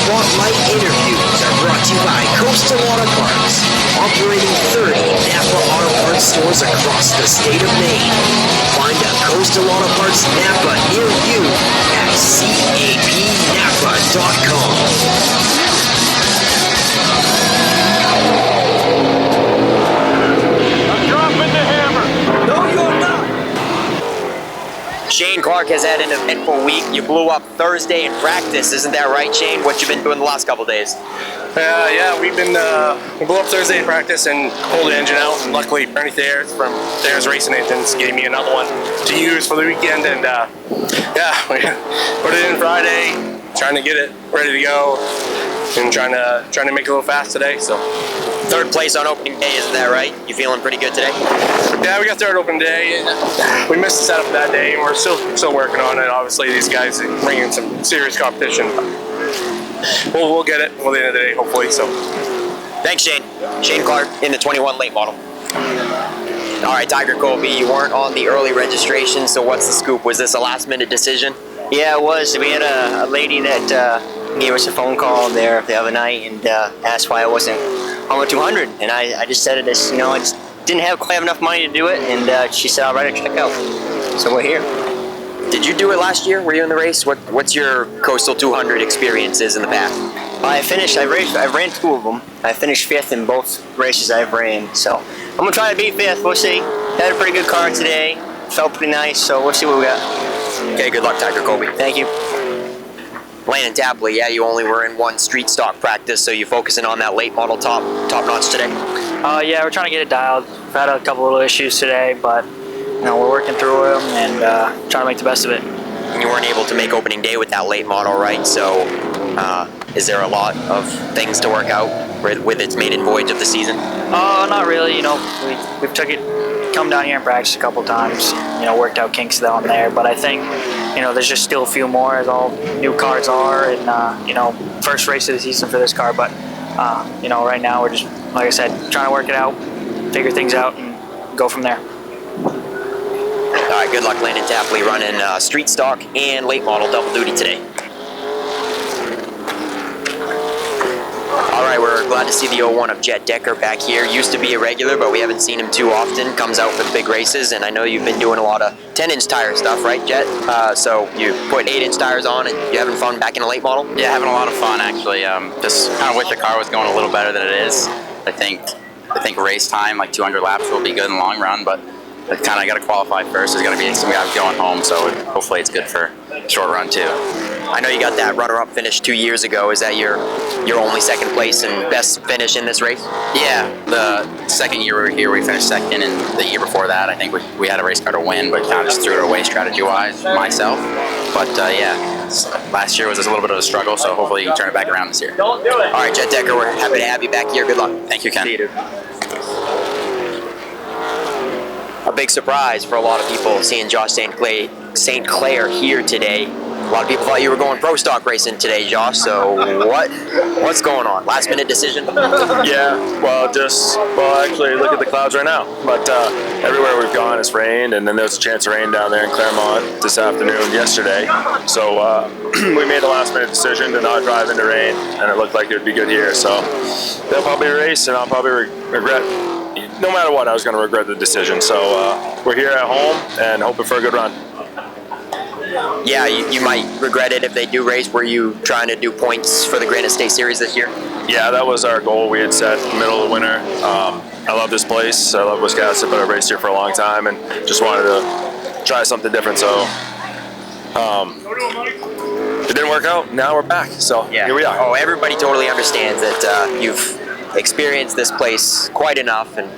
Spotlight interviews are brought to you by Coastal Auto Parts, operating 30 Napa Auto Parts stores across the state of Maine. Find a Coastal Auto Parts Napa near you at capnapa.com. Shane Clark has had an eventful week. You blew up Thursday in practice, isn't that right, Shane? What you been doing the last couple days? Yeah, we blew up Thursday in practice and pulled the engine out. And luckily, Bernie Thayer from Thayer's Racing Engines gave me another one to use for the weekend. And yeah, we put it in Friday, trying to get it ready to go, and trying to make it a little fast today. So. Third place on opening day, isn't that right? You feeling pretty good today? Yeah, we got third opening day. We missed the setup that day, and we're still working on it. Obviously, these guys are bringing some serious competition. We'll get it before the end of the day, hopefully. So, thanks, Shane. Shane Clark in the 21 late model. All right, Tiger Colby, you weren't on the early registration, so what's the scoop? Was this a last-minute decision? Yeah, it was. We had a lady that gave us a phone call there the other night and asked why I wasn't on the 200, and I just said it as, I just didn't quite have enough money to do it, and she said I'll write a check out. So we're here. Did you do it last year? Were you in the race? What's your Coastal 200 experiences in the past? I ran two of them. I finished 5th in both races I've ran, so I'm gonna try to beat 5th. We'll see. Had a pretty good car today. Felt pretty nice, so we'll see what we got. Okay, good luck, Tiger Colby. Thank you. Landon Tapley, yeah, you only were in one street stock practice, so you focusing on that late model top notch today? Yeah, we're trying to get it dialed. We've had a couple little issues today, but we're working through them and trying to make the best of it. And you weren't able to make opening day with that late model, right? So is there a lot of things to work out with its maiden voyage of the season? Not really. We've come down here and practiced a couple times, worked out kinks down there, but I think there's just still a few more, as all new cars are, and first race of the season for this car, but right now we're just, like I said, trying to work it out, figure things out, and go from there. All right, good luck, Landon Tapley, running street stock and late model double duty today. All right, we're glad to see the 01 of Jet Decker back here. Used to be a regular, but we haven't seen him too often. Comes out for the big races, and I know you've been doing a lot of 10-inch tire stuff, right, Jet? So you put 8-inch tires on, and you having fun back in a late model? Yeah, having a lot of fun, actually. Just kind of wish the car was going a little better than it is. I think race time, like 200 laps, will be good in the long run, but I got to qualify first. There's got to be some guys going home, so hopefully it's good for short run too. I know you got that runner-up finish 2 years ago. Is that your only second place and best finish in this race? Yeah, the second year we were here, we finished second, and the year before that, I think we had a race car to win, but kind of just threw it away strategy-wise myself. But yeah, last year was a little bit of a struggle, so hopefully you can turn it back around this year. All right, Jet Decker, we're happy to have you back here. Good luck. Thank you, Ken. See you, dude. A big surprise for a lot of people seeing Josh St. Clair here today. A lot of people thought you were going pro stock racing today, Josh, so what's going on? Last minute decision? Yeah, actually look at the clouds right now. But everywhere we've gone it's rained, and then there was a chance of rain down there in Claremont this afternoon yesterday. So we made a last minute decision to not drive into rain, and it looked like it would be good here. So they'll probably race, and I'll probably regret, no matter what, I was going to regret the decision. So we're here at home and hoping for a good run. Yeah, you might regret it if they do race. Were you trying to do points for the Granite State Series this year? Yeah, that was our goal. We had set middle of the winter. I love this place. I love Wiscasset, but I've raced here for a long time and just wanted to try something different. So it didn't work out. Now we're back. So yeah. Here we are. Oh, everybody totally understands that you've experienced this place quite enough and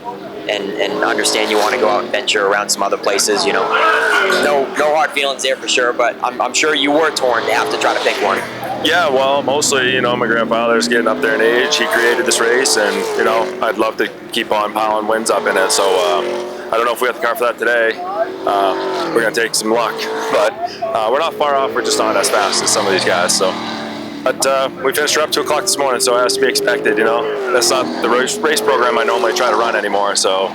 understand you want to go out and venture around some other places, No hard feelings there for sure, but I'm sure you were torn to have to try to pick one. Yeah, well, mostly, my grandfather's getting up there in age. He created this race, and, I'd love to keep on piling wins up in it. So I don't know if we have the car for that today. We're going to take some luck, but we're not far off. We're just not as fast as some of these guys. So. But we finished her up 2 o'clock this morning, so it has to be expected, That's not the race program I normally try to run anymore, so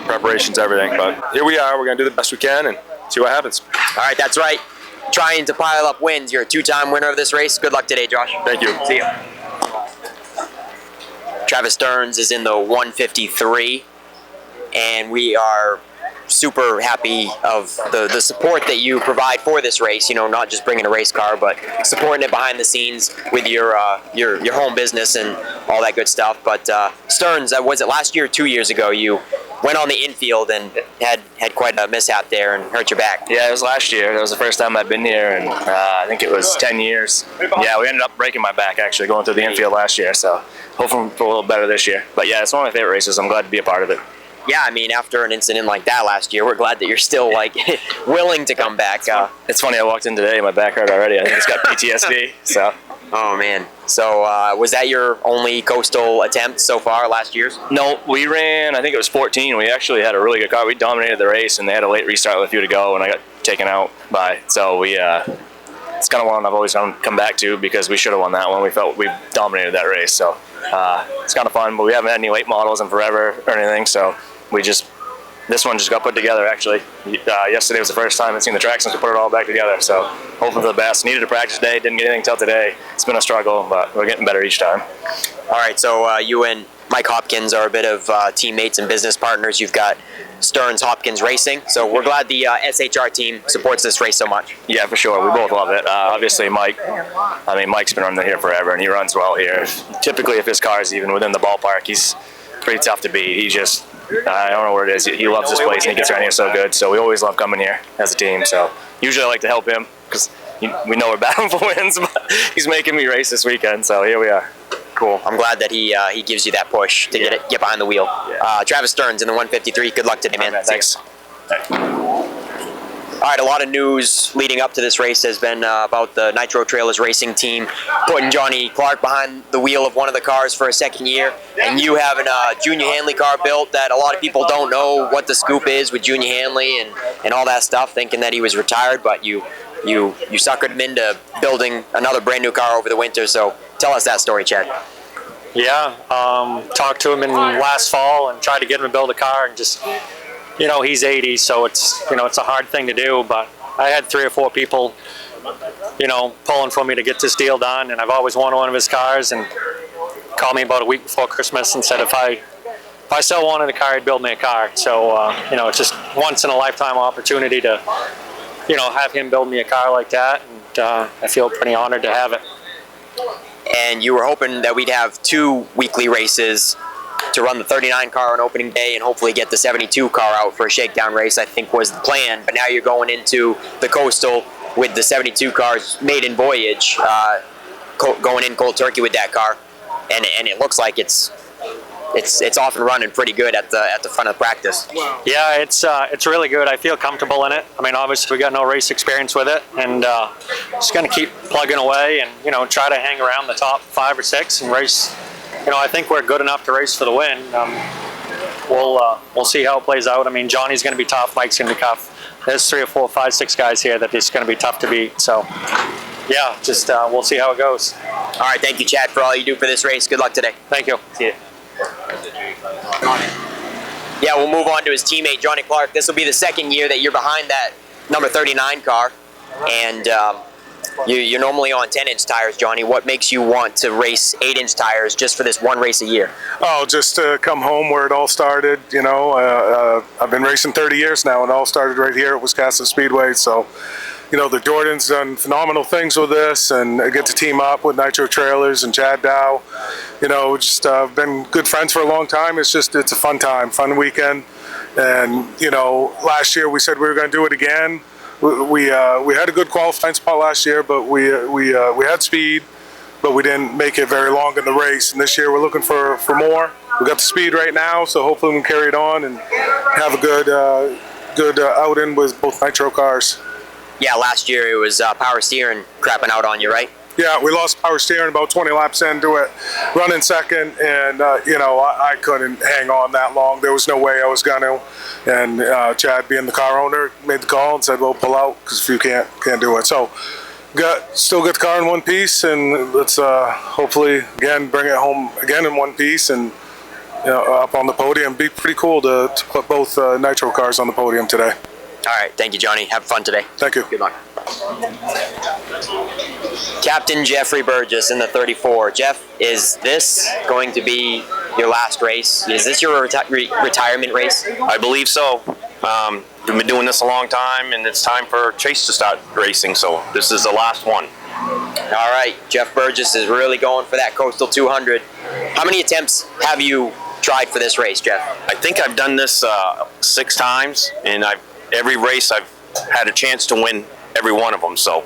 preparation's everything. But here we are. We're going to do the best we can and see what happens. All right, that's right. trying to pile up wins. You're a 2-time winner of this race. Good luck today, Josh. Thank you. See you. Travis Stearns is in the 153, and we are super happy of the support that you provide for this race. You know, not just bringing a race car, but supporting it behind the scenes with your home business and all that good stuff. But Stearns, was it last year or 2 years ago? You went on the infield and had quite a mishap there and hurt your back. Yeah, it was last year. That was the first time I'd been here, and I think it was 10 years. Yeah, we ended up breaking my back actually going through the infield last year. So hopefully for a little better this year. But yeah, it's one of my favorite races. I'm glad to be a part of it. Yeah, I mean, after an incident like that last year, we're glad that you're still like willing to come back. It's funny. I walked in today, my back hurt already. I think it's got PTSD. So. Oh man. So was that your only coastal attempt so far last year's? No, we ran. I think it was 14. We actually had a really good car. We dominated the race, and they had a late restart with a few to go, and I got taken out by. So we. It's kind of one I've always come back to because we should have won that one. We felt we dominated that race. So it's kind of fun, but we haven't had any late models in forever or anything. So this one just got put together actually. Yesterday was the first time I've seen the track since we put it all back together. So hoping for the best. Needed a practice day, didn't get anything till today. It's been a struggle, but we're getting better each time. All right, so you and Mike Hopkins are a bit of teammates and business partners. You've got Stearns Hopkins Racing, so we're glad the SHR team supports this race so much. Yeah, for sure. We both love it. Obviously, Mike's been running here forever, and he runs well here. Typically, if his car is even within the ballpark, he's pretty tough to beat. He just, I don't know what it is. He loves this place, and he gets around here so good. So we always love coming here as a team. So usually I like to help him because we know we're battling for wins, but he's making me race this weekend. So here we are. Cool. I'm glad that he gives you that push to get behind the wheel. Yeah. Travis Stearns in the 153. Good luck today, man. Right, thanks. All right, a lot of news leading up to this race has been about the Nitro Trailers racing team putting Johnny Clark behind the wheel of one of the cars for a second year, and you having a Junior Hanley car built that a lot of people don't know what the scoop is with Junior Hanley and all that stuff, thinking that he was retired, but you suckered him into building another brand new car over the winter. So tell us that story, Chad. Yeah, talked to him in last fall and tried to get him to build a car, and just, you know, he's 80, so it's a hard thing to do, but I had 3 or 4 people, pulling for me to get this deal done, and I've always wanted one of his cars, and called me about a week before Christmas and said if I still wanted a car, he'd build me a car. So, it's just once in a lifetime opportunity to, have him build me a car like that, and I feel pretty honored to have it. And you were hoping that we'd have 2 weekly races to run the 39 car on opening day and hopefully get the 72 car out for a shakedown race, I think was the plan. But now you're going into the Coastal with the 72 cars maiden voyage, going in cold turkey with that car, and it looks like it's off and running pretty good at the front of practice. Yeah, it's really good. I feel comfortable in it. I mean, obviously we got no race experience with it, and just going to keep plugging away and try to hang around the top 5 or 6 and race. I think we're good enough to race for the win. We'll see how it plays out. I mean, Johnny's going to be tough. Mike's going to be tough. There's 3 or 4, 5, 6 guys here that it's going to be tough to beat. So, yeah, just we'll see how it goes. All right, thank you, Chad, for all you do for this race. Good luck today. Thank you. See you. Yeah, we'll move on to his teammate, Johnny Clark. This will be the second year that you're behind that number 39 car, and you're normally on 10-inch tires, Johnny. What makes you want to race 8-inch tires just for this one race a year? Oh, just to come home where it all started. I've been racing 30 years now, and it all started right here at Wiscasset Speedway. So, the Jordan's done phenomenal things with this, and I get to team up with Nitro Trailers and Chad Dow. Just been good friends for a long time. It's a fun time, fun weekend. And, last year we said we were going to do it again. We had a good qualifying spot last year, but we had speed, but we didn't make it very long in the race. And this year we're looking for more. We got the speed right now, so hopefully we can carry it on and have a good outing with both Nitro cars. Yeah, last year it was power steering crapping out on you, right? Yeah, we lost power steering about 20 laps into it, running second, and I couldn't hang on that long. There was no way I was going to. And Chad, being the car owner, made the call and said, "Well, pull out because if you can't do it." So, still got the car in one piece, and let's hopefully again bring it home again in one piece and up on the podium. Be pretty cool to put both Nitro cars on the podium today. All right, thank you, Johnny. Have fun today. Thank you. Good luck. Captain Jeffrey Burgess in the 34. Jeff, is this going to be your last race? Is this your retirement race? I believe so. We've been doing this a long time, and it's time for Chase to start racing, so this is the last one. All right, Jeff Burgess is really going for that Coastal 200. How many attempts have you tried for this race, Jeff? I think I've done this 6 times, and every race I've had a chance to win every one of them, so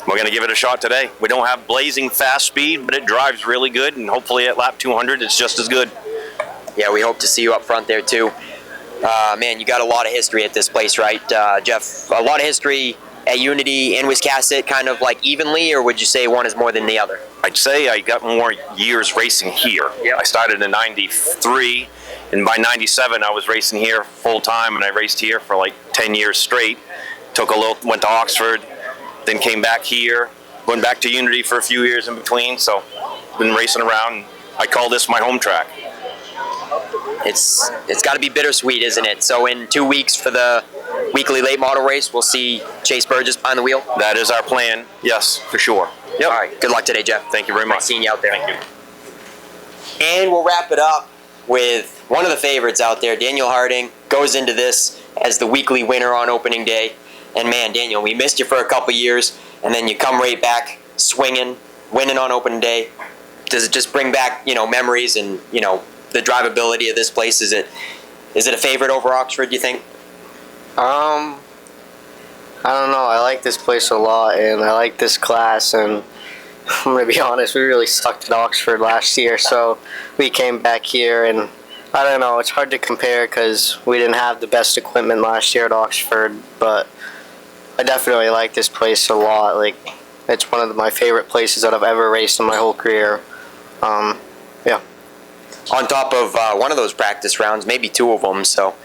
we're going to give it a shot today. We don't have blazing fast speed, but it drives really good, and hopefully at lap 200 it's just as good. Yeah, we hope to see you up front there too. Man, you got a lot of history at this place, right, Jeff? A lot of history at Unity and Wiscasset, kind of like evenly, or would you say one is more than the other? I'd say I got more years racing here. Yep. I started in '93, and by '97 I was racing here full time, and I raced here for like 10 years straight. Went to Oxford, then came back here, went back to Unity for a few years in between, so been racing around. I call this my home track. It's got to be bittersweet, isn't it? So in 2 weeks for the weekly late model race, we'll see Chase Burgess behind the wheel? That is our plan, yes, for sure. Yep. All right, good luck today, Jeff. Thank you very much. Nice seeing you out there. Thank you. And we'll wrap it up with one of the favorites out there. Daniel Harding goes into this as the weekly winner on opening day. And man, Daniel, we missed you for a couple years, and then you come right back swinging, winning on opening day. Does it just bring back, memories and, the drivability of this place? Is it a favorite over Oxford, do you think? I don't know. I like this place a lot, and I like this class, and I'm going to be honest, we really sucked at Oxford last year, so we came back here, and I don't know, it's hard to compare because we didn't have the best equipment last year at Oxford, but I definitely like this place a lot. Like, it's one of my favorite places that I've ever raced in my whole career. Yeah. On top of one of those practice rounds, maybe 2 of them, so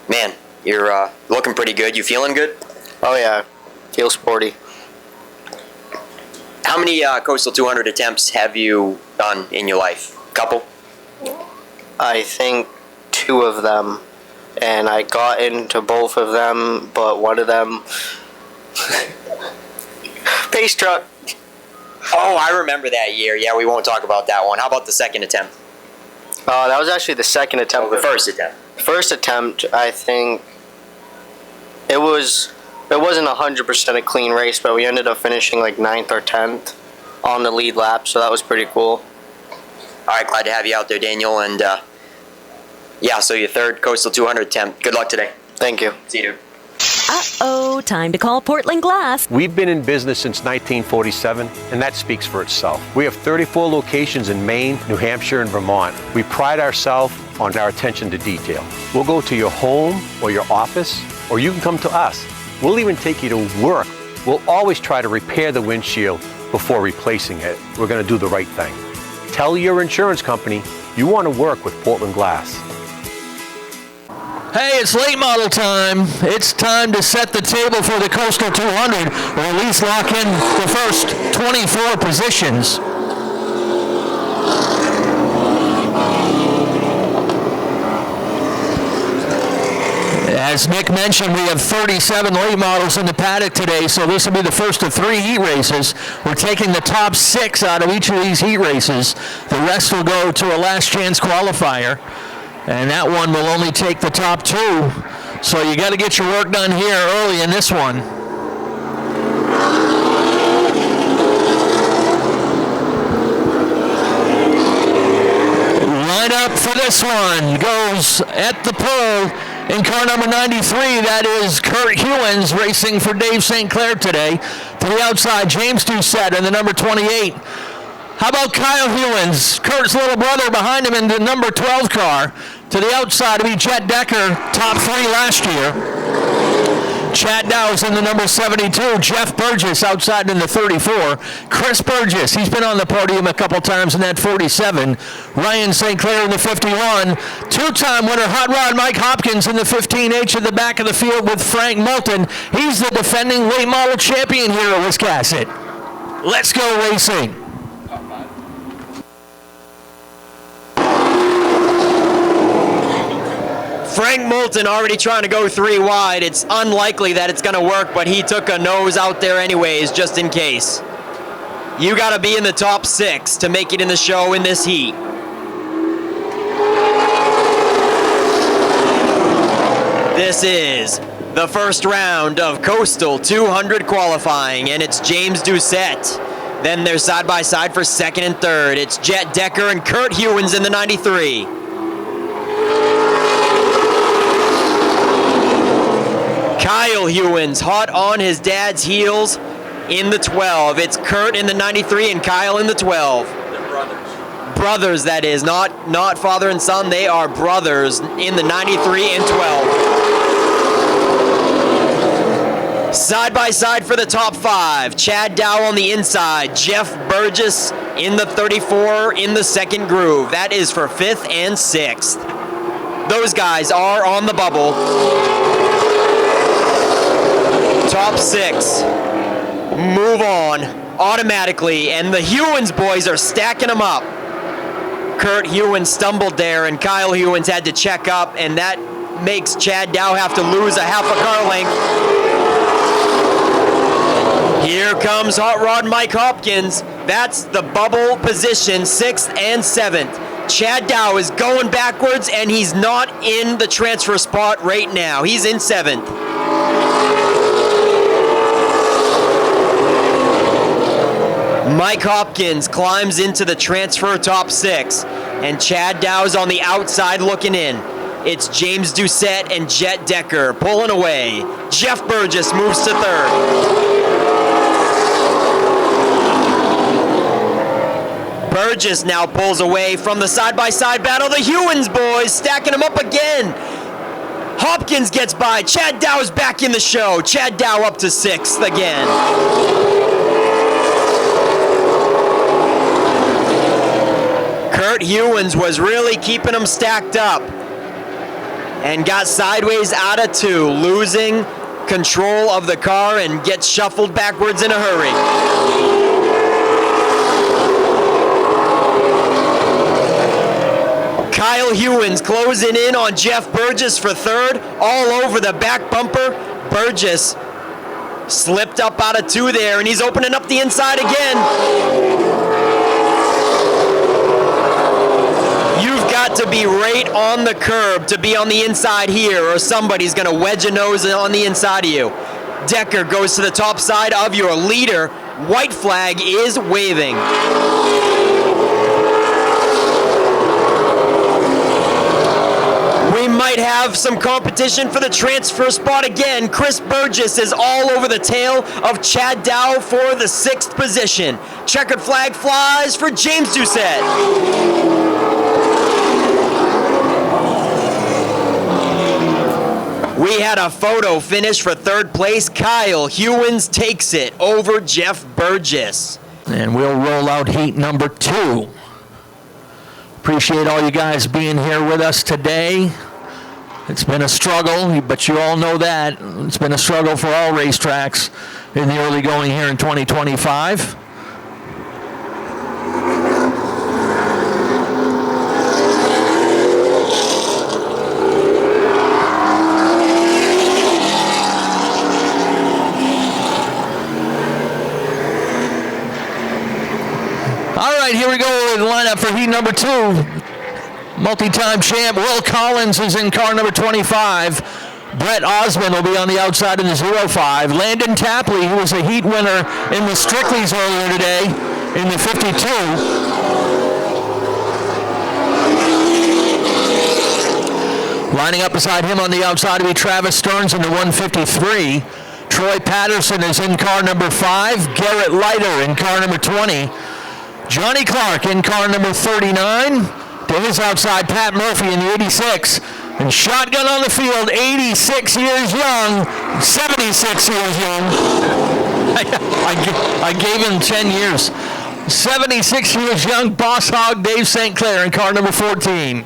man, you're looking pretty good. You feeling good? Oh yeah, feel sporty. How many Coastal 200 attempts have you done in your life? Couple? I think 2 of them, and I got into both of them, but one of them pace truck. Oh, I remember that year. Yeah, we won't talk about that one. How about the second attempt? That was actually the second attempt. Oh, the first attempt. First attempt, I think it wasn't 100% a clean race, but we ended up finishing like 9th or 10th on the lead lap, so that was pretty cool. All right, glad to have you out there, Daniel. And yeah, so your third Coastal 200 attempt. Good luck today. Thank you. See you, dude. Uh-oh, time to call Portland Glass. We've been in business since 1947, and that speaks for itself. We have 34 locations in Maine, New Hampshire, and Vermont. We pride ourselves on our attention to detail. We'll go to your home or your office, or you can come to us. We'll even take you to work. We'll always try to repair the windshield before replacing it. We're going to do the right thing. Tell your insurance company you want to work with Portland Glass. Hey, it's late model time. It's time to set the table for the Coastal 200, or at least lock in the first 24 positions. As Nick mentioned, we have 37 late models in the paddock today, so this will be the first of 3 heat races. We're taking the top 6 out of each of these heat races. The rest will go to a last chance qualifier. And that one will only take the top 2. So you got to get your work done here early in this one. Line up for this one goes at the pole in car number 93. That is Kurt Hewins racing for Dave St. Clair today. To the outside, James Doucette in the number 28. How about Kyle Hewins, Kurt's little brother, behind him in the number 12 car. To the outside will be Jet Decker, top 3 last year. Chad Dow's in the number 72. Jeff Burgess outside in the 34. Chris Burgess, he's been on the podium a couple times in that 47. Ryan St. Clair in the 51. 2-time winner Hot Rod Mike Hopkins in the 15H at the back of the field with Frank Moulton. He's the defending late model champion here at Wiscasset. Let's go racing. Frank Moulton already trying to go 3 wide. It's unlikely that it's going to work, but he took a nose out there anyways, just in case. You got to be in the top 6 to make it in the show in this heat. This is the first round of Coastal 200 qualifying, and it's James Doucette. Then they're side by side for second and third. It's Jet Decker and Kurt Hewins in the 93. Kyle Hewins hot on his dad's heels in the 12. It's Kurt in the 93 and Kyle in the 12. They're brothers. Brothers, that is, not father and son. They are brothers in the 93 and 12. Side by side for the top 5. Chad Dow on the inside. Jeff Burgess in the 34 in the second groove. That is for 5th and 6th. Those guys are on the bubble. Top 6. Move on automatically, and the Hewins boys are stacking them up. Kurt Hewins stumbled there, and Kyle Hewins had to check up, and that makes Chad Dow have to lose a half a car length. Here comes Hot Rod Mike Hopkins. That's the bubble position, 6th and 7th. Chad Dow is going backwards, and he's not in the transfer spot right now. He's in 7th. Mike Hopkins climbs into the transfer top 6, and Chad Dow's on the outside looking in. It's James Doucette and Jet Decker pulling away. Jeff Burgess moves to 3rd. Burgess now pulls away from the side-by-side battle. The Hewins boys stacking them up again. Hopkins gets by. Chad Dow's back in the show. Chad Dow up to 6th again. Kurt Hewins was really keeping them stacked up and got sideways out of 2, losing control of the car and gets shuffled backwards in a hurry. Kyle Hewins closing in on Jeff Burgess for 3rd, all over the back bumper. Burgess slipped up out of 2 there, and he's opening up the inside again. You've got to be right on the curb to be on the inside here, or somebody's going to wedge a nose on the inside of you. Decker goes to the top side of your leader. White flag is waving. We might have some competition for the transfer spot again. Chris Burgess is all over the tail of Chad Dow for the 6th position. Checkered flag flies for James Doucette. We had a photo finish for 3rd place. Kyle Hewins takes it over Jeff Burgess. And we'll roll out heat number 2. Appreciate all you guys being here with us today. It's been a struggle, but you all know that. It's been a struggle for all racetracks in the early going here in 2025. All right, here we go with the lineup for heat number 2. Multi-time champ Will Collins is in car number 25. Brett Osmond will be on the outside of the 05. Landon Tapley, who was a heat winner in the Strickleys earlier today in the 52. Lining up beside him on the outside will be Travis Stearns in the 153. Troy Patterson is in car number 5. Garrett Leiter in car number 20. Johnny Clark in car number 39. To his outside, Pat Murphy in the 86. And shotgun on the field, 86 years young, 76 years young. I gave him 10 years. 76 years young, Boss Hog Dave St. Clair in car number 14.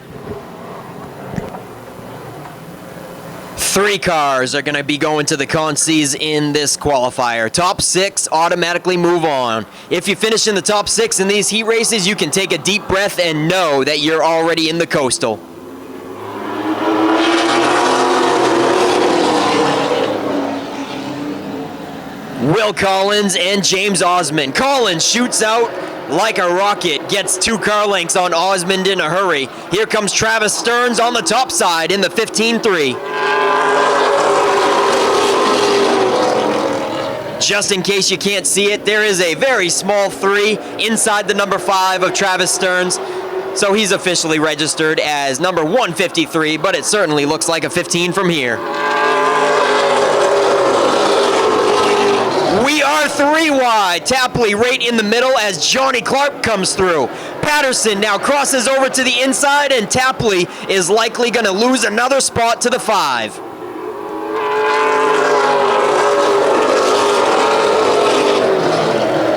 3 cars are going to be going to the concees in this qualifier. Top 6 automatically move on. If you finish in the top 6 in these heat races, you can take a deep breath and know that you're already in the Coastal. Will Collins and James Osmond. Collins shoots out like a rocket, gets 2 car lengths on Osmond in a hurry. Here comes Travis Stearns on the top side in the 15-3. Just in case you can't see it, there is a very small 3 inside the number 5 of Travis Stearns. So he's officially registered as number 153, but it certainly looks like a 15 from here. We are 3 wide. Tapley right in the middle as Johnny Clark comes through. Patterson now crosses over to the inside, and Tapley is likely going to lose another spot to the 5.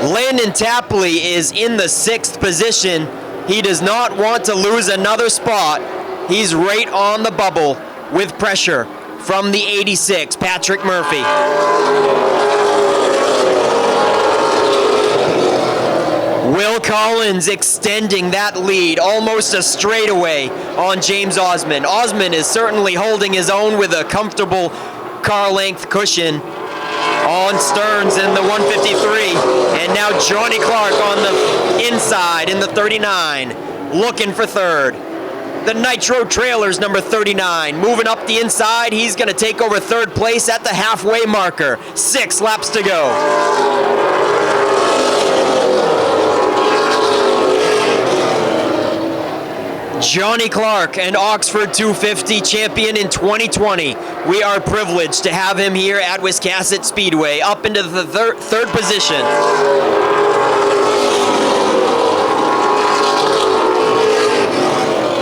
Landon Tapley is in the 6th position. He does not want to lose another spot. He's right on the bubble with pressure from the 86, Patrick Murphy. Will Collins extending that lead, almost a straightaway on James Osmond. Osmond is certainly holding his own with a comfortable car length cushion on Stearns in the 153. And now Johnny Clark on the inside in the 39, looking for 3rd. The Nitro Trailers, number 39, moving up the inside. He's going to take over 3rd place at the halfway marker. 6 laps to go. Johnny Clark, an Oxford 250 champion in 2020. We are privileged to have him here at Wiscasset Speedway, up into the third position.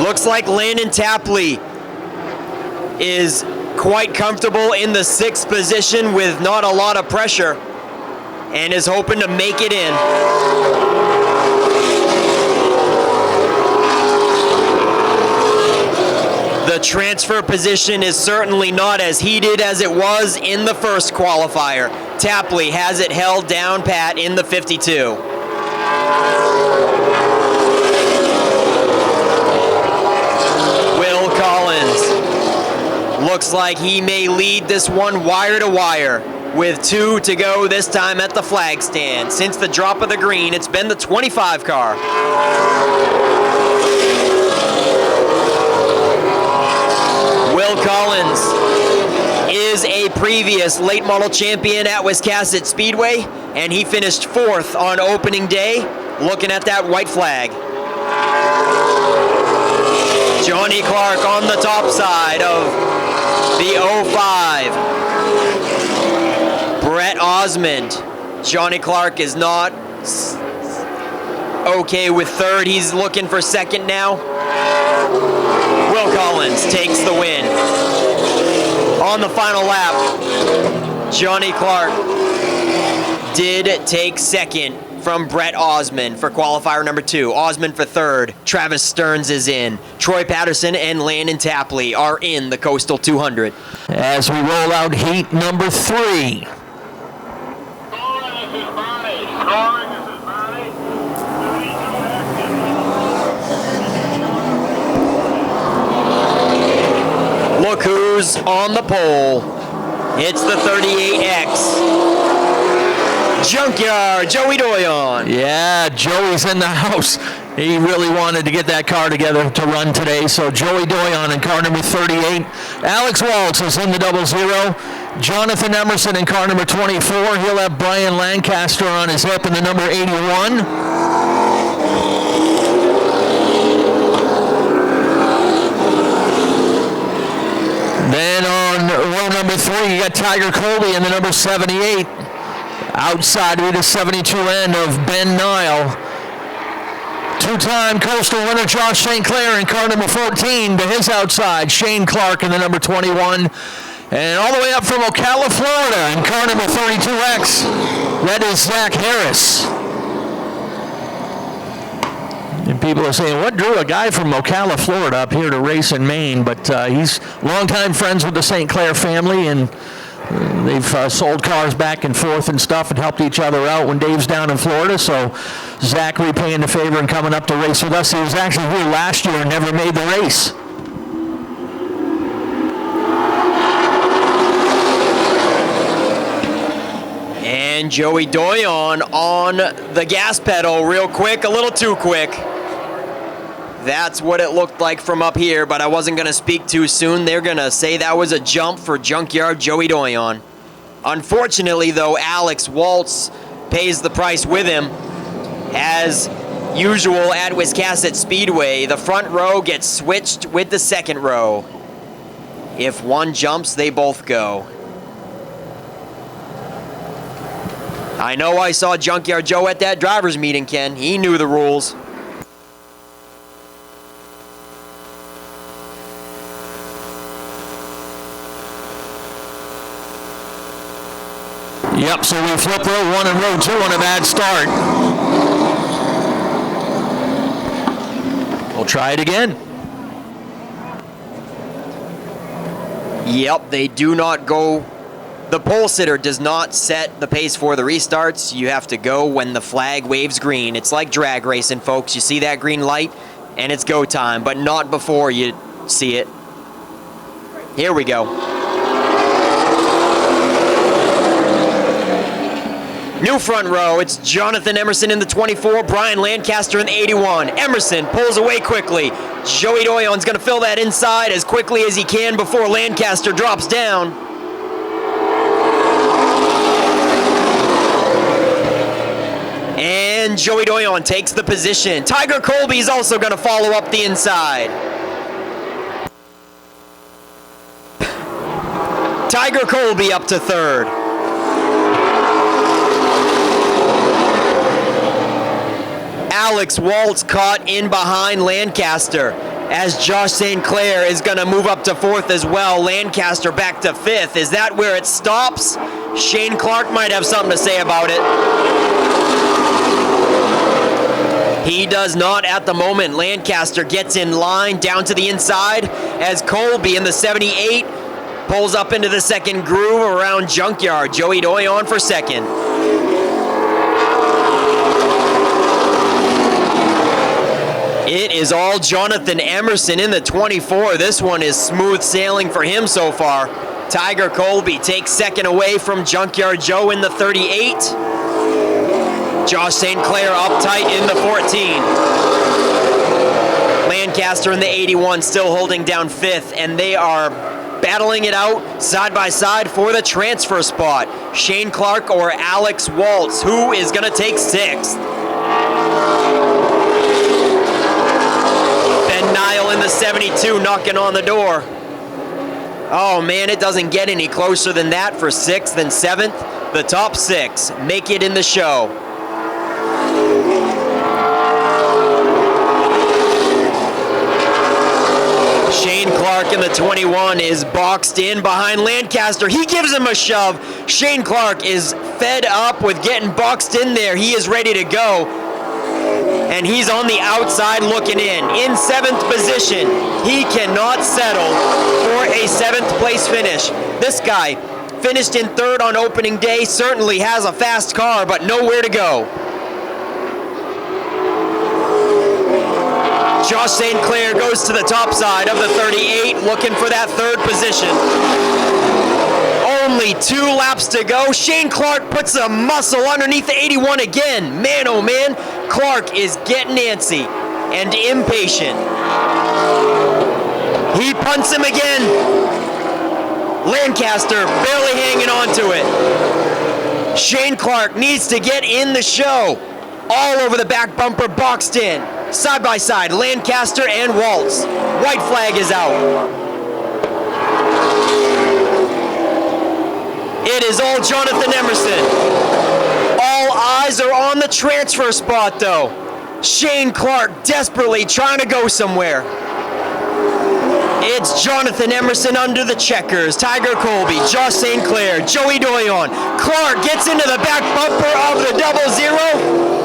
Looks like Landon Tapley is quite comfortable in the 6th position with not a lot of pressure and is hoping to make it in. The transfer position is certainly not as heated as it was in the first qualifier. Tapley has it held down pat in the 52. Will Collins looks like he may lead this one wire to wire with 2 to go this time at the flag stand. Since the drop of the green, it's been the 25 car. Will Collins is a previous late model champion at Wiscasset Speedway, and he finished 4th on opening day, looking at that white flag. Johnny Clark on the top side of the 05. Brett Osmond. Johnny Clark is not okay with 3rd. He's looking for 2nd now. Will Collins takes the win. On the final lap, Johnny Clark did take 2nd from Brett Osmond for qualifier number 2. Osmond for 3rd. Travis Stearns is in. Troy Patterson and Landon Tapley are in the Coastal 200. As we roll out heat number 3. Look who's on the pole. It's the 38X. Junkyard, Joey Doyon. Yeah, Joey's in the house. He really wanted to get that car together to run today, so Joey Doyon in car number 38. Alex Waltz is in the 00. Jonathan Emerson in car number 24. He'll have Brian Lancaster on his hip in the number 81. Then on row number 3, you got Tiger Colby in the number 78. Outside with the 72 end of Ben Nile. 2-time Coastal winner Josh St. Clair in car number 14. To his outside, Shane Clark in the number 21. And all the way up from Ocala, Florida in car number 32X, that is Zach Harris. And people are saying, what drew a guy from Ocala, Florida up here to race in Maine? But he's longtime friends with the St. Clair family, and they've sold cars back and forth and stuff and helped each other out when Dave's down in Florida. So Zach repaying the favor and coming up to race with us. He was actually here last year and never made the race. And And Joey Doyon on the gas pedal real quick, a little too quick. That's what it looked like from up here, but I wasn't going to speak too soon. They're going to say that was a jump for Junkyard Joey Doyon. Unfortunately, though, Alex Waltz pays the price with him. As usual at Wiscasset Speedway, the front row gets switched with the second row. If one jumps, they both go. I know I saw Junkyard Joe at that driver's meeting, Ken. He knew the rules. Yep, so we flip row 1 and row 2 on a bad start. We'll try it again. Yep, they do not go. The pole sitter does not set the pace for the restarts. You have to go when the flag waves green. It's like drag racing, folks. You see that green light, and it's go time, but not before you see it. Here we go. New front row, it's Jonathan Emerson in the 24, Brian Lancaster in the 81. Emerson pulls away quickly. Joey Doyon's going to fill that inside as quickly as he can before Lancaster drops down. And Joey Doyon takes the position. Tiger Colby's also going to follow up the inside. Tiger Colby up to third. Alex Waltz caught in behind Lancaster as Josh St. Clair is going to move up to fourth as well. Lancaster back to fifth. Is that where it stops? Shane Clark might have something to say about it. He does not at the moment. Lancaster gets in line down to the inside as Colby in the 78 pulls up into the second groove around Junkyard. Joey Doyon for second. It is all Jonathan Emerson in the 24. This one is smooth sailing for him so far. Tiger Colby takes second away from Junkyard Joe in the 38. Josh St. Clair uptight in the 14. Lancaster in the 81 still holding down fifth, and they are battling it out side by side for the transfer spot. Shane Clark or Alex Waltz, who is going to take sixth? Niall in the 72 knocking on the door. Oh man, it doesn't get any closer than that for sixth and seventh. The top six make it in the show. Shane Clark in the 21 is boxed in behind Lancaster. He gives him a shove. Shane Clark is fed up with getting boxed in there. He is ready to go. And he's on the outside looking in seventh position. He cannot settle for a seventh place finish. This guy finished in third on opening day, certainly has a fast car, but nowhere to go. Josh St. Clair goes to the top side of the 38, looking for that third position. Only 2 laps to go. Shane Clark puts a muscle underneath the 81 again. Man, oh man, Clark is getting antsy and impatient. He punts him again. Lancaster barely hanging on to it. Shane Clark needs to get in the show. All over the back bumper, boxed in. Side by side, Lancaster and Waltz. White flag is out. It is all Jonathan Emerson. All eyes are on the transfer spot though. Shane Clark desperately trying to go somewhere. It's Jonathan Emerson under the checkers. Tiger Colby, Josh St. Clair, Joey Doyon. Clark gets into the back bumper of the 00.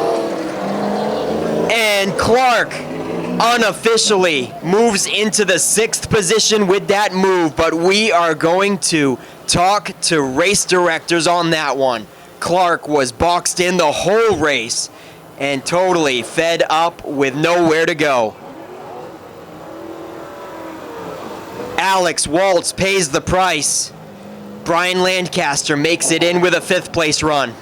And Clark unofficially moves into the 6th position with that move, but we are going to talk to race directors on that one. Clark was boxed in the whole race and totally fed up with nowhere to go. Alex Waltz pays the price. Brian Lancaster makes it in with a 5th place run.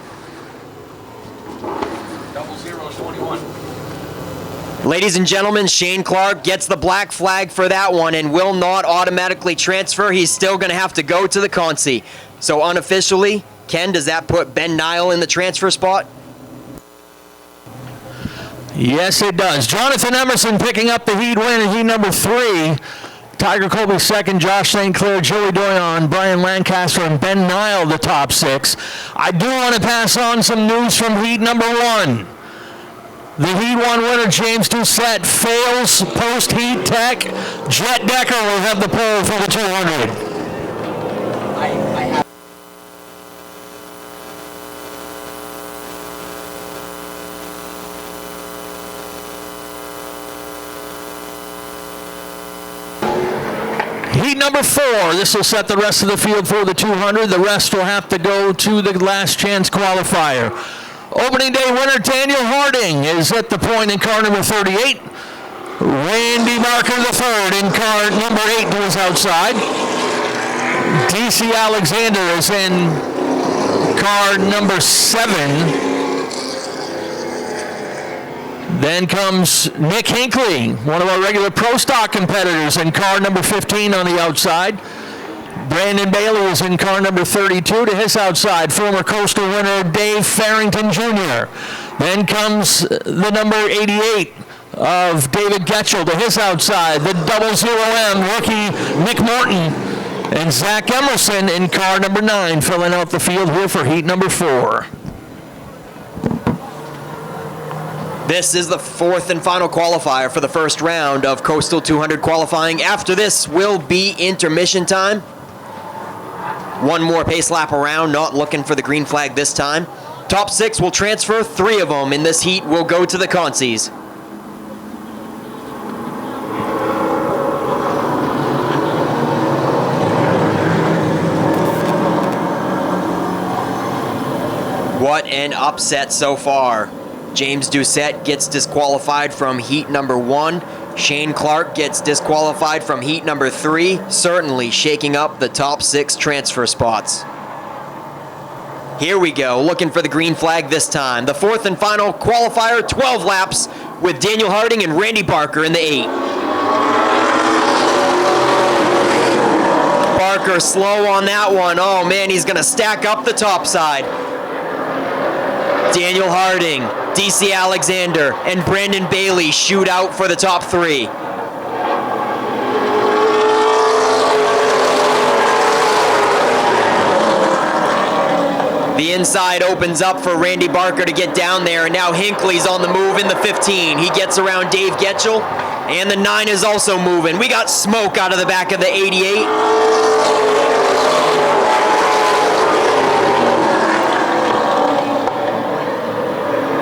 Ladies and gentlemen, Shane Clark gets the black flag for that one and will not automatically transfer. He's still going to have to go to the consi. So unofficially, Ken, does that put Ben Nile in the transfer spot? Yes, it does. Jonathan Emerson picking up the heat win in heat number 3. Tiger Colby second, Josh St. Clair, Joey Doyon, Brian Lancaster, and Ben Nile the top 6. I do want to pass on some news from heat number 1. The heat 1 winner, James Doucette, fails post-heat tech. Jet Decker will have the pole for the 200. Heat number 4, this will set the rest of the field for the 200. The rest will have to go to the last chance qualifier. Opening day winner Daniel Harding is at the point in car number 38. Randy Barker III in car number 8 to his outside. DC Alexander is in car number 7. Then comes Nick Hinkley, one of our regular Pro Stock competitors, in car number 15 on the outside. Brandon Bailey is in car number 32 to his outside, former Coastal winner Dave Farrington Jr. Then comes the number 88 of David Getchell to his outside, the 00M rookie Nick Moulton, and Zach Emerson in car number 9, filling out the field here for heat number 4. This is the 4th and final qualifier for the first round of Coastal 200 qualifying. After this will be intermission time. One more pace lap around, not looking for the green flag this time. Top 6 will transfer, 3 of them in this heat will go to the consies. What an upset so far. James Doucette gets disqualified from heat number 1. Shane Clark gets disqualified from heat number 3, certainly shaking up the top 6 transfer spots. Here we go, looking for the green flag this time. The 4th and final qualifier, 12 laps, with Daniel Harding and Randy Barker in the 8. Barker slow on that one. Oh man, he's gonna stack up the top side. Daniel Harding, DC Alexander, and Brandon Bailey shoot out for the top 3. The inside opens up for Randy Barker to get down there, and now Hinkley's on the move in the 15. He gets around Dave Getchell, and the 9 is also moving. We got smoke out of the back of the 88.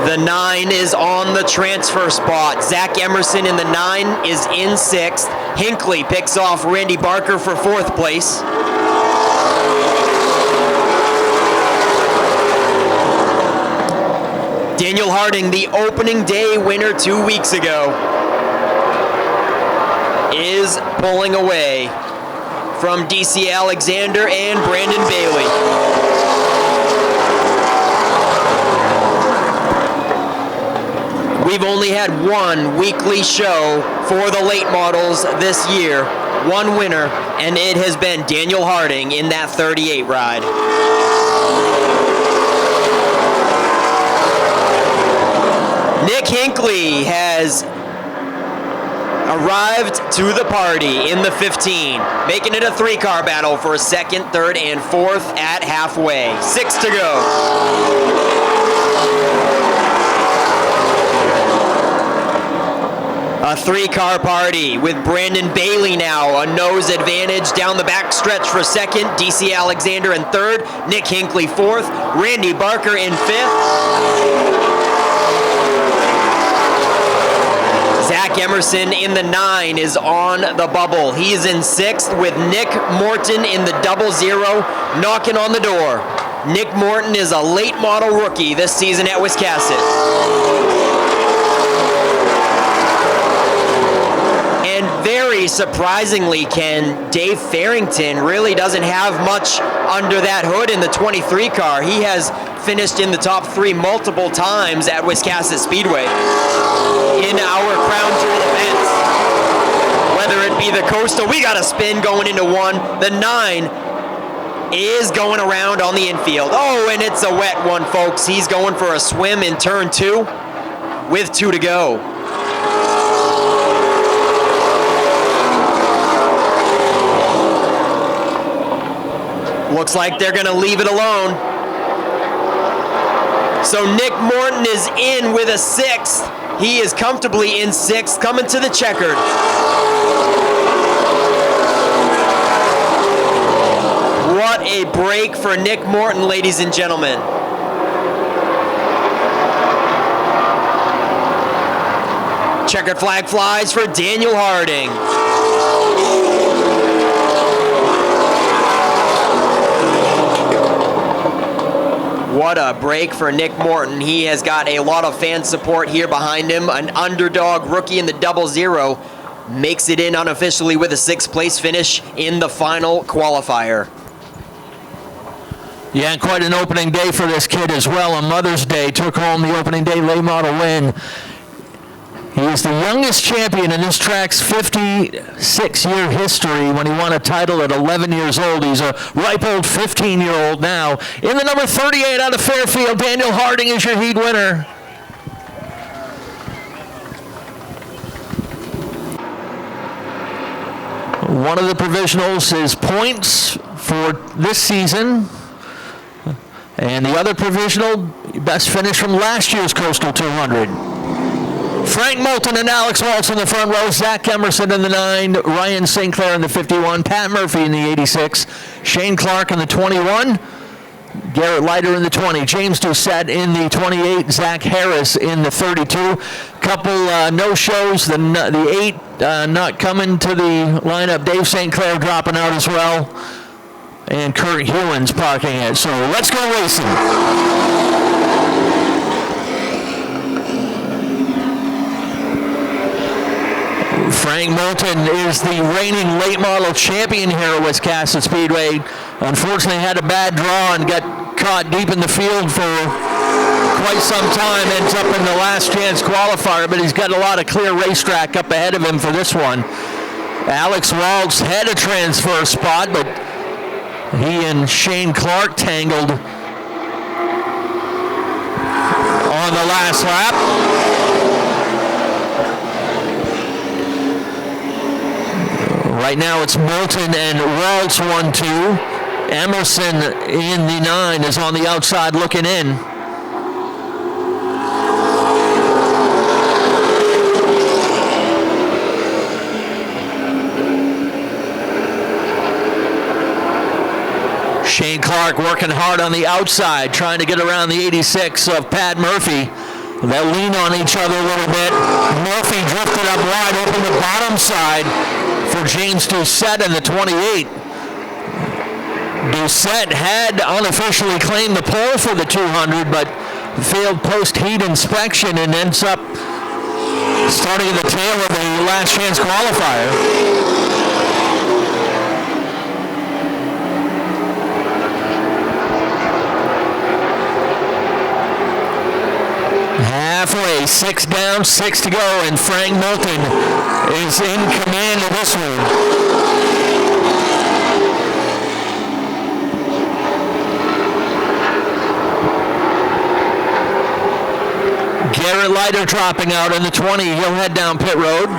The 9 is on the transfer spot. Zach Emerson in the 9 is in 6th. Hinkley picks off Randy Barker for 4th place. Daniel Harding, the opening day winner 2 weeks ago, is pulling away from DC Alexander and Brandon Bailey. We've only had one weekly show for the late models this year, one winner, and it has been Daniel Harding in that 38 ride. Nick Hinkley has arrived to the party in the 15, making it a 3-car battle for 2nd, 3rd, and 4th at halfway. 6 to go. A 3-car party with Brandon Bailey now, a nose advantage down the back stretch for 2nd, DC Alexander in 3rd, Nick Hinkley 4th, Randy Barker in 5th. Zach Emerson in the 9 is on the bubble. He's in 6th with Nick Moulton in the 00, knocking on the door. Nick Moulton is a late model rookie this season at Wiscasset. And very surprisingly, Ken, Dave Farrington really doesn't have much under that hood in the 23 car. He has finished in the top 3 multiple times at Wiscasset Speedway in our crown jewel events. Whether it be the Coastal, we got a spin going into 1. The 9 is going around on the infield. Oh, and it's a wet one, folks. He's going for a swim in turn 2 with 2 to go. Looks like they're going to leave it alone. So Nick Moulton is in with a 6th. He is comfortably in 6th, coming to the checkered. What a break for Nick Moulton, ladies and gentlemen. Checkered flag flies for Daniel Harding. What a break for Nick Moulton. He has got a lot of fan support here behind him. An underdog rookie in the 00 makes it in unofficially with a 6th place finish in the final qualifier. Yeah, quite an opening day for this kid as well. On Mother's Day, took home the opening day late model win. He is the youngest champion in this track's 56-year history when he won a title at 11 years old. He's a ripe old 15-year-old now. In the number 38 out of Fairfield, Daniel Harding is your heat winner. One of the provisionals is points for this season. And the other provisional, best finish from last year's Coastal 200. Frank Moulton and Alex Waltz in the front row, Zach Emerson in the 9, Ryan St. Clair in the 51, Pat Murphy in the 86, Shane Clark in the 21, Garrett Leiter in the 20, James Doucette in the 28, Zach Harris in the 32. Couple no-shows, the 8 not coming to the lineup, Dave St. Clair dropping out as well, and Kurt Hewins parking it. So let's go racing. Frank Moulton is the reigning late model champion here at Wiscasset Speedway. Unfortunately had a bad draw and got caught deep in the field for quite some time. Ends up in the last chance qualifier, but he's got a lot of clear racetrack up ahead of him for this one. Alex Waltz had a transfer spot, but he and Shane Clark tangled on the last lap. Right now it's Moulton and Waltz 1-2. Emerson in the 9 is on the outside looking in. Shane Clark working hard on the outside, trying to get around the 86 of Pat Murphy. They'll lean on each other a little bit. Murphy drifted up wide, open the bottom side for James Doucette in the 28. Doucette had unofficially claimed the pole for the 200, but failed post-heat inspection and ends up starting at the tail of the last chance qualifier. Halfway, 6 down, 6 to go, and Frank Moulton is in command of this one. Garrett Leiter dropping out in the 20. He'll head down pit road.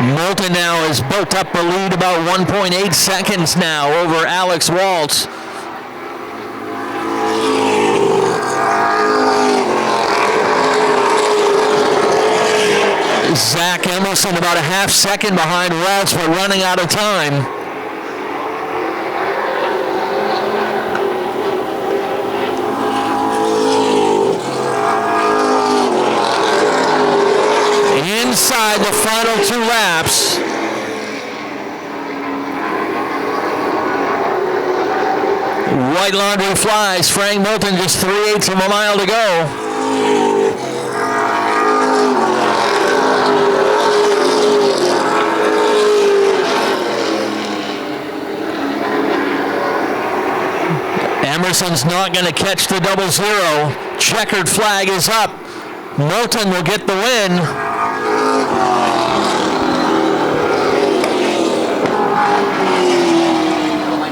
Moulton now has built up a lead about 1.8 seconds now over Alex Waltz. Zach Emerson about a half second behind Waltz, but running out of time. Inside the White Laundry flies. Frank Moulton just 3/8 of a mile to go. Emerson's not going to catch the 00. Checkered flag is up. Moulton will get the win.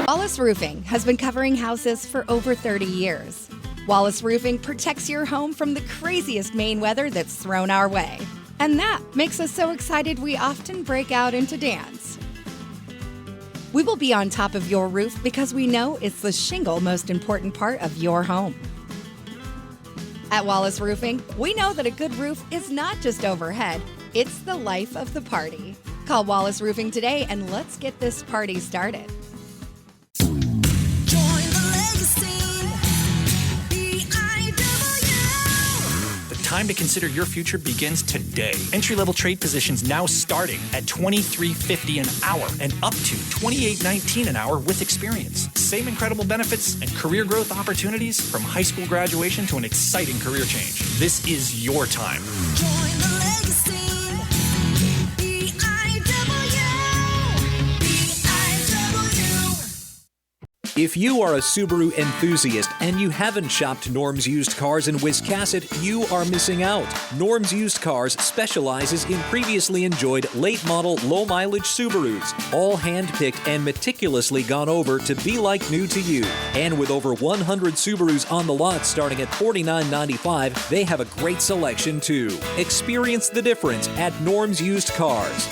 Wallace Roofing has been covering houses for over 30 years. Wallace Roofing protects your home from the craziest Maine weather that's thrown our way. And that makes us so excited we often break out into dance. We will be on top of your roof because we know it's the shingle most important part of your home. At Wallace Roofing, we know that a good roof is not just overhead, it's the life of the party. Call Wallace Roofing today and let's get this party started. Time to consider your future begins today. Entry-level trade positions now starting at $23.50 an hour and up to $28.19 an hour with experience. Same incredible benefits and career growth opportunities from high school graduation to an exciting career change. This is your time. Join the legacy. If you are a Subaru enthusiast and you haven't shopped Norm's Used Cars in Wiscasset, you are missing out. Norm's Used Cars specializes in previously enjoyed late-model, low-mileage Subarus, all hand-picked and meticulously gone over to be like new to you. And with over 100 Subarus on the lot starting at $49.95, they have a great selection too. Experience the difference at Norm's Used Cars.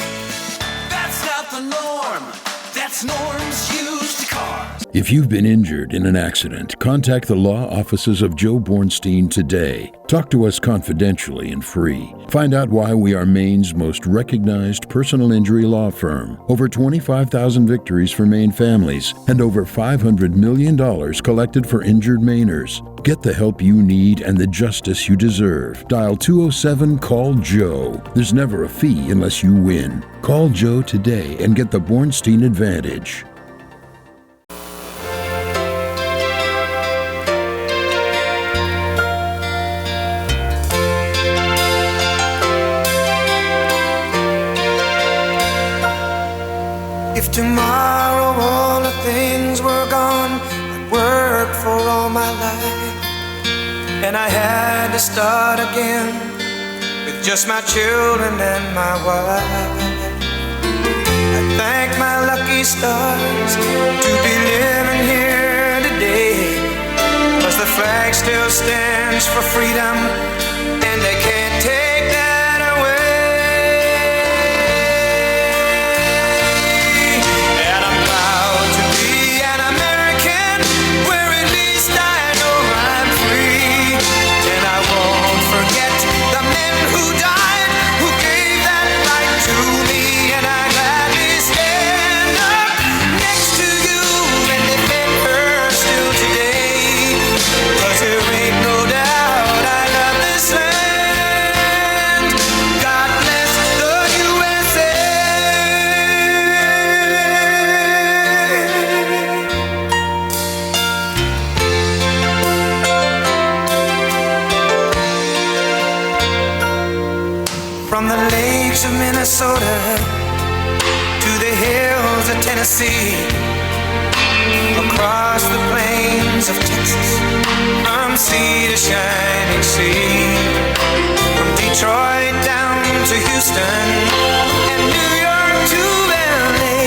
That's not the norm. That's Norm's Used Cars. If you've been injured in an accident, contact the law offices of Joe Bornstein today. Talk to us confidentially and free. Find out why we are Maine's most recognized personal injury law firm. Over 25,000 victories for Maine families and over $500 million collected for injured Mainers. Get the help you need and the justice you deserve. Dial 207-CALL-JOE. There's never a fee unless you win. Call Joe today and get the Bornstein advantage. If tomorrow all the things were gone, I'd worked for all my life, and I had to start again with just my children and my wife. I thank my lucky stars to be living here today, 'cause the flag still stands for freedom, and they can't take that away. And I'm proud to be an American, where at least I know I'm free. And I won't forget the men who died, who gave that right to me. And I gladly stand up next to you and defend her still today, 'cause there ain't no doubt I love this land. God bless the USA. From the lakes of Minnesota to the hills of Tennessee, across the plains of Texas, from sea to shining sea, from Detroit down to Houston and New York to LA,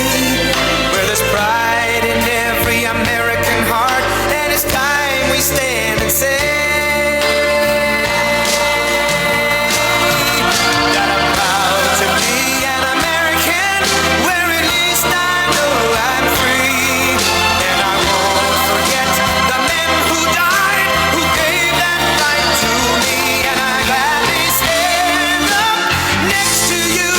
where there's pride in every American heart, and it's time we stand and say that I'm proud to be an American, where at least I know I'm free. And I won't forget the men who died, who gave that right to me. And I gladly stand up next to you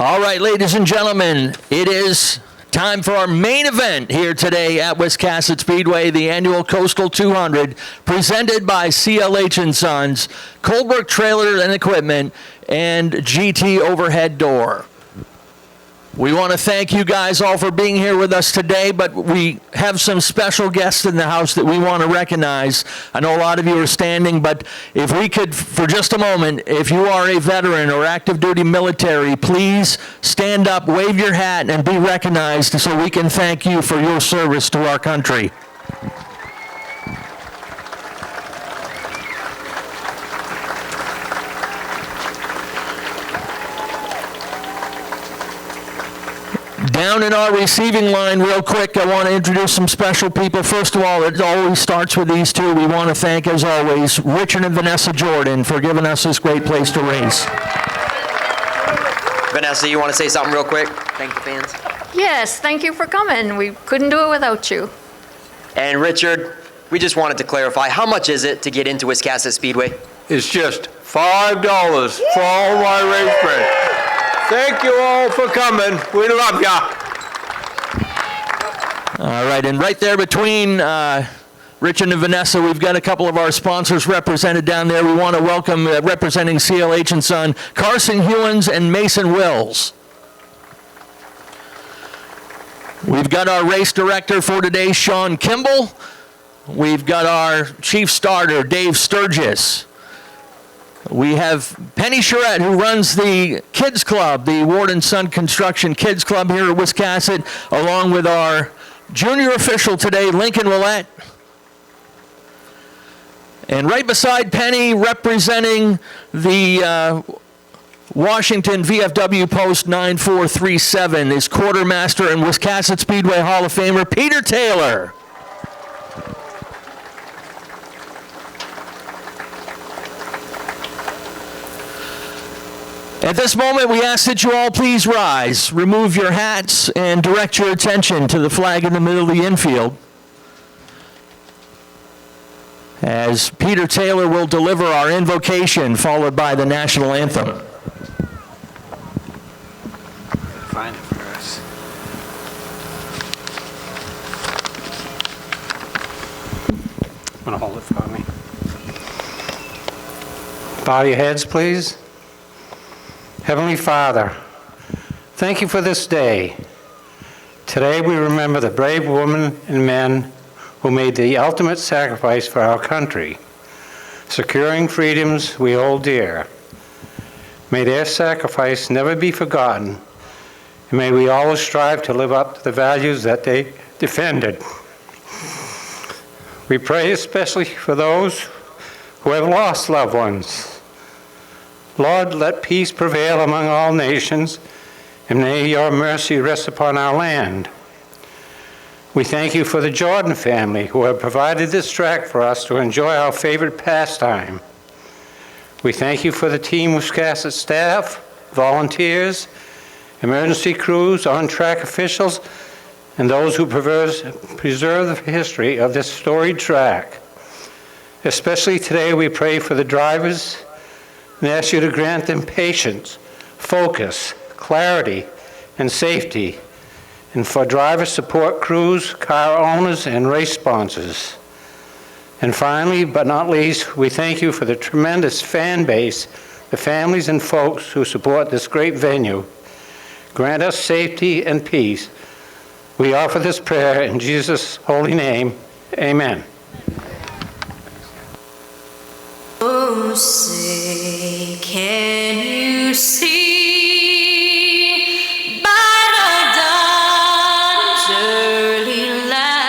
All right, ladies and gentlemen, it is time for our main event here today at Wiscasset Speedway, the annual Coastal 200, presented by CLH & Sons, Coldbrook Trailer and Equipment, and GT Overhead Door. We want to thank you guys all for being here with us today, but we have some special guests in the house that we want to recognize. I know a lot of you are standing, but if we could, for just a moment, if you are a veteran or active duty military, please stand up, wave your hat, and be recognized so we can thank you for your service to our country. Down in our receiving line real quick, I want to introduce some special people. First of all, it always starts with these two. We want to thank, as always, Richard and Vanessa Jordan for giving us this great place to race. Vanessa, you want to say something real quick? Thank the fans. Yes, thank you for coming. We couldn't do it without you. And Richard, we just wanted to clarify, how much is it to get into Wiscasset Speedway? It's just $5 for all my race friends. Thank you all for coming. We love ya. All right, and right there between Richard and Vanessa, we've got a couple of our sponsors represented down there. We want to welcome, representing CLH & Son, Carson Hewins and Mason Wills. We've got our race director for today, Sean Kimball. We've got our chief starter, Dave Sturgis. We have Penny Charette, who runs the Kids Club, the Ward and Son Construction Kids Club here at Wiscasset, along with our junior official today, Lincoln Willett. And right beside Penny, representing the Washington VFW Post 9437, is quartermaster and Wiscasset Speedway Hall of Famer Peter Taylor. At this moment, we ask that you all please rise, remove your hats, and direct your attention to the flag in the middle of the infield, as Peter Taylor will deliver our invocation, followed by the national anthem. Find it for us. Want to hold it for me? Bow your heads, please. Heavenly Father, thank you for this day. Today we remember the brave women and men who made the ultimate sacrifice for our country, securing freedoms we hold dear. May their sacrifice never be forgotten, and may we always strive to live up to the values that they defended. We pray especially for those who have lost loved ones. Lord, let peace prevail among all nations, and may your mercy rest upon our land. We thank you for the Jordan family who have provided this track for us to enjoy our favorite pastime. We thank you for the Team Wiscasset staff, volunteers, emergency crews, on-track officials, and those who preserve the history of this storied track. Especially today, we pray for the drivers and ask you to grant them patience, focus, clarity, and safety, and for driver support crews, car owners, and race sponsors. And finally, but not least, we thank you for the tremendous fan base, the families and folks who support this great venue. Grant us safety and peace. We offer this prayer in Jesus' holy name. Amen. Oh. Oh, say, can you see by the dawn's early light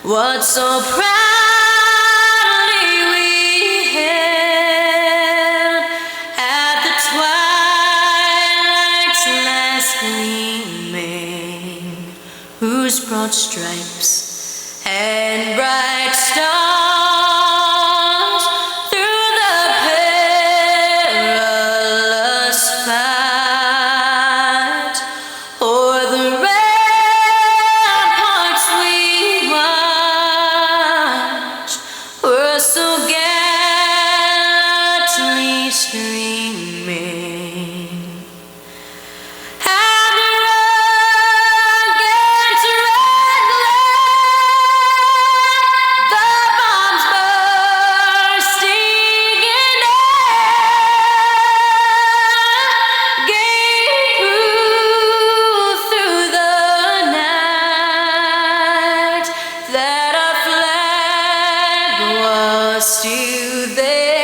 what so proudly we held at the twilight's last gleaming, whose broad stripes and bright stars through the perilous fight o'er the ramparts we watched were so gallantly streaming. And the rocket's red glare, the bombs bursting in air, gave proof through the night that our flag was still there.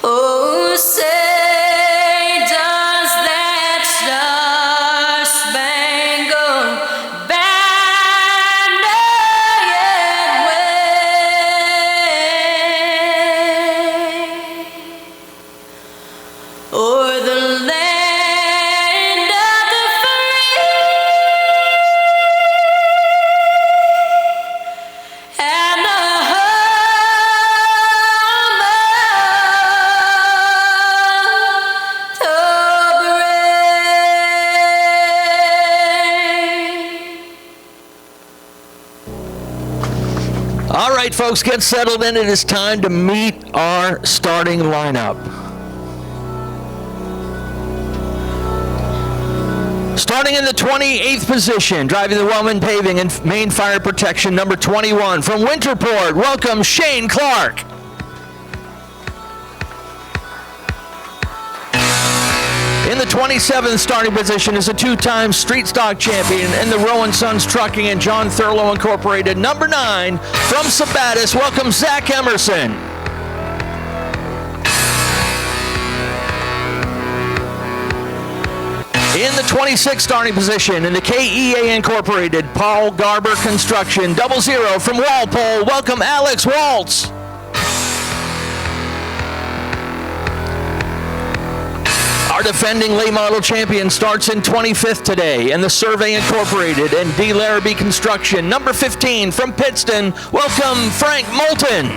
Oh, say does that star-spangled banner yet wave o'er the land of the free and the All right, folks, get settled in. It is time to meet our starting lineup. Starting in the 28th position, driving the Wellman Paving and Main Fire Protection, number 21. From Winterport, welcome Shane Clark. In the 27th starting position is a two-time street stock champion in the Rowan Sons Trucking and John Thurlow Incorporated, number 9. From Sabattis, welcome Zach Emerson. In the 26th starting position in the KEA Incorporated, Paul Garber Construction, 00 from Walpole, welcome Alex Waltz. Our defending late model champion starts in 25th today in the Survey Incorporated and D. Larrabee Construction, number 15 from Pittston, welcome Frank Moulton.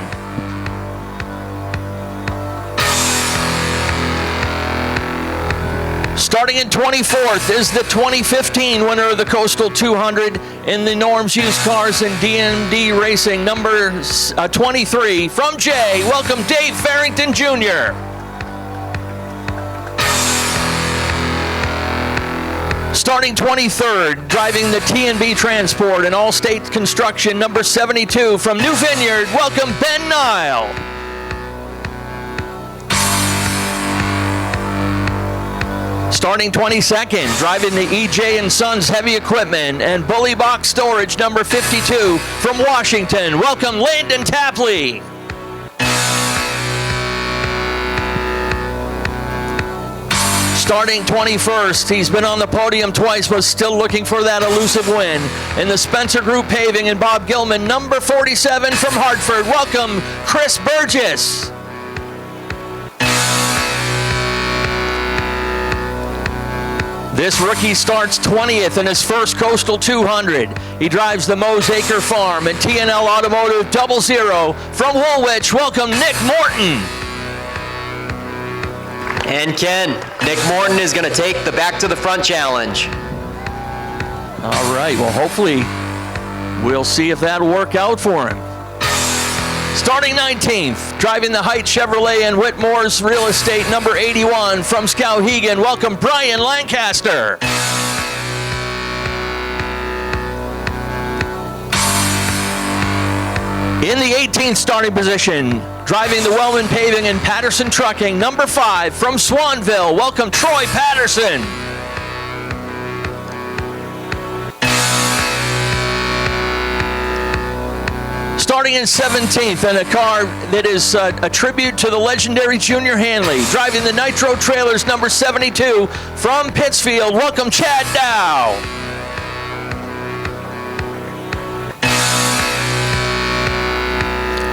Starting in 24th is the 2015 winner of the Coastal 200 in the Norms Used Cars and DMD Racing, number 23 from Jay, welcome Dave Farrington Jr. Starting 23rd, driving the T&B Transport and All-State Construction, number 72 from New Vineyard, welcome Ben Nile. Starting 22nd, driving the EJ and Sons Heavy Equipment and Bully Box Storage, number 52 from Washington, welcome Landon Tapley. Starting 21st, he's been on the podium twice, but still looking for that elusive win. In the Spencer Group Paving and Bob Gilman, number 47 from Hartford, welcome Chris Burgess. This rookie starts 20th in his first Coastal 200. He drives the Mose Acre Farm and TNL Automotive 00 from Woolwich, welcome Nick Morton. And Ken, Nick Morton is going to take the Back to the Front Challenge. All right, well, hopefully we'll see if that'll work out for him. Starting 19th, driving the Heights Chevrolet and Whitmore's Real Estate, number 81 from Skowhegan, welcome Brian Lancaster. In the 18th starting position, driving the Wellman Paving and Patterson Trucking, number 5 from Swanville, welcome Troy Patterson. Starting in 17th, and a car that is a tribute to the legendary Junior Hanley. Driving the Nitro Trailers, number 72, from Pittsfield. Welcome, Chad Dow.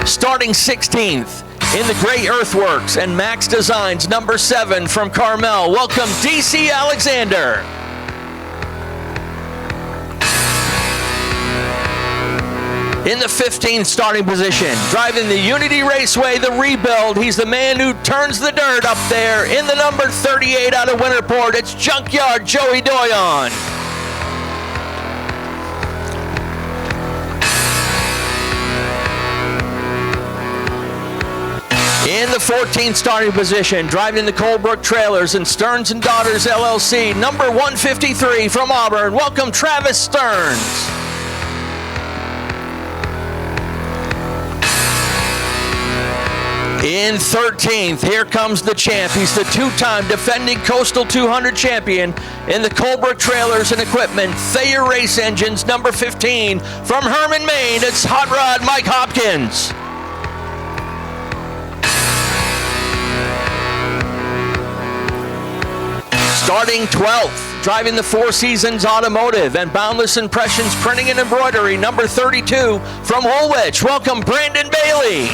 Starting 16th, in the Gray Earthworks and Max Designs, number 7, from Carmel. Welcome, DC Alexander. In the 15th starting position, driving the Unity Raceway, the rebuild. He's the man who turns the dirt up there. In the number 38 out of Winterport, it's Junkyard Joey Doyon. In the 14th starting position, driving the Colebrook Trailers and Stearns & Daughters LLC, number 153 from Auburn. Welcome, Travis Stearns. In 13th, here comes the champ. He's the two-time defending Coastal 200 champion in the Colebrook Trailers and Equipment, Thayer Race Engines, number 15. From Herman, Maine, it's Hot Rod Mike Hopkins. Starting 12th, driving the Four Seasons Automotive and Boundless Impressions Printing and Embroidery, number 32. From Woolwich, welcome Brandon Bailey.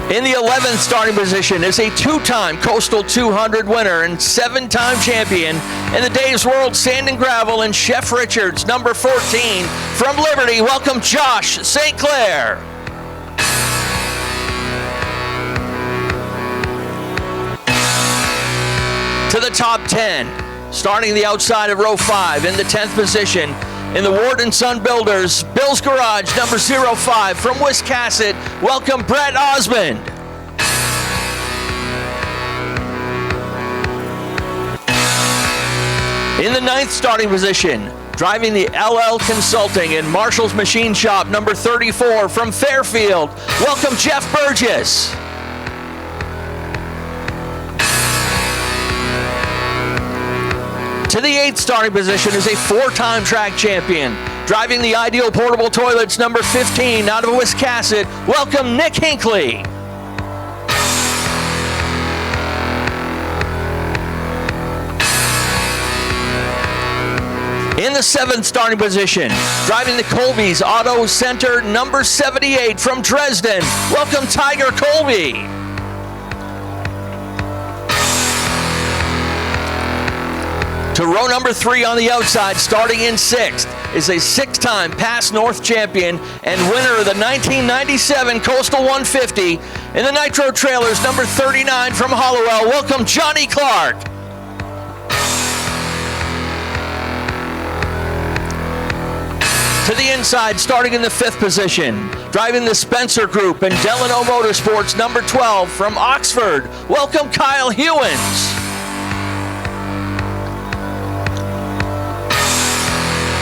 In the 11th starting position is a two-time Coastal 200 winner and 7-time champion in the Dave's World Sand and Gravel and Chef Richards, number 14. From Liberty, welcome Josh St. Clair. To the top 10, starting the outside of row 5 in the 10th position. In the Ward & Son Builders, Bill's Garage, number 05. From Wiscasset, welcome Brett Osmond. In the 9th starting position, driving the LL Consulting and Marshall's Machine Shop, number 34. From Fairfield, welcome Jeff Burgess. To the 8th starting position is a 4-time track champion. Driving the Ideal Portable Toilets, number 15, out of Wiscasset. Welcome, Nick Hinkley. In the 7th starting position, driving the Colby's Auto Center, number 78, from Dresden. Welcome, Tiger Colby. To row number 3 on the outside, starting in 6th, is a 6-time Pass North champion and winner of the 1997 Coastal 150 in the Nitro Trailers, number 39 from Hollowell. Welcome, Johnny Clark. To the inside, starting in the 5th position, driving the Spencer Group and Delano Motorsports, number 12 from Oxford. Welcome, Kyle Hewins.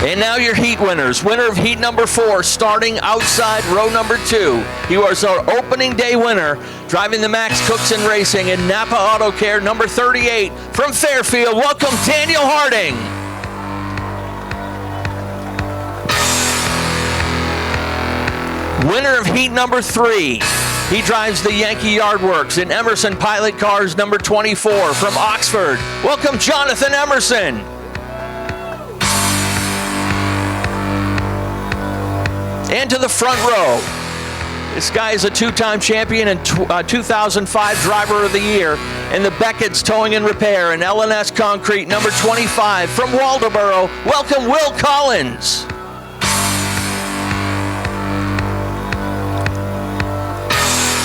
And now your heat winners. Winner of heat number 4, starting outside row number 2. He was our opening day winner, driving the Max Cookson Racing and Napa Auto Care, number 38. From Fairfield, welcome Daniel Harding. Winner of heat number 3. He drives the Yankee Yardworks in Emerson Pilot Cars, number 24. From Oxford, welcome Jonathan Emerson. And to the front row, this guy is a 2-time champion and 2005 Driver of the Year in the Beckett's Towing and Repair and L&S Concrete, number 25. From Waldoboro, welcome Will Collins.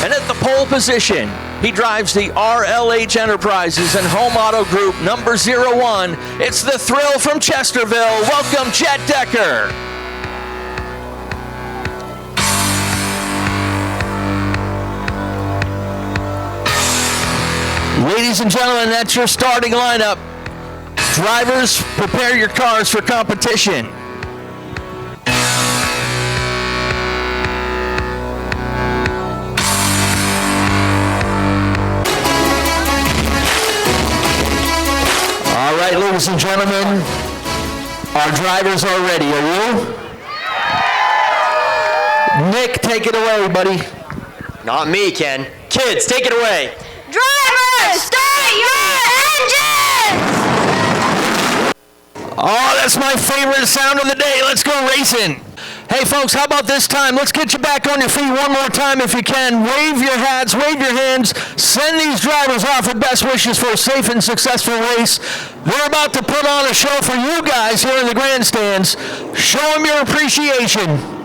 And at the pole position, he drives the RLH Enterprises and Home Auto Group, number 01. It's the Thrill from Chesterville. Welcome, Jet Decker. Ladies and gentlemen, that's your starting lineup. Drivers, prepare your cars for competition. All right, ladies and gentlemen, our drivers are ready. Are you? Nick, take it away, buddy. Not me, Ken. Kids, take it away. Drivers, start your engines! Oh, that's my favorite sound of the day. Let's go racing. Hey, folks, how about this time? Let's get you back on your feet one more time if you can. Wave your hats, wave your hands. Send these drivers off with best wishes for a safe and successful race. They're about to put on a show for you guys here in the grandstands. Show them your appreciation.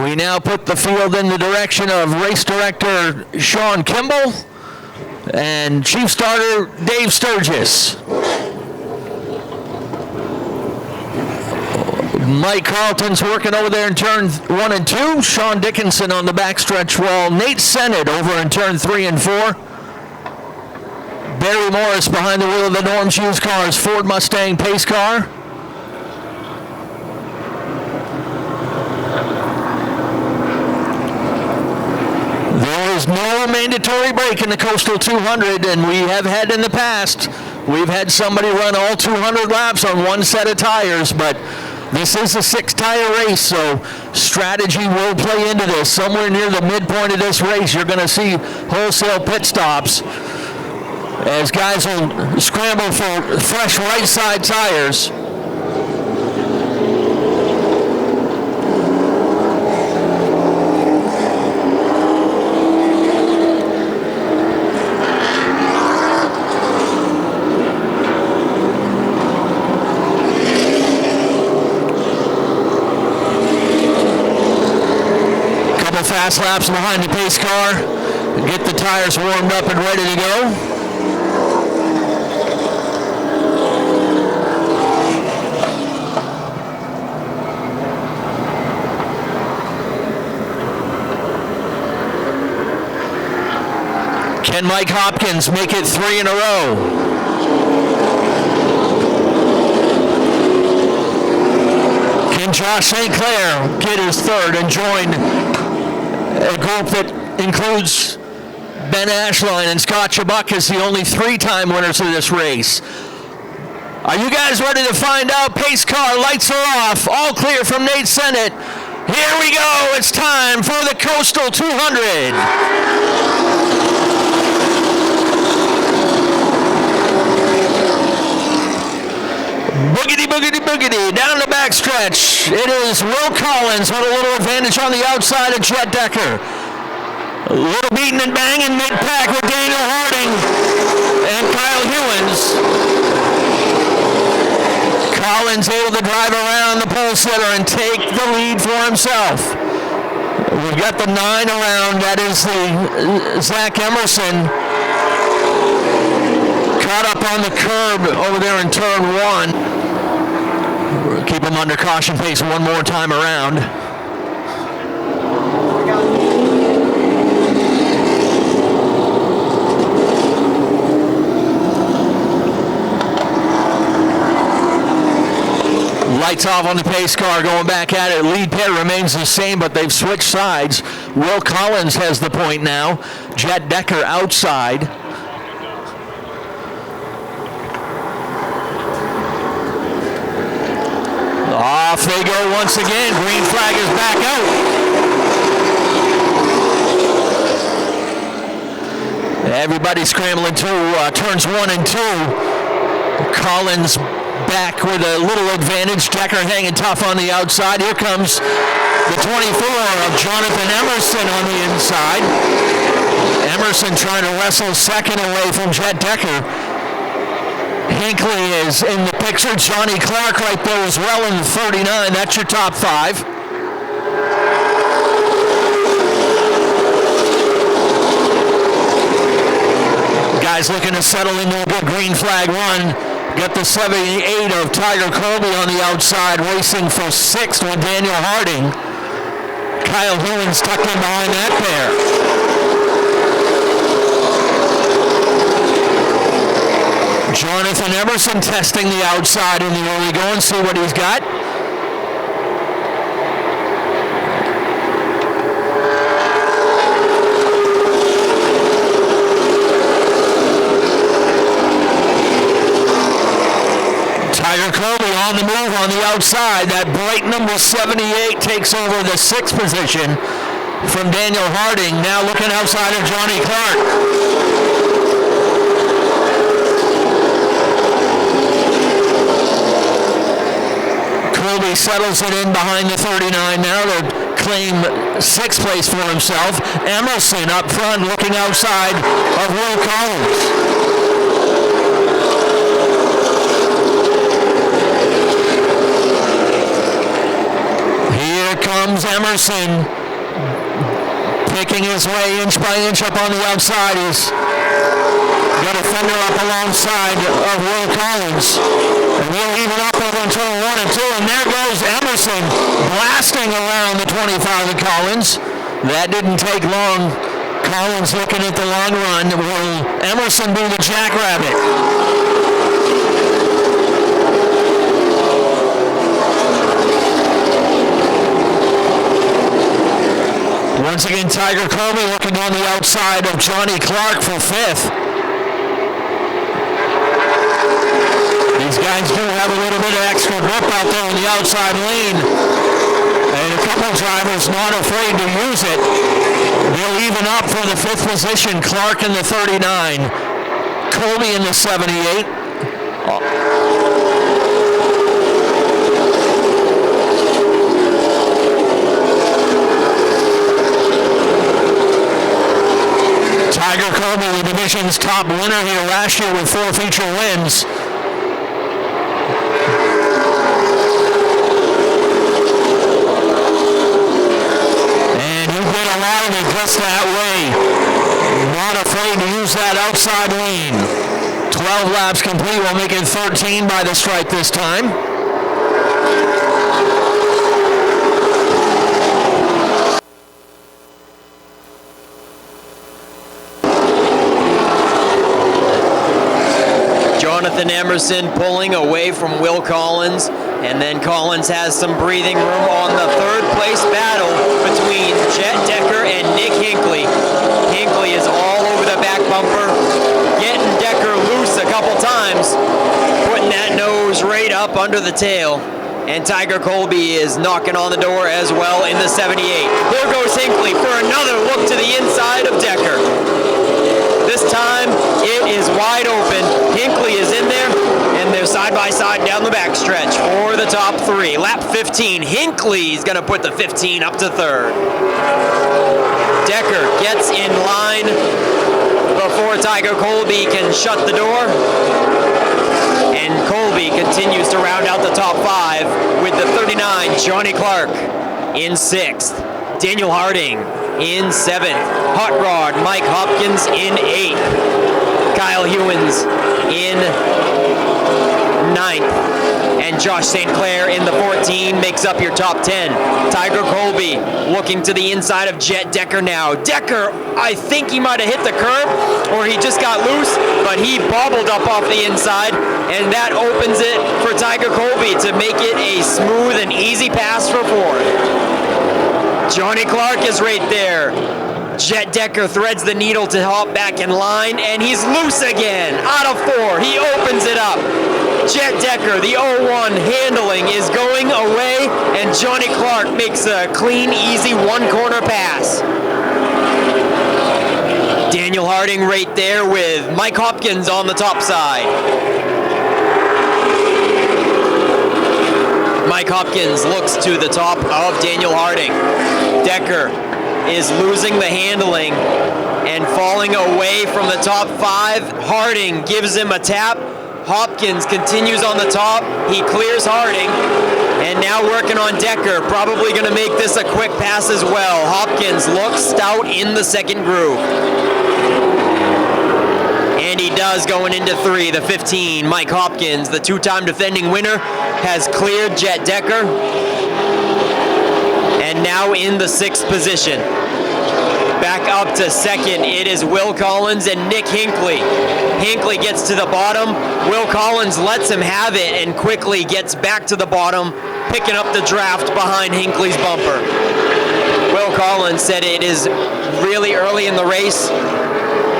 We now put the field in the direction of race director Sean Kimball and chief starter Dave Sturgis. Mike Carlton's working over there in turn 1 and 2. Sean Dickinson on the backstretch wall. Nate Sennett over in turn 3 and 4. Barry Morris behind the wheel of the Norms Used Cars Ford Mustang pace car. There is no mandatory break in the Coastal 200, and we have had in the past. We've had somebody run all 200 laps on one set of tires, but this is a 6-tire race, so strategy will play into this. Somewhere near the midpoint of this race, you're going to see wholesale pit stops as guys will scramble for fresh right side tires. Fast laps behind the pace car, get the tires warmed up and ready to go. Can Mike Hopkins make it 3 in a row? Can Josh St. Clair get his 3rd and join a group that includes Ben Ashline and Scott Chubbuck as the only 3-time winners of this race? Are you guys ready to find out? Pace car, lights are off. All clear from Nate Sennett. Here we go. It's time for the Coastal 200. Boogity, boogity, boogity, down the backstretch. It is Will Collins with a little advantage on the outside of Jet Decker. A little beating and banging mid-pack with Daniel Harding and Kyle Hewins. Collins able to drive around the pole sitter and take the lead for himself. We've got the 9 around. That is the Zach Emerson. Caught up on the curb over there in turn 1. We'll keep him under caution pace one more time around. Lights off on the pace car, going back at it. Lead pair remains the same, but they've switched sides. Will Collins has the point now. Jet Decker outside. Off they go once again. Green flag is back out. Everybody scrambling to turns 1 and 2. Collins back with a little advantage. Decker hanging tough on the outside. Here comes the 24 of Jonathan Emerson on the inside. Emerson trying to wrestle second away from Jet Decker. Hinkley is in the picture. Johnny Clark right there as well in the 39. That's your top 5. Guys looking to settle into a good green flag run. Got the 78 of Tiger Colby on the outside, racing for 6th with Daniel Harding. Kyle Hewins tucked in behind that pair. Jonathan Emerson testing the outside in the early going, see what he's got. Tiger Colby on the move on the outside. That bright number 78 takes over the 6th position from Daniel Harding. Now looking outside of Johnny Clark. Colby settles it in behind the 39 now to claim 6th place for himself. Emerson up front looking outside of Will Collins. Comes Emerson, picking his way inch by inch up on the outside. He's got a fender up alongside of Will Collins. And we'll even up over in turn 1 and 2. And there goes Emerson blasting around the 25 of Collins. That didn't take long. Collins looking at the long run. Will Emerson be the jackrabbit? Once again, Tiger Colby looking on the outside of Johnny Clark for 5th. These guys do have a little bit of extra grip out there in the outside lane. And a couple drivers not afraid to use it. They'll even up for the 5th position. Clark in the 39. Colby in the 78. Tiger Colby, the division's top winner here last year with 4 feature wins. And he did a lot of it just that way. Not afraid to use that outside lane. 12 laps complete, will make it 13 by the stripe this time. Jonathan Emerson pulling away from Will Collins, and then Collins has some breathing room on the 3rd place battle between Jet Decker and Nick Hinkley. Hinkley is all over the back bumper, getting Decker loose a couple times, putting that nose right up under the tail. And Tiger Colby is knocking on the door as well in the 78. There goes Hinkley for another look to the inside of Decker. This time, it is wide open. Hinkley is in there, and they're side by side down the backstretch for the top 3. Lap 15, Hinkley's gonna put the 15 up to 3rd. Decker gets in line before Tiger Colby can shut the door. And Colby continues to round out the top 5 with the 39, Johnny Clark in 6th. Daniel Harding in 7th. Hot Rod Mike Hopkins in 8th. Kyle Hewins in 9th. And Josh St. Clair in the 14 makes up your top 10. Tiger Colby looking to the inside of Jet Decker now. Decker, I think he might have hit the curb or he just got loose, but he bobbled up off the inside, and that opens it for Tiger Colby to make it a smooth and easy pass for 4th. Johnny Clark is right there. Jet Decker threads the needle to hop back in line, and he's loose again. Out of 4, he opens it up. Jet Decker, the 01 handling is going away, and Johnny Clark makes a clean, easy 1-corner pass. Daniel Harding right there with Mike Hopkins on the top side. Mike Hopkins looks to the top of Daniel Harding. Decker is losing the handling and falling away from the top 5. Harding gives him a tap. Hopkins continues on the top. He clears Harding. And now working on Decker. Probably going to make this a quick pass as well. Hopkins looks stout in the 2nd group. And he does going into 3, the 15. Mike Hopkins, the 2-time defending winner, has cleared Jet Decker. And now in the 6th position. Back up to 2nd, it is Will Collins and Nick Hinkley. Hinkley gets to the bottom. Will Collins lets him have it and quickly gets back to the bottom, picking up the draft behind Hinkley's bumper. Will Collins said it is really early in the race.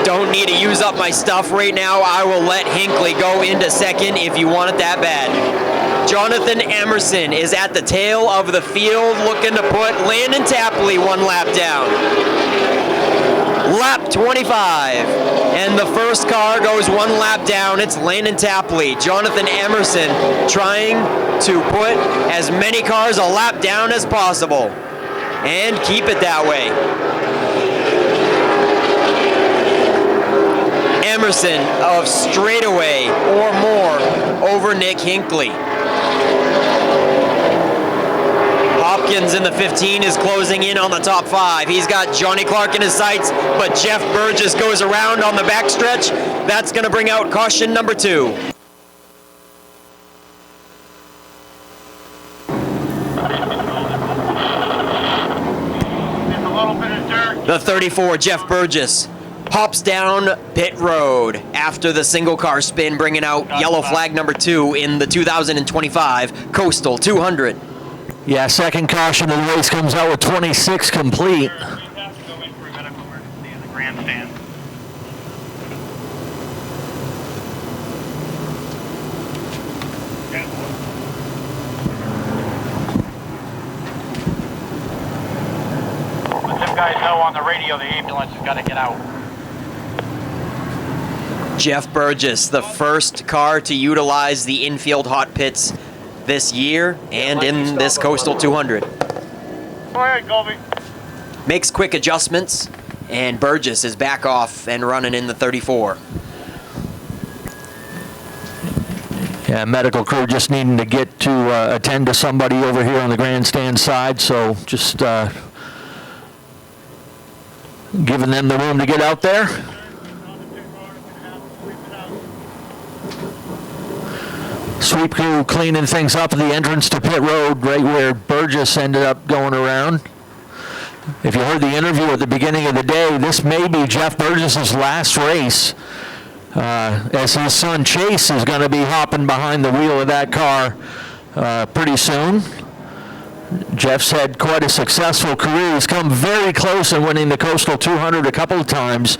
Don't need to use up my stuff right now. I will let Hinkley go into 2nd if you want it that bad. Jonathan Emerson is at the tail of the field looking to put Landon Tapley 1 lap down. Lap 25, and the first car goes 1 lap down. It's Landon Tapley. Jonathan Emerson trying to put as many cars a lap down as possible and keep it that way. Emerson of straightaway or more over Nick Hinkley. Hopkins in the 15 is closing in on the top 5. He's got Johnny Clark in his sights, but Jeff Burgess goes around on the backstretch. That's going to bring out caution number 2. The 34, Jeff Burgess, hops down pit road after the single car spin, bringing out yellow flag number 2 in the 2025 Coastal 200. Yeah, second caution of the race comes out with 26 complete. Let them guys know on the radio the ambulance has got to get out. Jeff Burgess, the first car to utilize the infield hot pits this year and in this Coastal 200. Go ahead, Colby. Makes quick adjustments, and Burgess is back off and running in the 34. Yeah, medical crew just needing to get to attend to somebody over here on the grandstand side, so just giving them the room to get out there. Sweep crew cleaning things up at the entrance to pit road, right where Burgess ended up going around. If you heard the interview at the beginning of the day, this may be Jeff Burgess's last race, as his son Chase is going to be hopping behind the wheel of that car pretty soon. Jeff's had quite a successful career. He's come very close in winning the Coastal 200 a couple of times.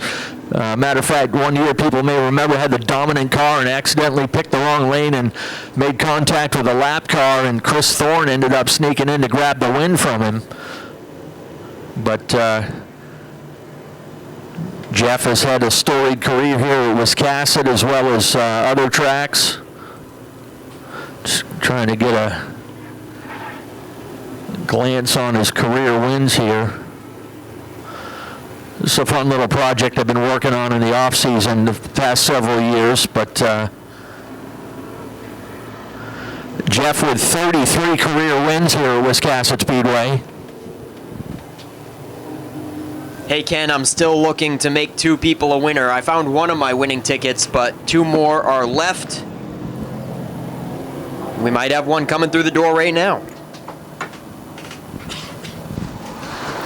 Matter of fact, one year people may remember had the dominant car and accidentally picked the wrong lane and made contact with a lap car, and Chris Thorne ended up sneaking in to grab the win from him. But Jeff has had a storied career here at Wiscasset as well as other tracks. Just trying to get a glance on his career wins here. It's a fun little project I've been working on in the off season the past several years, but Jeff with 33 career wins here at Wiscasset Speedway. Hey Ken, I'm still looking to make 2 people a winner. I found one of my winning tickets, but 2 more are left. We might have one coming through the door right now.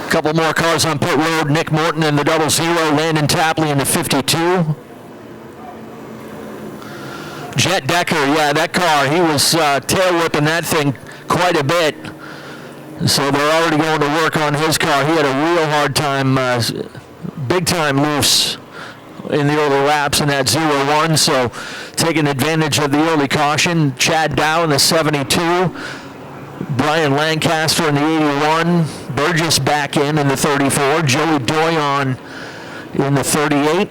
Couple more cars on pit road. Nick Moulton in the 00, Landon Tapley in the 52. Jet Decker, yeah, that car, he was tail whipping that thing quite a bit. So they're already going to work on his car. He had a real hard time, big time loose in the early laps in that 01, so taking advantage of the early caution. Chad Dow in the 72. Brian Lancaster in the 81, Burgess back in the 34, Joey Doyon in the 38.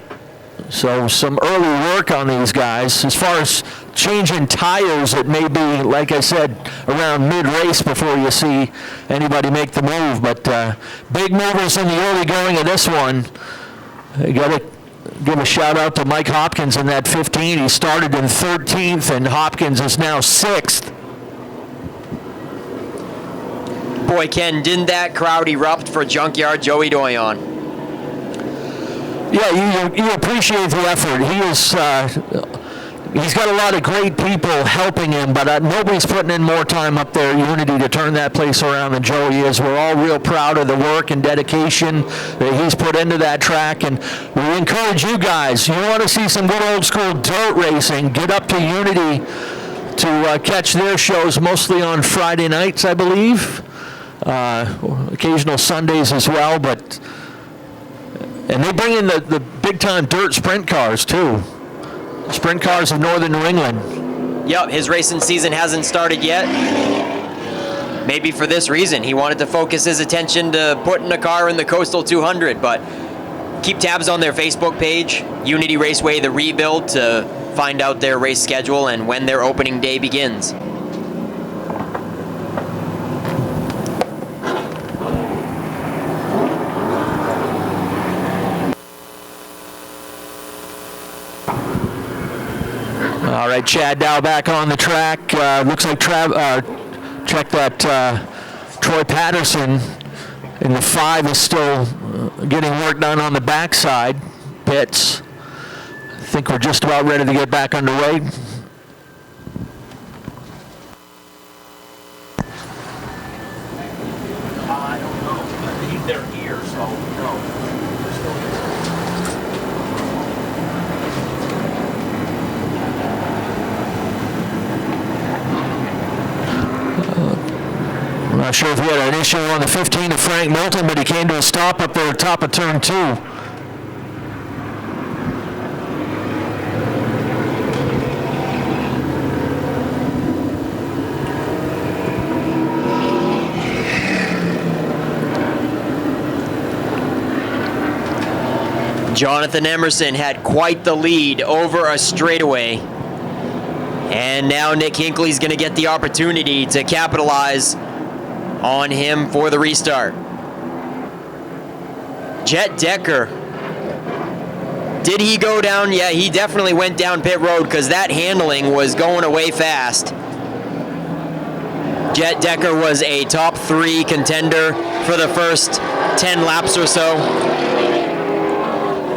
So some early work on these guys. As far as changing tires, it may be, like I said, around mid-race before you see anybody make the move. But big movers in the early going of this one. You got to give a shout out to Mike Hopkins in that 15. He started in 13th, and Hopkins is now 6th. Boy, Ken, didn't that crowd erupt for Junkyard Joey Doyon? Yeah, you appreciate the effort. He is he's got a lot of great people helping him, but nobody's putting in more time up there at Unity to turn that place around than Joey is. We're all real proud of the work and dedication that he's put into that track, and we encourage you guys. You want to see some good old school dirt racing, get up to Unity to catch their shows, mostly on Friday nights, I believe. Occasional Sundays as well, and they bring in the big-time dirt sprint cars, too. Sprint cars of Northern New England. Yep, his racing season hasn't started yet. Maybe for this reason. He wanted to focus his attention to putting a car in the Coastal 200, but keep tabs on their Facebook page, Unity Raceway The Rebuild, to find out their race schedule and when their opening day begins. All right, Chad Dow back on the track. Looks like check that Troy Patterson in the 5 is still getting work done on the backside. Pits. I think we're just about ready to get back underway. I don't know. I believe they're here, so no. I'm not sure if we had an issue on the 15 of Frank Moulton, but he came to a stop up there at the top of turn 2. Jonathan Emerson had quite the lead over a straightaway. And now Nick Hinkley's going to get the opportunity to capitalize on him for the restart. Jet Decker. Did he go down? Yeah, he definitely went down pit road because that handling was going away fast. Jet Decker was a top 3 contender for the first 10 laps or so.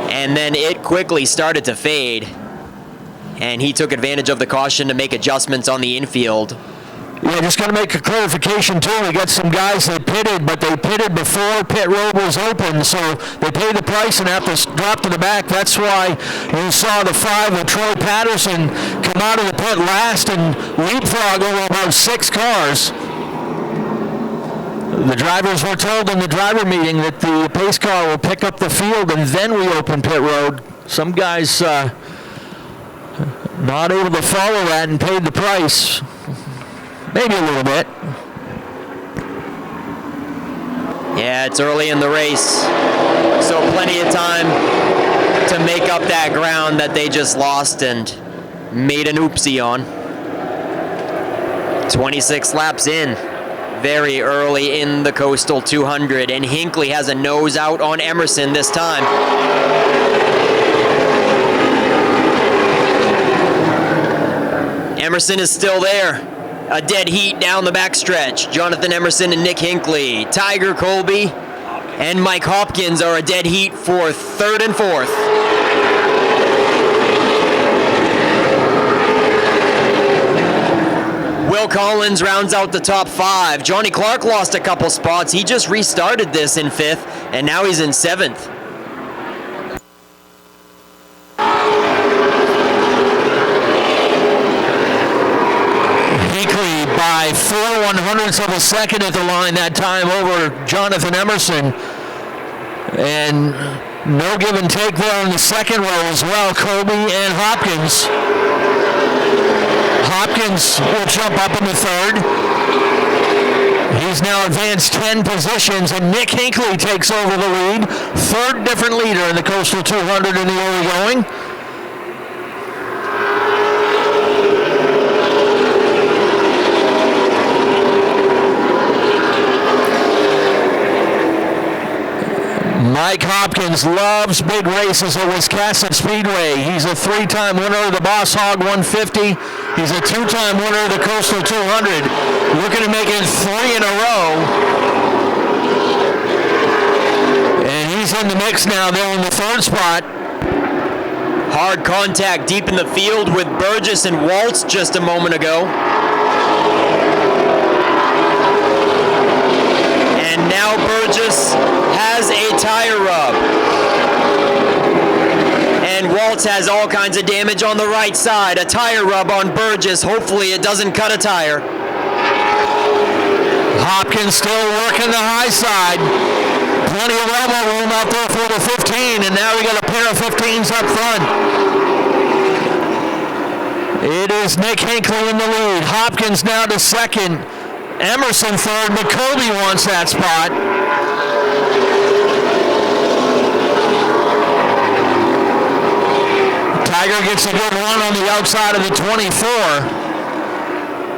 And then it quickly started to fade. And he took advantage of the caution to make adjustments on the infield. Yeah, just going to make a clarification, too. We got some guys that pitted, but they pitted before pit road was open, so they paid the price and have to drop to the back. That's why you saw the 5 with Troy Patterson come out of the pit last and leapfrog over about 6 cars. The drivers were told in the driver meeting that the pace car will pick up the field and then we open pit road. Some guys not able to follow that and paid the price. Maybe a little bit. Yeah, it's early in the race, so plenty of time to make up that ground that they just lost and made an oopsie on. 26 laps in, very early in the Coastal 200, and Hinkley has a nose out on Emerson this time. Emerson is still there. A dead heat down the backstretch. Jonathan Emerson and Nick Hinkley. Tiger Colby and Mike Hopkins are a dead heat for 3rd and 4th. Will Collins rounds out the top 5. Johnny Clark lost a couple spots. He just restarted this in 5th, and now he's in 7th. By 4/100ths of a second at the line that time over Jonathan Emerson. And no give and take there in the second row as well, Colby and Hopkins. Hopkins will jump up in the 3rd. He's now advanced 10 positions, and Nick Hinkley takes over the lead. 3rd different leader in the Coastal 200 in the early going. Mike Hopkins loves big races at Wiscasset Speedway. He's a 3-time winner of the Boss Hog 150. He's a 2-time winner of the Coastal 200. Looking to make it 3 in a row. And he's in the mix now there in the 3rd spot. Hard contact deep in the field with Burgess and Waltz just a moment ago. And now Burgess has a tire rub. And Waltz has all kinds of damage on the right side. A tire rub on Burgess. Hopefully it doesn't cut a tire. Hopkins still working the high side. Plenty of elbow room out there for the 15, and now we got a pair of 15s up front. It is Nick Hinkley in the lead. Hopkins now to second. Emerson third. McCoby wants that spot. Tiger gets a good run on the outside of the 24.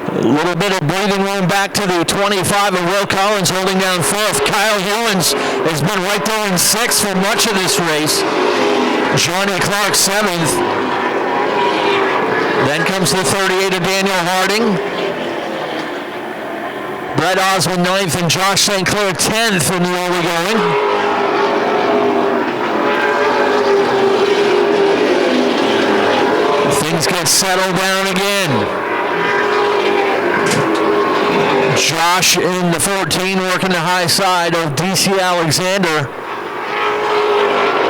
A little bit of breathing room back to the 25, and Will Collins holding down fourth. Kyle Hewins has been right there in sixth for much of this race. Johnny Clark seventh. Then comes the 38 of Daniel Harding. Brett Osmond ninth and Josh St. Clair 10th in the early going. Things get settled down again. Josh in the 14 working the high side of DC Alexander.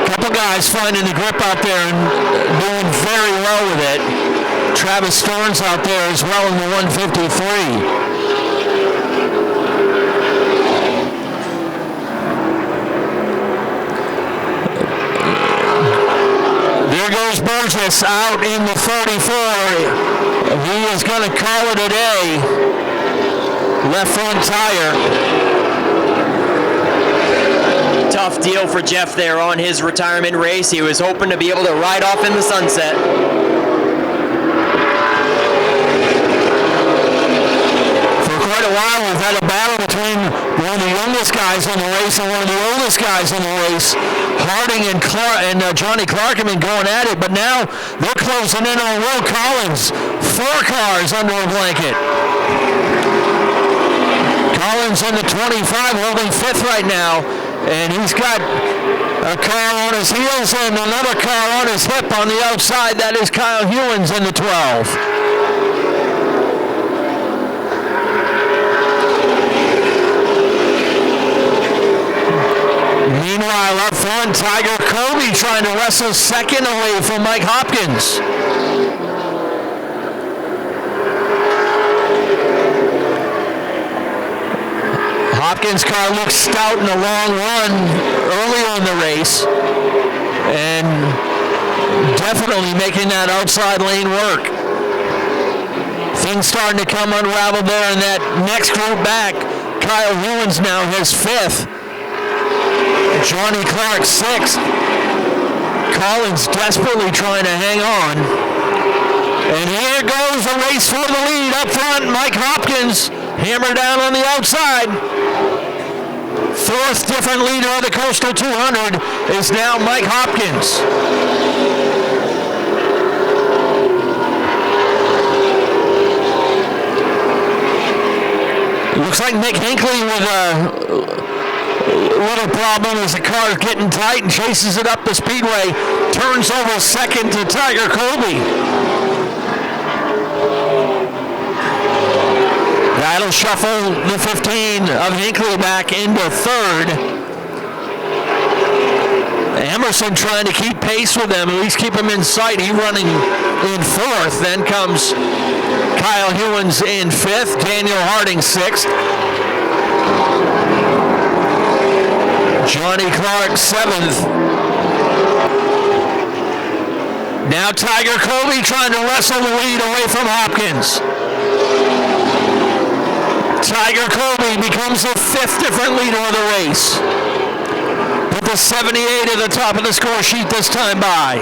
Couple guys finding the grip out there and doing very well with it. Travis Stearns out there as well in the 153. There goes Burgess out in the 34. He is going to call it a day. Left front tire. Tough deal for Jeff there on his retirement race. He was hoping to be able to ride off in the sunset. For quite a while, we've had a battle between one of the youngest guys in the race and one of the oldest guys in the race. Harding and Johnny Clark have been going at it, but now they're closing in on Will Collins. 4 cars under a blanket. Collins in the 25, holding 5th right now, and he's got a car on his heels and another car on his hip on the outside. That is Kyle Hewins in the 12. Meanwhile, up front, Tiger Kobe trying to wrestle second away from Mike Hopkins. Hopkins' car looks stout in a long run early on the race, and definitely making that outside lane work. Things starting to come unraveled there in that next group back. Kyle Hewins now has 5th. Johnny Clark 6th. Collins desperately trying to hang on. And here goes a race for the lead up front. Mike Hopkins hammer down on the outside. 4th different leader of the Coastal 200 is now Mike Hopkins. It looks like Nick Hinkley with a little problem as the car is getting tight and chases it up the speedway. Turns over second to Tiger Colby. That'll shuffle the 15 of Hinkley back into 3rd. Emerson trying to keep pace with them, at least keep him in sight. He running in 4th. Then comes Kyle Hewins in 5th. Daniel Harding 6th. Johnny Clark 7th. Now Tiger Colby trying to wrestle the lead away from Hopkins. Tiger Colby becomes the 5th different leader of the race. Put the 78 at the top of the score sheet this time by.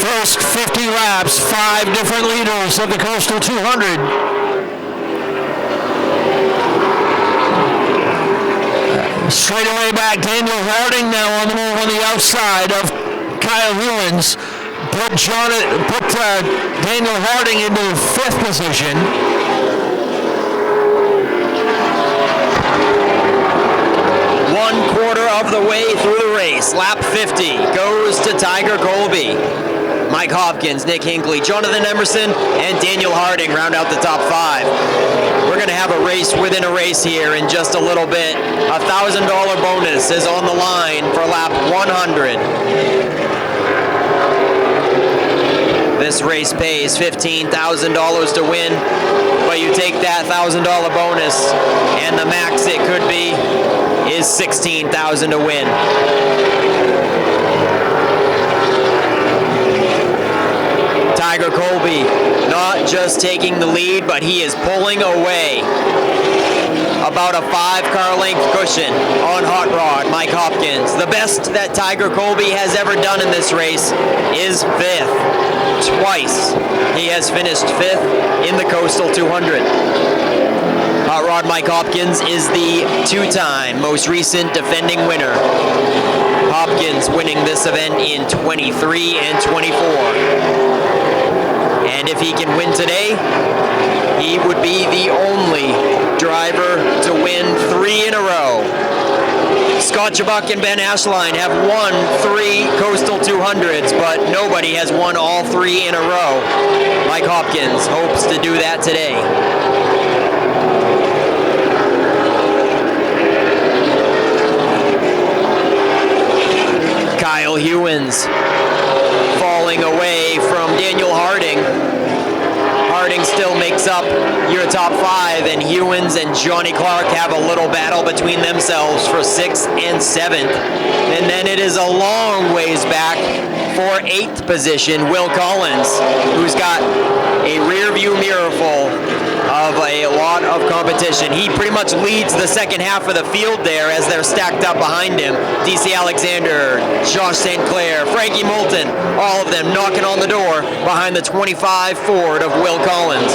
First 50 laps, 5 different leaders of the Coastal 200. Straight away back, Daniel Harding now on the move on the outside of Kyle Hewins. Put Daniel Harding into 5th position. One quarter of the way through the race. Lap 50 goes to Tiger Colby. Mike Hopkins, Nick Hinkley, Jonathan Emerson, and Daniel Harding round out the top 5. We're going to have a race within a race here in just a little bit. A $1,000 bonus is on the line for lap 100. This race pays $15,000 to win, but you take that $1,000 bonus, and the max it could be is $16,000 to win. Tiger Colby not just taking the lead, but he is pulling away. About a 5-car length cushion on Hot Rod, Mike Hopkins. The best that Tiger Colby has ever done in this race is 5th. Twice he has finished 5th in the Coastal 200. Hot Rod Mike Hopkins is the 2-time most recent defending winner. Hopkins winning this event in 23 and 24. And if he can win today, he would be the only driver to win 3 in a row. Scott Chubbuck and Ben Ashline have won 3 Coastal 200s, but nobody has won all 3 in a row. Mike Hopkins hopes to do that today. Kyle Hewins falling away from Daniel Harding. Harding still makes up your top 5, and Hewins and Johnny Clark have a little battle between themselves for 6th and 7th. And then it is a long ways back for 8th position, Will Collins, who's got a rear view mirror full of a lot of competition. He pretty much leads the second half of the field there as they're stacked up behind him. DC Alexander, Josh St. Clair, Frankie Moulton, all of them knocking on the door behind the 25 Ford of Will Collins.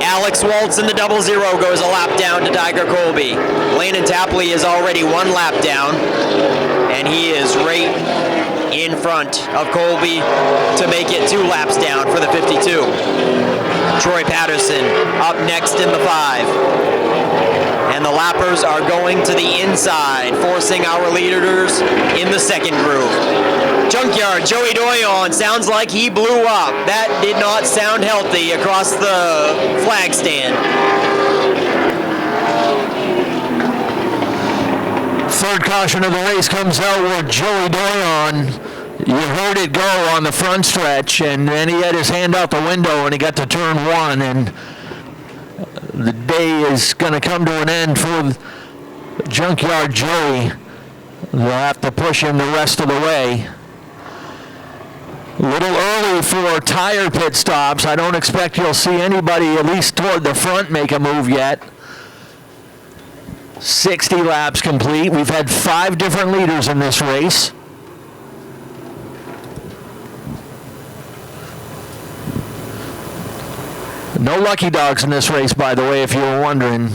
Alex Waltz in the 00 goes a lap down to Tiger Colby. Landon Tapley is already 1 lap down, and he is right in front of Colby to make it 2 laps down for the 52. Troy Patterson up next in the 5. And the lappers are going to the inside, forcing our leaders in the second groove. Junkyard, Joey Doyon, sounds like he blew up. That did not sound healthy across the flag stand. Third caution of the race comes out with Joey Doyon. You heard it go on the front stretch, and then he had his hand out the window and he got to turn 1, and the day is going to come to an end for Junkyard Joey. They'll have to push him the rest of the way. A little early for tire pit stops. I don't expect you'll see anybody, at least toward the front, make a move yet. 60 laps complete. We've had 5 different leaders in this race. No lucky dogs in this race, by the way, if you were wondering.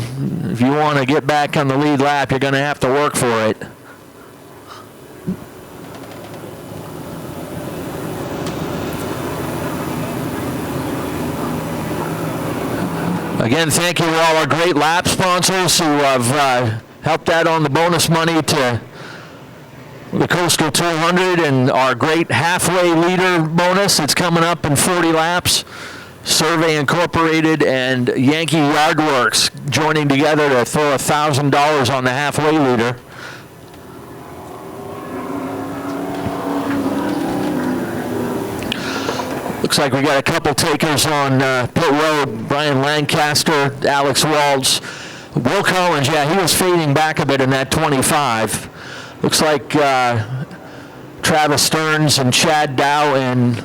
If you want to get back on the lead lap, you're going to have to work for it. Again, thank you to all our great lap sponsors who have helped out on the bonus money to the Coastal 200 and our great halfway leader bonus. It's coming up in 40 laps. Survey Incorporated and Yankee Yardworks joining together to throw $1,000 on the halfway leader. Looks like we got a couple takers on pit road. Brian Lancaster, Alex Waltz. Will Collins, yeah, he was fading back a bit in that 25. Looks like Travis Stearns and Chad Dow and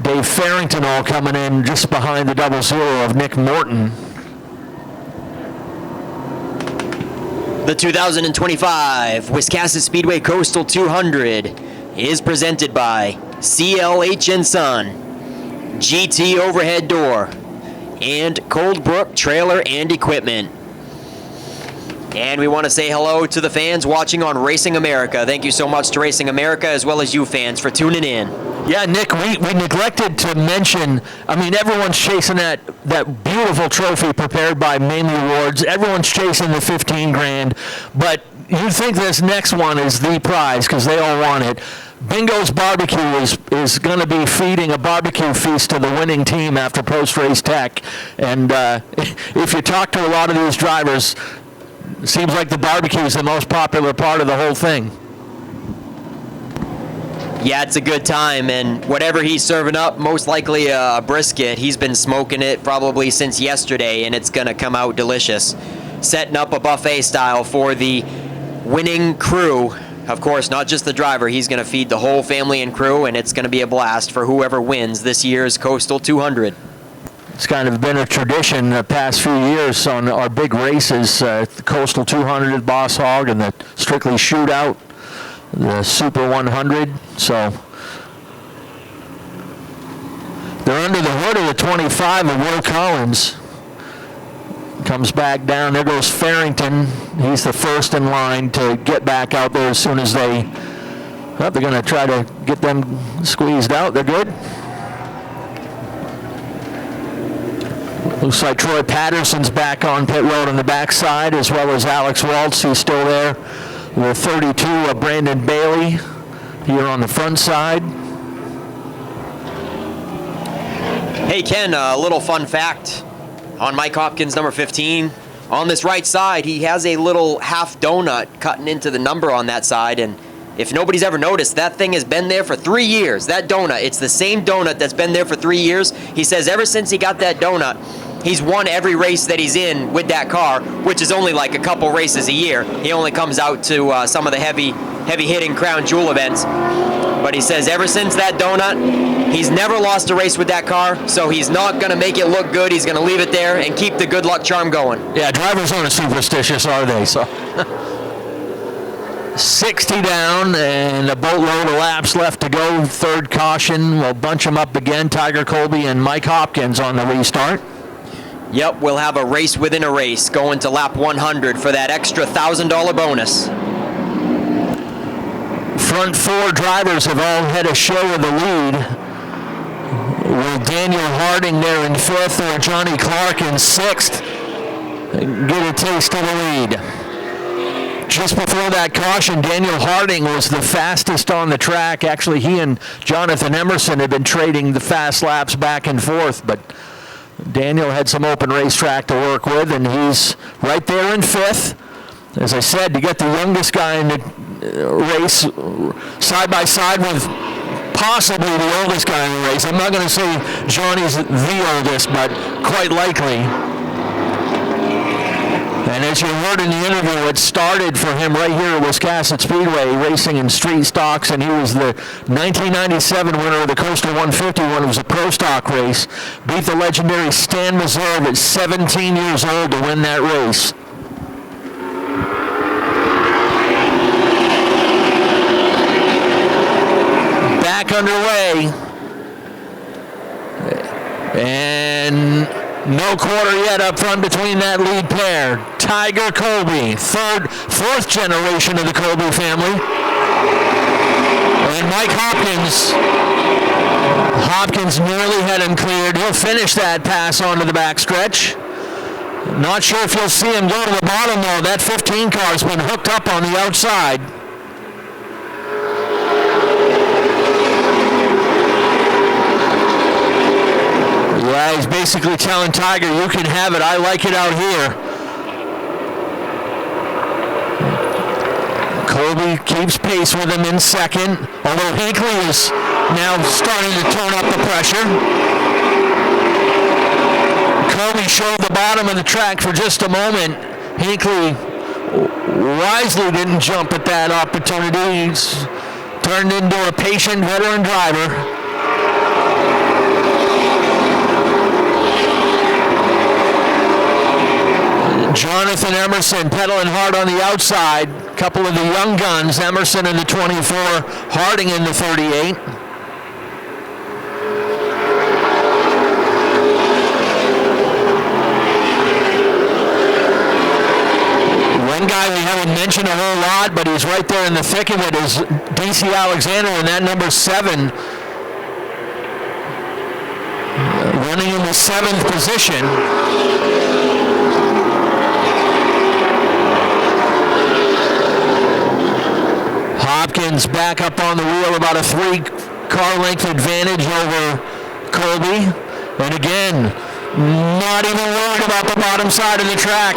Dave Farrington all coming in just behind the 00 of Nick Moulton. The 2025 Wiscasset Speedway Coastal 200 is presented by CLH & Son, GT Overhead Door, and Coldbrook Trailer and Equipment. And we want to say hello to the fans watching on Racing America. Thank you so much to Racing America as well as you fans for tuning in. Yeah, Nick, we neglected to mention, I mean, everyone's chasing that beautiful trophy prepared by Mainly Awards. Everyone's chasing the 15 grand, but you think this next one is the prize because they all want it. Bingo's Barbecue is going to be feeding a barbecue feast to the winning team after post-race tech. And if you talk to a lot of these drivers, it seems like the barbecue is the most popular part of the whole thing. Yeah, it's a good time, and whatever he's serving up, most likely a brisket. He's been smoking it probably since yesterday, and it's going to come out delicious. Setting up a buffet style for the winning crew. Of course, not just the driver. He's going to feed the whole family and crew, and it's going to be a blast for whoever wins this year's Coastal 200. It's kind of been a tradition the past few years on our big races, the Coastal 200, Boss Hog, and the Strictly Shootout, the Super 100. So they're under the hood of the 25 of Will Collins. Comes back down. There goes Farrington. He's the first in line to get back out there as soon as they're going to try to get them squeezed out. They're good. Looks like Troy Patterson's back on pit road on the backside, as well as Alex Waltz, who's still there. The 32 of Brandon Bailey here on the front side. Hey, Ken, a little fun fact on Mike Hopkins, number 15. On this right side, he has a little half donut cutting into the number on that side, and if nobody's ever noticed, that thing has been there for 3 years. That donut, it's the same donut that's been there for 3 years. He says ever since he got that donut, he's won every race that he's in with that car, which is only like a couple races a year. He only comes out to some of the heavy-hitting Crown Jewel events. But he says ever since that donut, he's never lost a race with that car, so he's not going to make it look good. He's going to leave it there and keep the good luck charm going. Yeah, drivers aren't superstitious, are they? So 60 down and a boatload of laps left to go. Third caution. We'll bunch them up again. Tiger Colby and Mike Hopkins on the restart. Yep, we'll have a race within a race going to lap 100 for that extra $1,000 bonus. Front four drivers have all had a share of the lead. Will Daniel Harding there in fifth or Johnny Clark in sixth get a taste of the lead? Just before that caution, Daniel Harding was the fastest on the track. Actually, he and Jonathan Emerson had been trading the fast laps back and forth, but Daniel had some open racetrack to work with, and he's right there in fifth. As I said, to get the youngest guy in the race side by side with possibly the oldest guy in the race. I'm not going to say Johnny's the oldest, but quite likely. And as you heard in the interview, it started for him right here at Wiscasset Speedway, racing in street stocks, and he was the 1997 winner of the Coastal 150 when it was a pro stock race. Beat the legendary Stan Meserve at 17 years old to win that race. Back underway. And no quarter yet up front between that lead pair. Tiger Colby, fourth generation of the Colby family. And Mike Hopkins. Hopkins nearly had him cleared. He'll finish that pass onto the backstretch. Not sure if you'll see him go to the bottom though. That 15 car's been hooked up on the outside. Yeah, he's basically telling Tiger, you can have it. I like it out here. Colby keeps pace with him in second, although Hinkley is now starting to turn up the pressure. Colby showed the bottom of the track for just a moment. Hinkley wisely didn't jump at that opportunity. He's turned into a patient veteran driver. Jonathan Emerson pedaling hard on the outside. A couple of the young guns, Emerson in the 24, Harding in the 38. One guy we haven't mentioned a whole lot, but he's right there in the thick of it, is DC Alexander in that number 7 running in the 7th position. Hopkins back up on the wheel, about a 3-car length advantage over Colby. And again, not even worried about the bottom side of the track.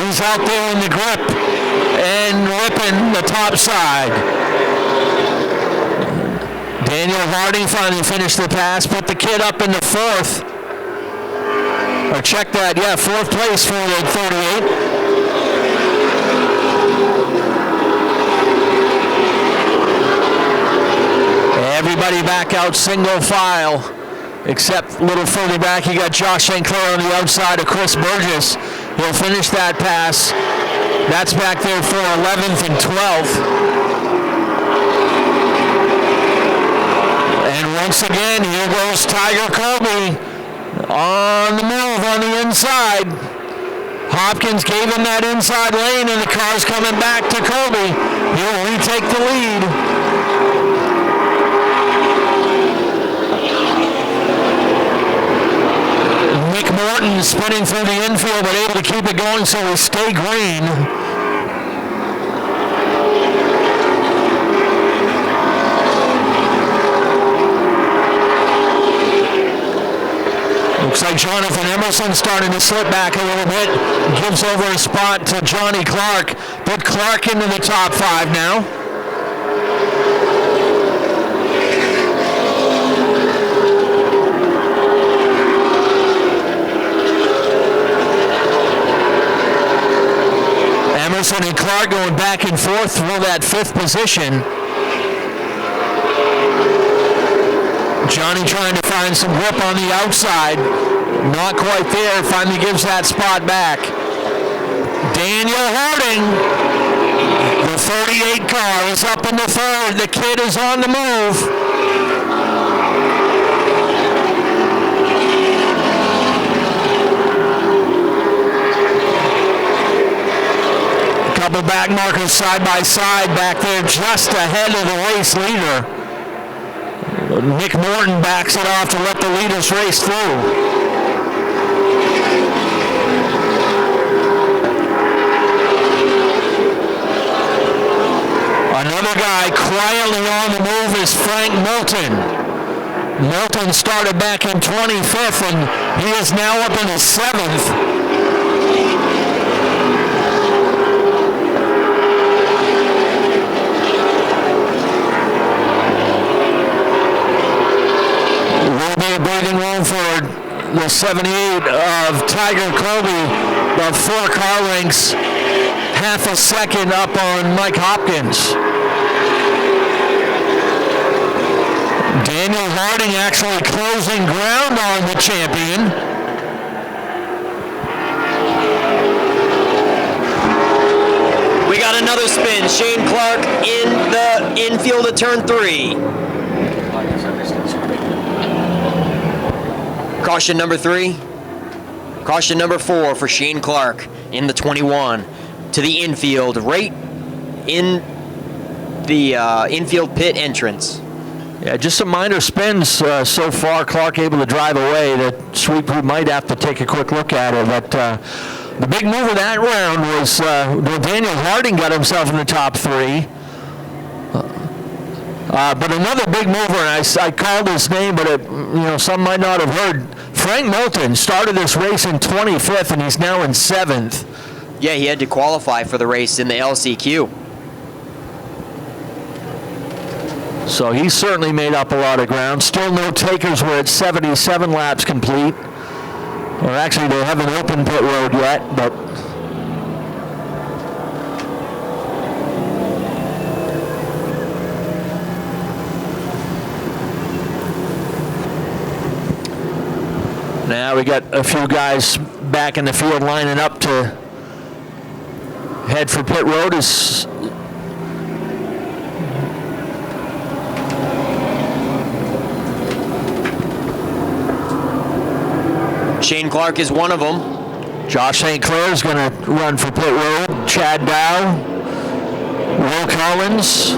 He's out there in the grip and ripping the top side. Daniel Harding finally finished the pass, put the kid up in the 4th. Or check that, 4th place for the 38. Everybody back out single file, except a little further back, you got Josh St. Clair on the outside of Chris Burgess. He'll finish that pass. That's back there for 11th and 12th. And once again, here goes Tiger Colby on the move on the inside. Hopkins gave him that inside lane, and the car's coming back to Colby. He'll retake the lead. Nick Moulton spinning through the infield, but able to keep it going, so we stay green. Looks like Jonathan Emerson starting to slip back a little bit. Gives over a spot to Johnny Clark. Put Clark into the top 5 now. Emerson and Clark going back and forth through that 5th position. Johnny trying to find some grip on the outside. Not quite there. Finally gives that spot back. Daniel Harding. The 38 car is up in the 3rd. The kid is on the move. Couple back markers side by side back there just ahead of the race leader. Nick Moulton backs it off to let the leaders race through. Another guy quietly on the move is Frank Moulton. Moulton started back in 25th, and he is now up in the 7th. Breathing room for the 78 of Tiger Colby, about 4 car lengths, half a second up on Mike Hopkins. Daniel Harding actually closing ground on the champion. We got another spin. Shane Clark in the infield of turn 3. Caution number 3. Caution number 4 for Shane Clark in the 21 to the infield, right in the infield pit entrance. Yeah, just some minor spins so far. Clark able to drive away. The sweep crew might have to take a quick look at it, but the big move of that round was Daniel Harding got himself in the top 3. But another big mover, and I called his name, but some might not have heard. Frank Moulton started this race in 25th, and he's now in 7th. Yeah, he had to qualify for the race in the LCQ. So he's certainly made up a lot of ground. Still no takers. We're at 77 laps complete. Or actually, they haven't opened pit road yet, but... Now we got a few guys back in the field lining up to head for pit road. As Shane Clark is one of them. Josh St. Clair is going to run for pit road. Chad Dow, Will Collins,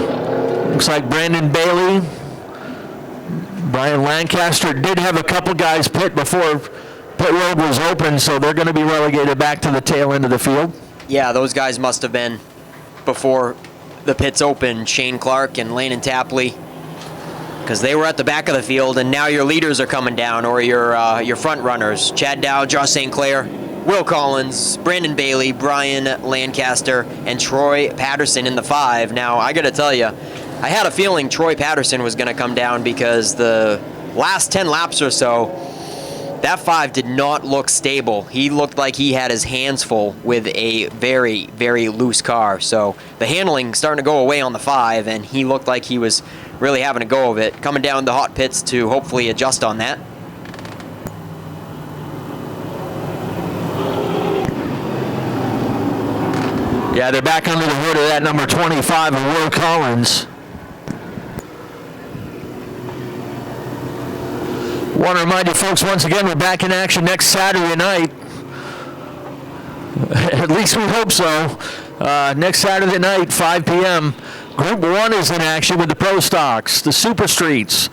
looks like Brandon Bailey, Brian Lancaster did have a couple guys pit before pit road was open, so they're going to be relegated back to the tail end of the field. Yeah, those guys must have been before the pits opened, Shane Clark and Landon Tapley, because they were at the back of the field, and now your leaders are coming down, or your front runners. Chad Dow, Josh St. Clair, Will Collins, Brandon Bailey, Brian Lancaster, and Troy Patterson in the 5. Now, I got to tell you, I had a feeling Troy Patterson was going to come down because the last 10 laps or so, that 5 did not look stable. He looked like he had his hands full with a very, very loose car. So the handling starting to go away on the 5, and he looked like he was really having a go of it. Coming down the hot pits to hopefully adjust on that. Yeah, they're back under the hood of that number 25 of Will Collins. Want to remind you folks once again, we're back in action next Saturday night. At least we hope so. Next Saturday night, 5 p.m. Group 1 is in action with the Pro Stocks, the Super Streets,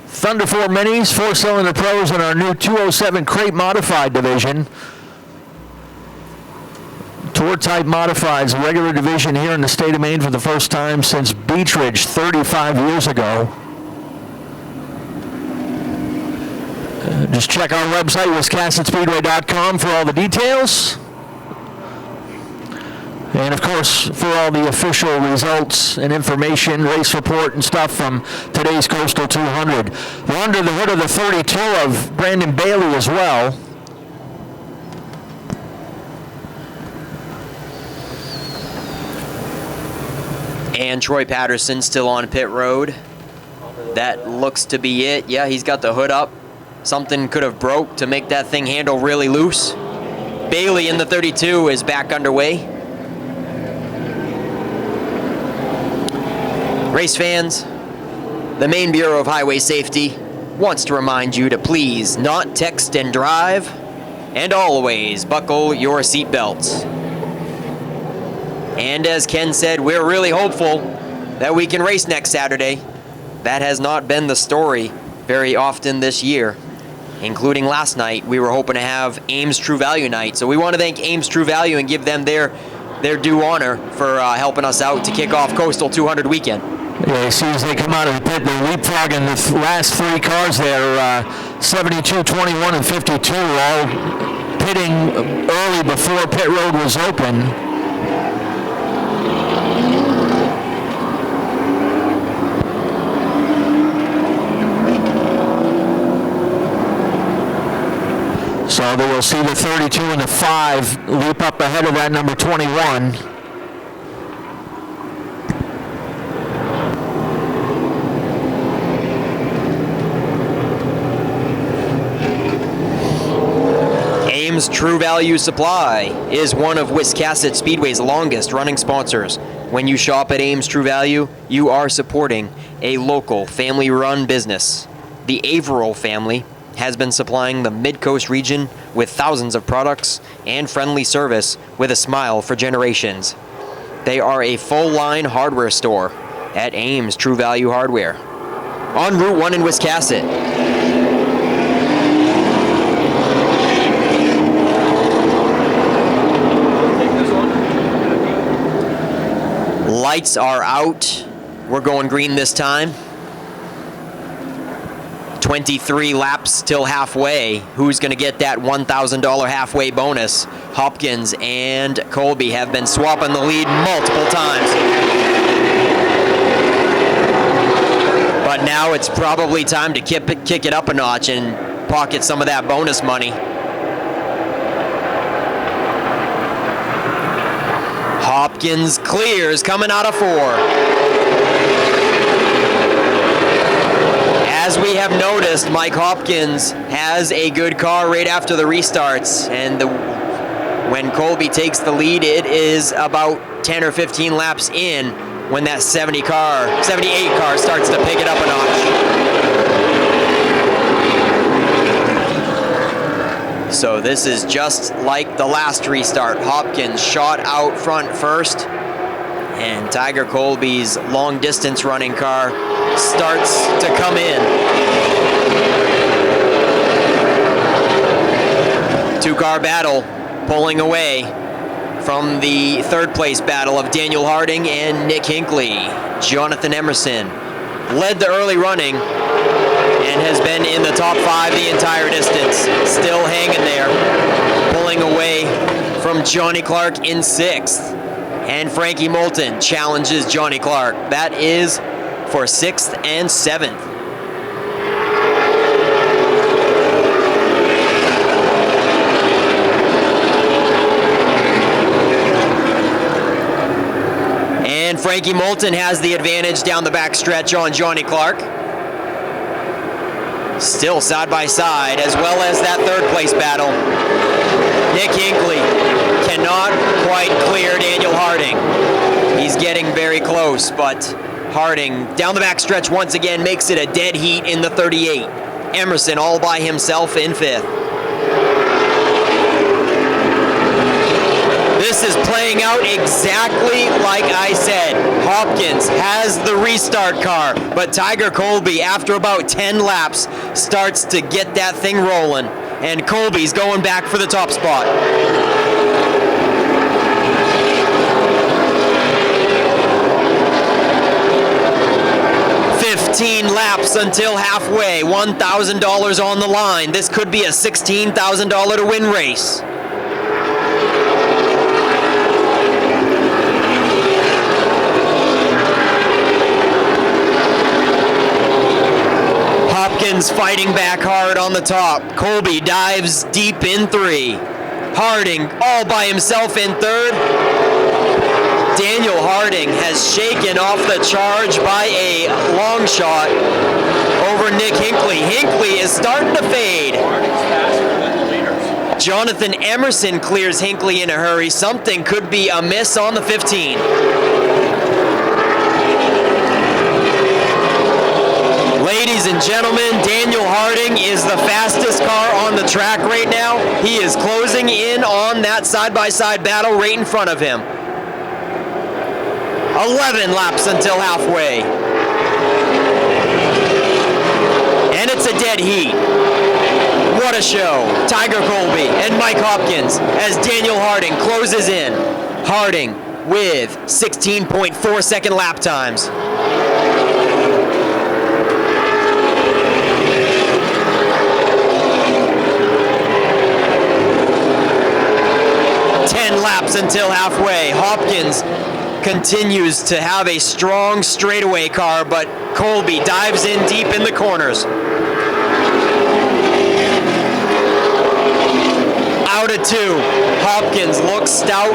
Thunder 4 Minis, 4-cylinder Pros, and our new 207 Crate Modified division. Tour-type Modifieds, a regular division here in the state of Maine for the first time since Beechridge 35 years ago. Just check our website, WiscassetSpeedway.com, for all the details. And of course, for all the official results and information, race report and stuff from today's Coastal 200. We're under the hood of the 32 of Brandon Bailey as well. And Troy Patterson still on pit road. That looks to be it. Yeah, he's got the hood up. Something could have broke to make that thing handle really loose. Bailey in the 32 is back underway. Race fans, the Maine Bureau of Highway Safety wants to remind you to please not text and drive, and always buckle your seatbelts. And as Ken said, we're really hopeful that we can race next Saturday. That has not been the story very often this year, including last night. We were hoping to have Ames True Value night. So we want to thank Ames True Value and give them their due honor for helping us out to kick off Coastal 200 weekend. Yeah, as soon as they come out of the pit, they're leapfrogging the last 3 cars there, 72, 21, and 52, all pitting early before pit road was open. So they will see the 32 and the 5 leap up ahead of that number 21. Ames True Value Supply is one of Wiscasset Speedway's longest running sponsors. When you shop at Ames True Value, you are supporting a local family-run business. The Averill family has been supplying the Mid-Coast region with thousands of products and friendly service with a smile for generations. They are a full-line hardware store at Ames True Value Hardware on Route 1 in Wiscasset. Lights are out. We're going green this time. 23 laps till halfway. Who's going to get that $1,000 halfway bonus? Hopkins and Colby have been swapping the lead multiple times. But now it's probably time to kick it up a notch and pocket some of that bonus money. Hopkins clears coming out of 4. As we have noticed, Mike Hopkins has a good car right after the restarts, and when Colby takes the lead, it is about 10 or 15 laps in when that 78 car starts to pick it up a notch. So this is just like the last restart. Hopkins shot out front first, and Tiger Colby's long distance running car starts to come in. Two-car battle pulling away from the third place battle of Daniel Harding and Nick Hinkley. Jonathan Emerson led the early running and has been in the top 5 the entire distance. Still hanging there, pulling away from Johnny Clark in 6th. And Frankie Moulton challenges Johnny Clark. That is for 6th and 7th. And Frankie Moulton has the advantage down the back stretch on Johnny Clark. Still side by side, as well as that third place battle. Nick Hinkley cannot quite clear Daniel Harding. He's getting very close, but Harding down the back stretch once again makes it a dead heat in the 38. Emerson all by himself in 5th. This is playing out exactly like I said. Hopkins has the restart car, but Tiger Colby, after about 10 laps, starts to get that thing rolling, and Colby's going back for the top spot. 15 laps until halfway, $1,000 on the line. This could be a $16,000 to win race. Hopkins fighting back hard on the top. Colby dives deep in 3. Harding all by himself in 3rd. Daniel Harding has shaken off the charge by a long shot over Nick Hinkley. Hinkley is starting to fade. Jonathan Emerson clears Hinkley in a hurry. Something could be amiss on the 15. Ladies and gentlemen, Daniel Harding is the fastest car on the track right now. He is closing in on that side-by-side battle right in front of him. 11 laps until halfway. And it's a dead heat. What a show. Tiger Colby and Mike Hopkins as Daniel Harding closes in. Harding with 16.4 second lap times. 10 laps until halfway. Hopkins continues to have a strong straightaway car, but Colby dives in deep in the corners. Out of 2, Hopkins looks stout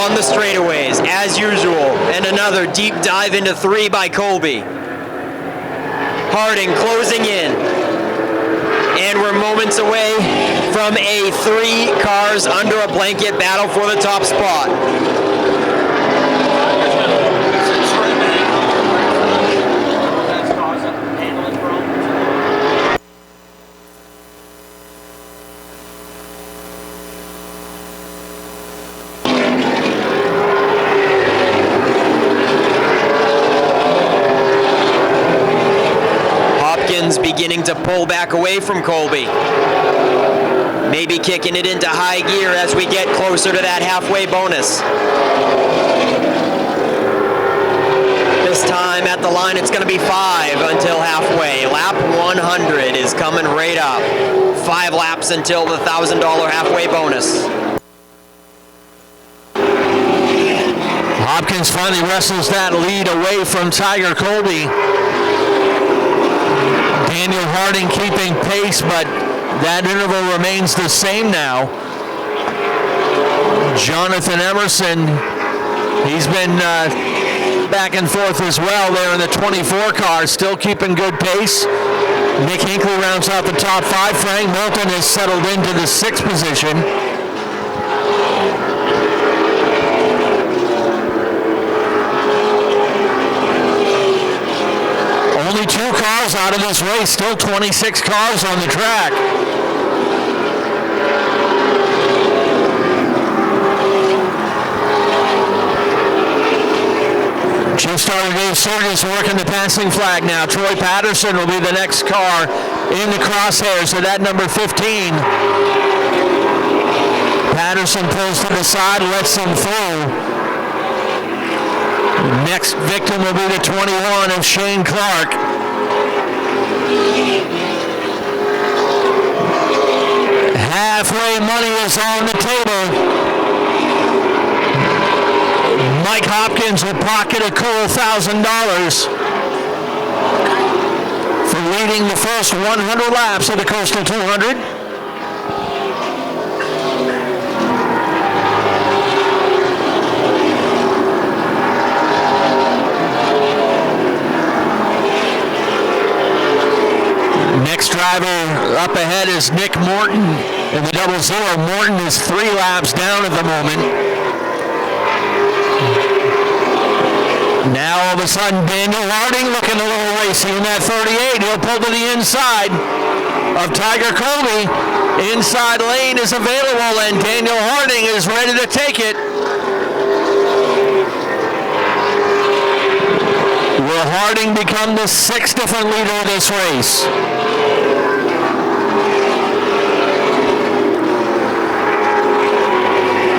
on the straightaways as usual, and another deep dive into 3 by Colby. Harding closing in, and we're moments away from a 3 cars under a blanket battle for the top spot. Beginning to pull back away from Colby. Maybe kicking it into high gear as we get closer to that halfway bonus. This time at the line it's going to be 5 until halfway. Lap 100 is coming right up. 5 laps until the $1,000 halfway bonus. Hopkins finally wrestles that lead away from Tiger Colby. Daniel Harding keeping pace, but that interval remains the same now. Jonathan Emerson, he's been back and forth as well there in the 24 car, still keeping good pace. Nick Hinkley rounds out the top 5. Frank Moulton has settled into the 6th position. Only 2 cars out of this race, still 26 cars on the track. Chief Starter Dave Sturgis working the passing flag now. Troy Patterson will be the next car in the crosshairs of that number 15. Patterson pulls to the side, lets him through. Next victim will be the 21 of Shane Clark. Halfway money is on the table. Mike Hopkins will pocket a cool $1,000 for leading the first 100 laps of the Coastal 200. Next driver up ahead is Nick Moulton in the 00. Moulton is 3 laps down at the moment. Now all of a sudden Daniel Harding looking a little racy in that 38. He'll pull to the inside of Tiger Colby. Inside lane is available and Daniel Harding is ready to take it. Will Harding become the 6th different leader of this race?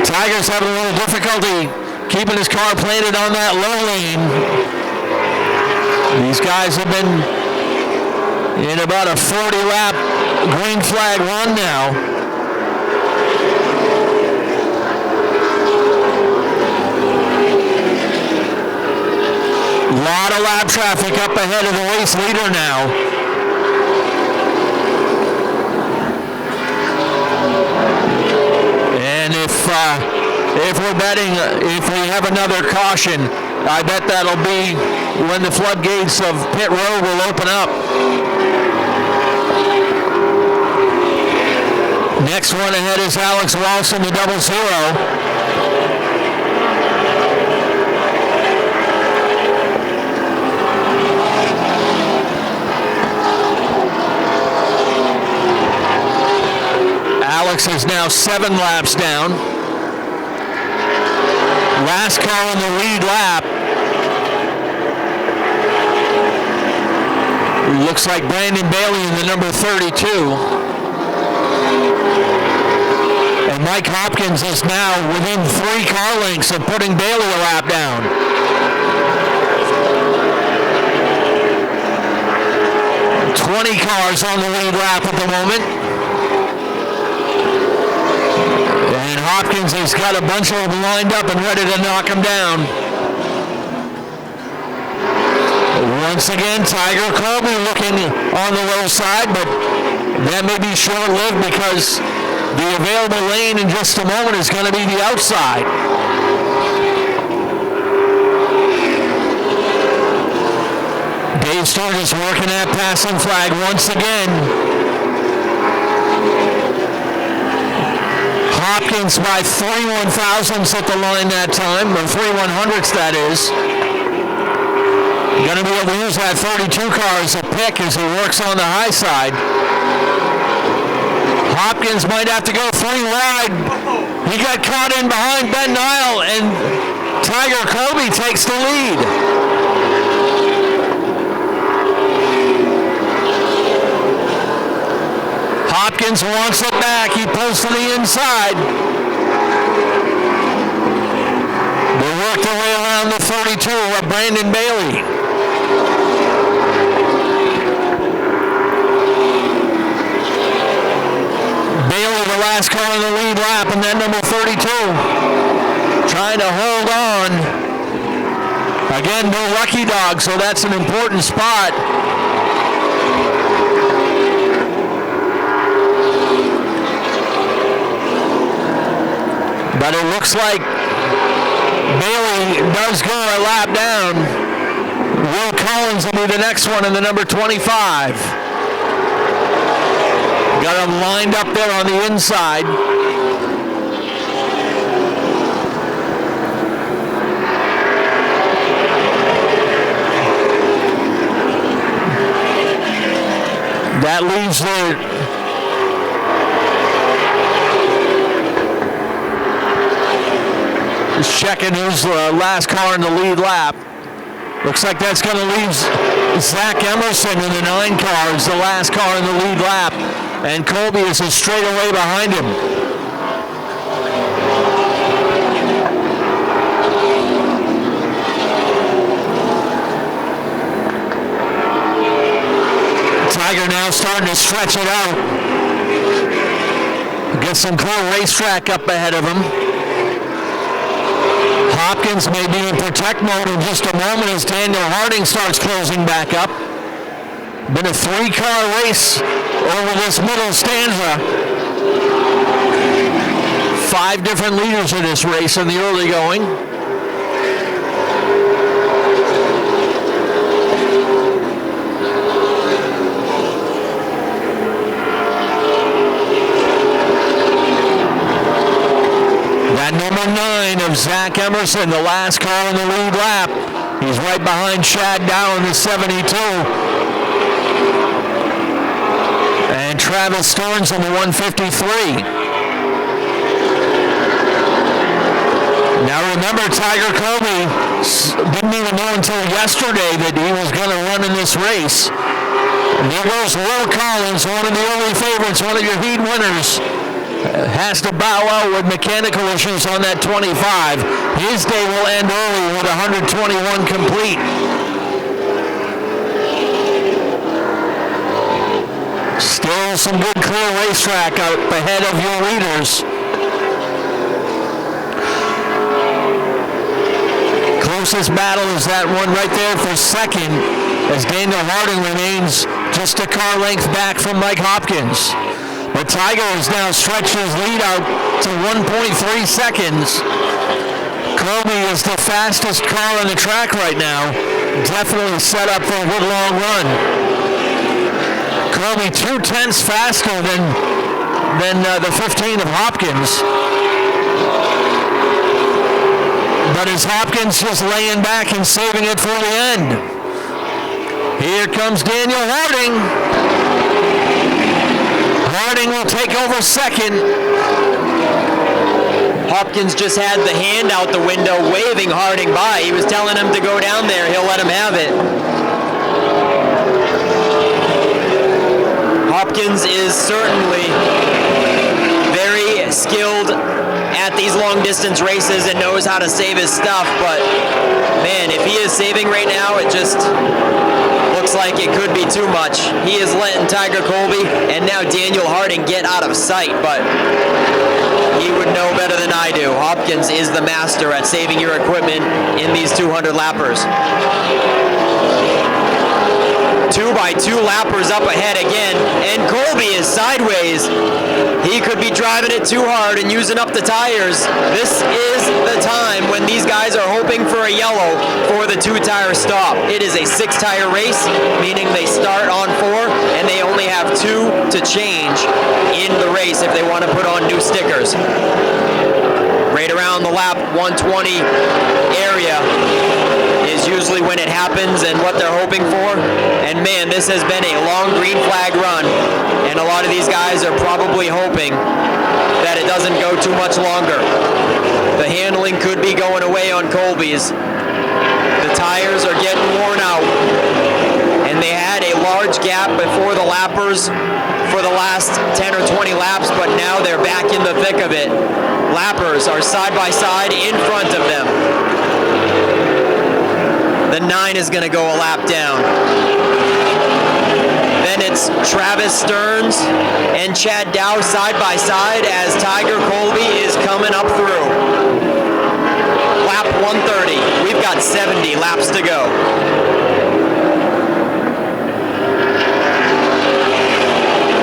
Tiger's having a little difficulty keeping his car planted on that low lane. These guys have been in about a 40-lap green flag run now. A lot of lap traffic up ahead of the race leader now. And if we're betting, if we have another caution, I bet that'll be when the floodgates of pit road will open up. Next one ahead is Alex Walsh in the 00. Alex is now 7 laps down. Last car on the lead lap. Looks like Brandon Bailey in the number 32. And Mike Hopkins is now within 3 car lengths of putting Bailey a lap down. "20 cars on the lead lap at the moment. And Hopkins has got a bunch of them lined up and ready to knock him down. Once again, Tiger Colby looking on the low side, but that may be short-lived because the available lane in just a moment is going to be the outside. Dave Sturgis working that passing flag once again. Hopkins by 3 1/1000ths at the line that time, or 3 100ths that is. Going to be able to use that 32 car as a pick as he works on the high side. Hopkins might have to go 3 wide. He got caught in behind Ben Nile, and Tiger Colby takes the lead. Hopkins wants it back. He pulls to the inside. They work their way around the 32 of Brandon Bailey. Bailey, the last car on the lead lap, and then number 32. Trying to hold on. Again, no lucky dog, so that's an important spot. But it looks like Bailey does go a lap down. Will Collins will be the next one in the number 25. Got him lined up there on the inside. That leaves the checking who's the last car in the lead lap. Looks like that's going to leave Zach Emerson in the 9 car. It's the last car in the lead lap. And Colby is a straightaway behind him. Tiger now starting to stretch it out. Get some Clair racetrack up ahead of him. Hopkins may be in protect mode in just a moment as Daniel Harding starts closing back up. Been a 3-car race over this middle stanza. 5 different leaders in this race in the early going. That number 9 of Zach Emerson, the last car in the lead lap. He's right behind Chad Dow in the 72. And Travis Stearns in the 153. Now remember, Tiger Colby didn't even know until yesterday that he was going to run in this race. And there goes Will Collins, one of the early favorites, one of your heat winners. Has to bow out with mechanical issues on that 25. His day will end early with 121 complete. Still some good Clair racetrack up ahead of your leaders. Closest battle is that one right there for second, as Daniel Harding remains just a car length back from Mike Hopkins. But Tiger has now stretched his lead out to 1.3 seconds. Colby is the fastest car on the track right now. Definitely set up for a good long run. Colby 0.2 faster than the 15 of Hopkins. But is Hopkins just laying back and saving it for the end? Here comes Daniel Harding. Harding will take over second. Hopkins just had the hand out the window waving Harding by. He was telling him to go down there. He'll let him have it. Hopkins is certainly very skilled at these long distance races and knows how to save his stuff, but man, if he is saving right now, it just looks like it could be too much. He is letting Tiger Colby and now Daniel Harding get out of sight, but he would know better than I do. Hopkins is the master at saving your equipment in these 200 lappers. 2x2 lappers up ahead again, and Colby is sideways. He could be driving it too hard and using up the tires. This is the time when these guys are hoping for a yellow for the 2-tire stop. It is a 6-tire race, meaning they start on 4 and they only have 2 to change in the race if they want to put on new stickers. Right around the lap 120 area is usually when it happens and what they're hoping for. And man, this has been a long green flag run, and a lot of these guys are probably hoping that it doesn't go too much longer. The handling could be going away on Colby's. The tires are getting worn out, and they had a large gap before the lappers for the last 10 or 20 laps, but now they're back in the thick of it. Lappers are side by side in front of them. The 9 is going to go a lap down. Then it's Travis Stearns and Chad Dow side by side as Tiger Colby is coming up through. Lap 130. We've got 70 laps to go.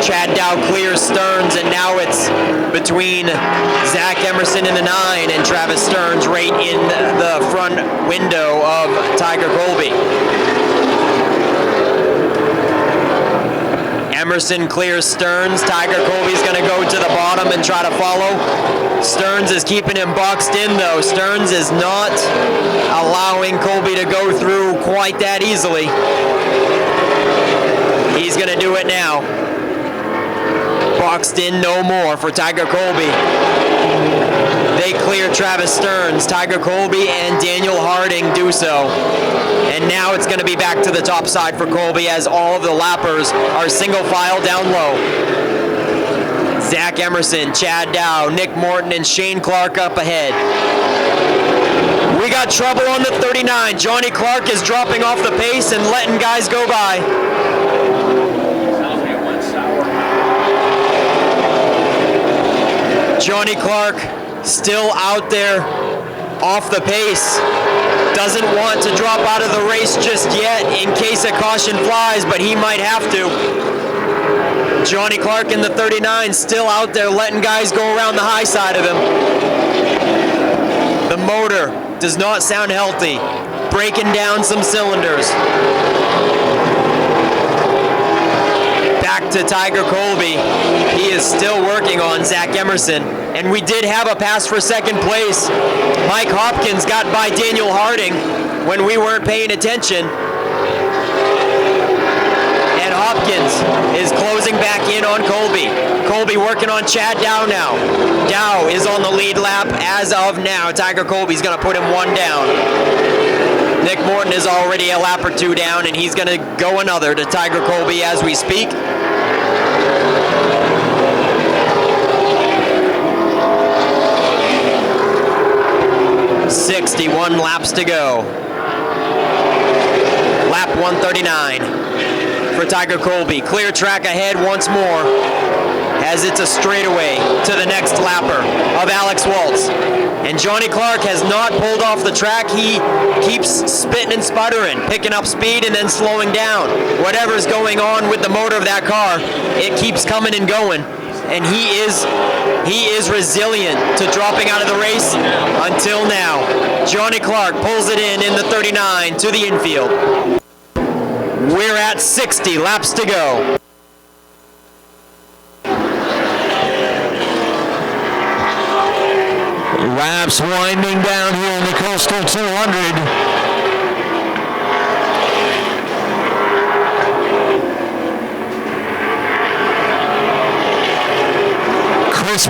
Chad Dow clears Stearns, and now it's between Zach Emerson in the 9 and Travis Stearns right in the front window of Tiger Colby. Emerson clears Stearns. Tiger Colby's going to go to the bottom and try to follow. Stearns is keeping him boxed in, though. Stearns is not allowing Colby to go through quite that easily. He's going to do it now. Boxed in no more for Tiger Colby. They clear Travis Stearns, Tiger Colby, and Daniel Harding do so. And now it's going to be back to the top side for Colby as all of the lappers are single file down low. Zach Emerson, Chad Dow, Nick Moulton, and Shane Clark up ahead. We got trouble on the 39. Johnny Clark is dropping off the pace and letting guys go by. Johnny Clark still out there off the pace. Doesn't want to drop out of the race just yet in case a caution flies, but he might have to. Johnny Clark in the 39 still out there letting guys go around the high side of him. The motor does not sound healthy. Breaking down some cylinders. Back to Tiger Colby. He is still working on Zach Emerson. And we did have a pass for second place. Mike Hopkins got by Daniel Harding when we weren't paying attention. And Hopkins is closing back in on Colby. Colby working on Chad Dow now. Dow is on the lead lap as of now. Tiger Colby's going to put him one down. Nick Moulton is already a lap or two down, and he's going to go another to Tiger Colby as we speak. "61 laps to go. Lap 139 for Tiger Colby. Clear track ahead once more as it's a straightaway to the next lapper of Alex Waltz. And Johnny Clark has not pulled off the track. He keeps spitting and sputtering, picking up speed and then slowing down. Whatever's going on with the motor of that car, it keeps coming and going. And he is resilient to dropping out of the race until now. Johnny Clark pulls it in the 39 to the infield. We're at 60 laps to go. Laps winding down here in the Coastal 200. Chris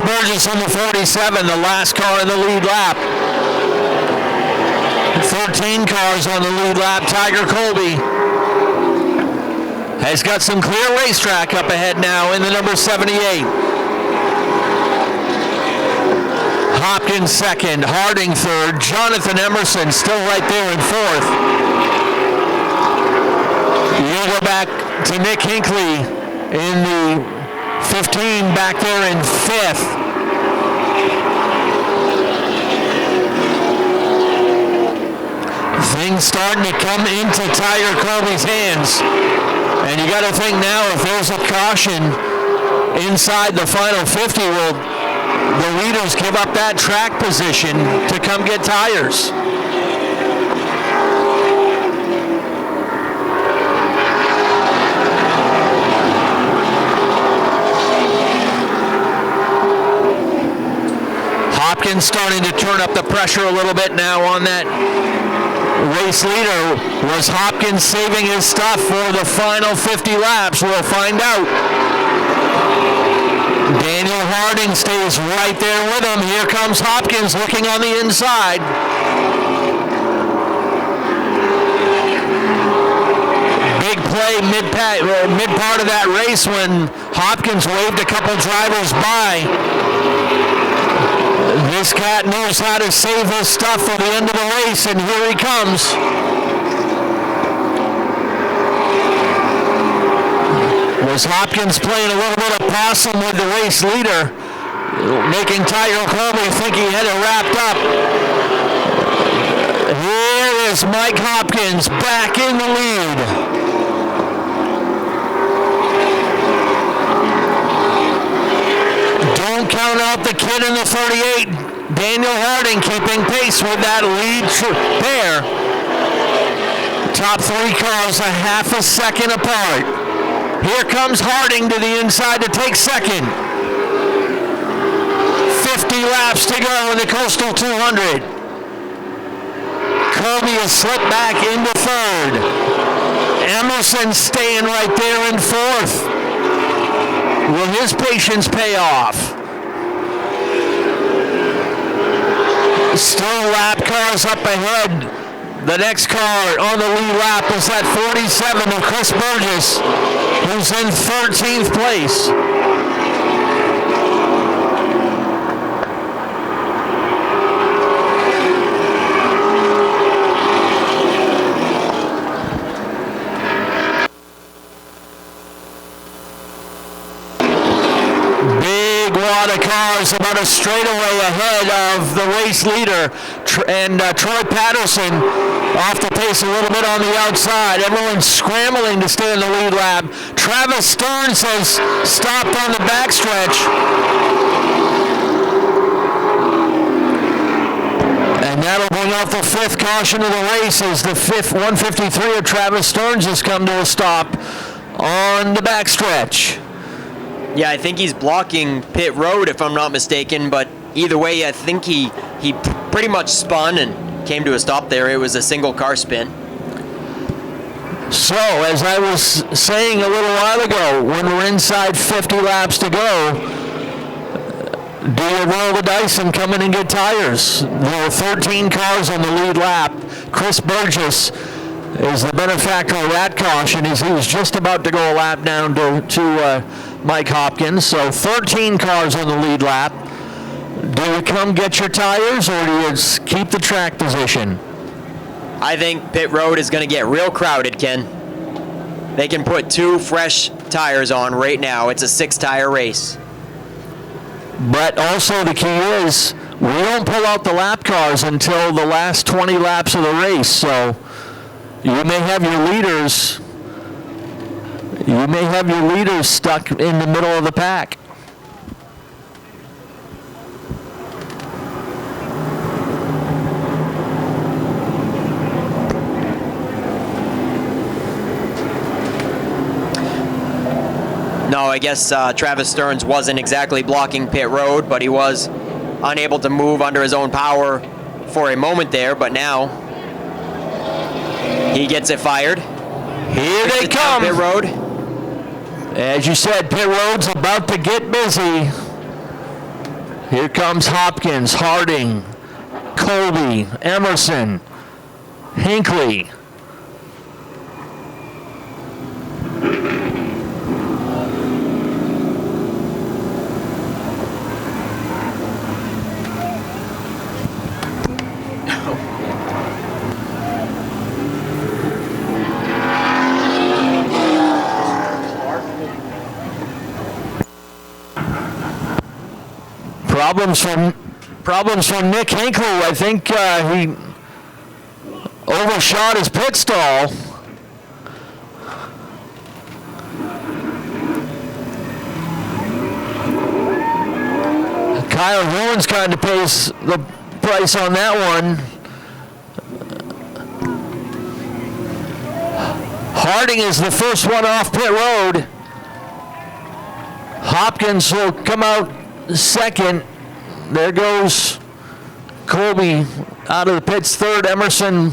Burgess on the 47, the last car in the lead lap. 13 cars on the lead lap. Tiger Colby has got some clear racetrack up ahead now in the number 78. Hopkins second, Harding third, Jonathan Emerson still right there in fourth. You go back to Nick Hinkley in the 15 back there in fifth. Things starting to come into Tiger Colby's hands. And you got to think now if there's a caution inside the final 50, will the leaders give up that track position to come get tires? Hopkins starting to turn up the pressure a little bit now on that race leader. Was Hopkins saving his stuff for the final 50 laps? We'll find out. Daniel Harding stays right there with him. Here comes Hopkins looking on the inside. Big play mid part of that race when Hopkins waved a couple drivers by. This cat knows how to save his stuff for the end of the race, and here he comes. Was Hopkins playing a little bit of possum with the race leader, making Tiger Colby think he had it wrapped up? Here is Mike Hopkins back in the lead. Don't count out the kid in the 38. Daniel Harding keeping pace with that lead pair. Top three cars a half a second apart. Here comes Harding to the inside to take second. 50 laps to go in the Coastal 200. Colby has slipped back into third. Emerson staying right there in fourth. Will his patience pay off? Still lap cars up ahead. The next car on the lead lap is at 47 of Chris Burgess, who's in 13th place. Of cars about a straightaway ahead of the race leader, and Troy Patterson off the pace a little bit on the outside. Everyone's scrambling to stay in the lead lap. Travis Stearns has stopped on the backstretch. And that'll bring out the 5th caution of the race as the 153 of Travis Stearns has come to a stop on the backstretch. Yeah, I think he's blocking pit road if I'm not mistaken, but either way, I think he pretty much spun and came to a stop there. It was a single car spin. So, as I was saying a little while ago, when we're inside 50 laps to go, do you roll the dice and come in and get tires? There are 13 cars on the lead lap. Chris Burgess is the benefactor of that caution. He was just about to go a lap down to Mike Hopkins. So 13 cars on the lead lap. Do you come get your tires, or do you keep the track position? I think pit road is going to get real crowded, Ken. They can put 2 fresh tires on right now. It's a 6-tire race. But also the key is we don't pull out the lap cars until the last 20 laps of the race. So you may have your leaders stuck in the middle of the pack. No, I guess Travis Stearns wasn't exactly blocking pit road, but he was unable to move under his own power for a moment there, but now he gets it fired. Here they come. Pit road. As you said, pit road's about to get busy. Here comes Hopkins, Harding, Colby, Emerson, Hinkley. Problems from Nick Hinkley. I think he overshot his pit stall. Kyle Hewins kind of pays the price on that one. Harding is the first one off pit road. Hopkins will come out second. There goes Colby out of the pits third. Emerson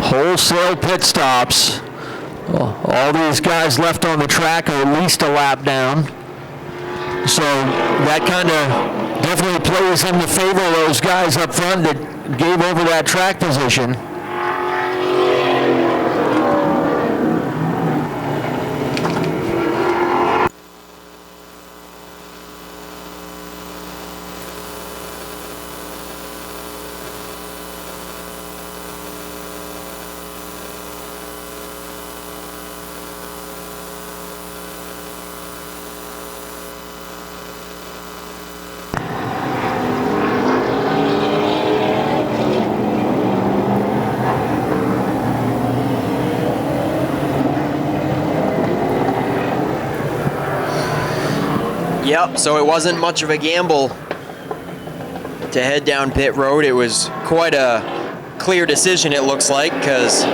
wholesale pit stops. All these guys left on the track are at least a lap down. So that kind of definitely plays in the favor of those guys up front that gave over that track position. Yep, so it wasn't much of a gamble to head down pit road. It was quite a clear decision, it looks like, because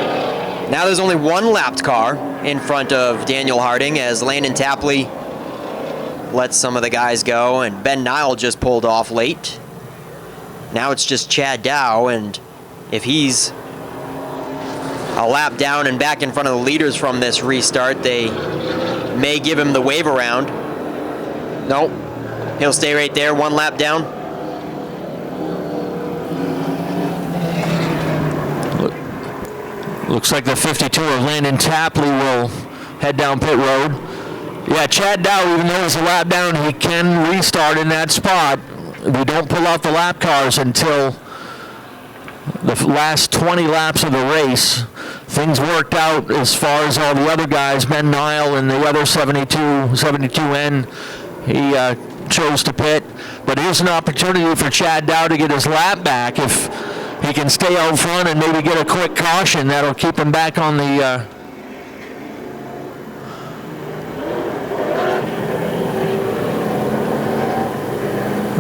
now there's only one lapped car in front of Daniel Harding as Landon Tapley lets some of the guys go, and Ben Nile just pulled off late. Now it's just Chad Dow, and if he's a lap down and back in front of the leaders from this restart, they may give him the wave around. Nope, he'll stay right there, 1 lap down. Looks like the 52 of Landon Tapley will head down pit road. Yeah, Chad Dow, even though he's a lap down, he can restart in that spot. We don't pull out the lap cars until the last 20 laps of the race. Things worked out as far as all the other guys. Ben Nile and the other 72N, he chose to pit. But here's an opportunity for Chad Dow to get his lap back. If he can stay out front and maybe get a quick caution, that'll keep him back on the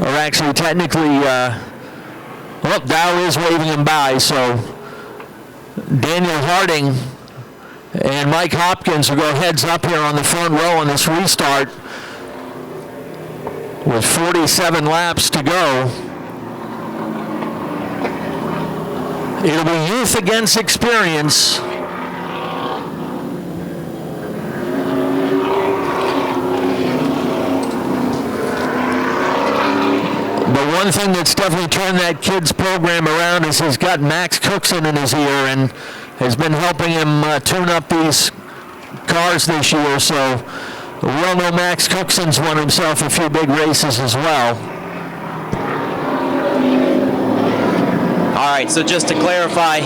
or actually technically well, Dow is waving him by, so Daniel Harding and Mike Hopkins will go heads up here on the front row on this restart with 47 laps to go. It'll be youth against experience. The one thing that's definitely turned that kid's program around is he's got Max Cookson in his ear and has been helping him tune up these cars this year. So we all know Max Cookson's won himself a few big races as well. All right, so just to clarify,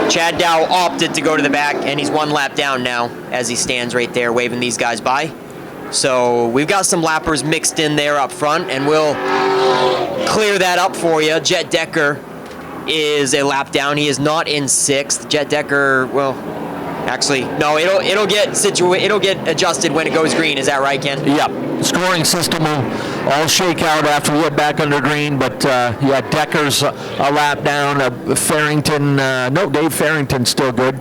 Chad Dow opted to go to the back, and he's 1 lap down now as he stands right there waving these guys by. So we've got some lappers mixed in there up front, and we'll clear that up for you. Jet Decker is a lap down. He is not in 6th. Jet Decker, well, actually, no, it'll get adjusted when it goes green. Is that right, Ken? Yep. Scoring system will all shake out after we get back under green, but yeah, Decker's a lap down. Farrington, no, Dave Farrington's still good.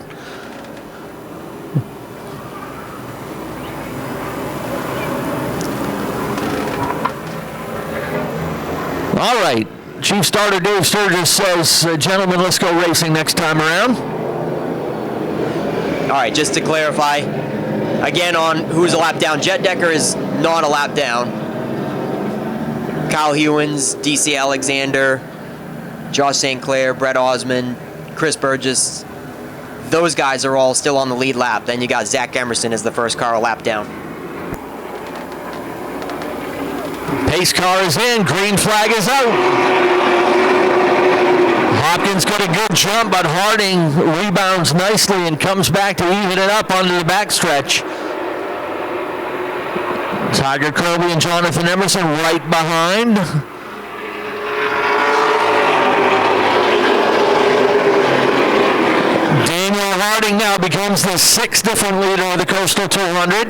All right, Chief Starter Dave Sturgis says, gentlemen, let's go racing next time around. All right, just to clarify, again on who's a lap down, Jet Decker is not a lap down. Kyle Hewins, DC Alexander, Josh St. Clair, Brett Osmond, Chris Burgess, those guys are all still on the lead lap. Then you got Zach Emerson as the first car a lap down. Pace car is in, green flag is out. Hopkins got a good jump, but Harding rebounds nicely and comes back to even it up onto the backstretch. Tiger Kirby and Jonathan Emerson right behind. Daniel Harding now becomes the 6th different leader of the Coastal 200.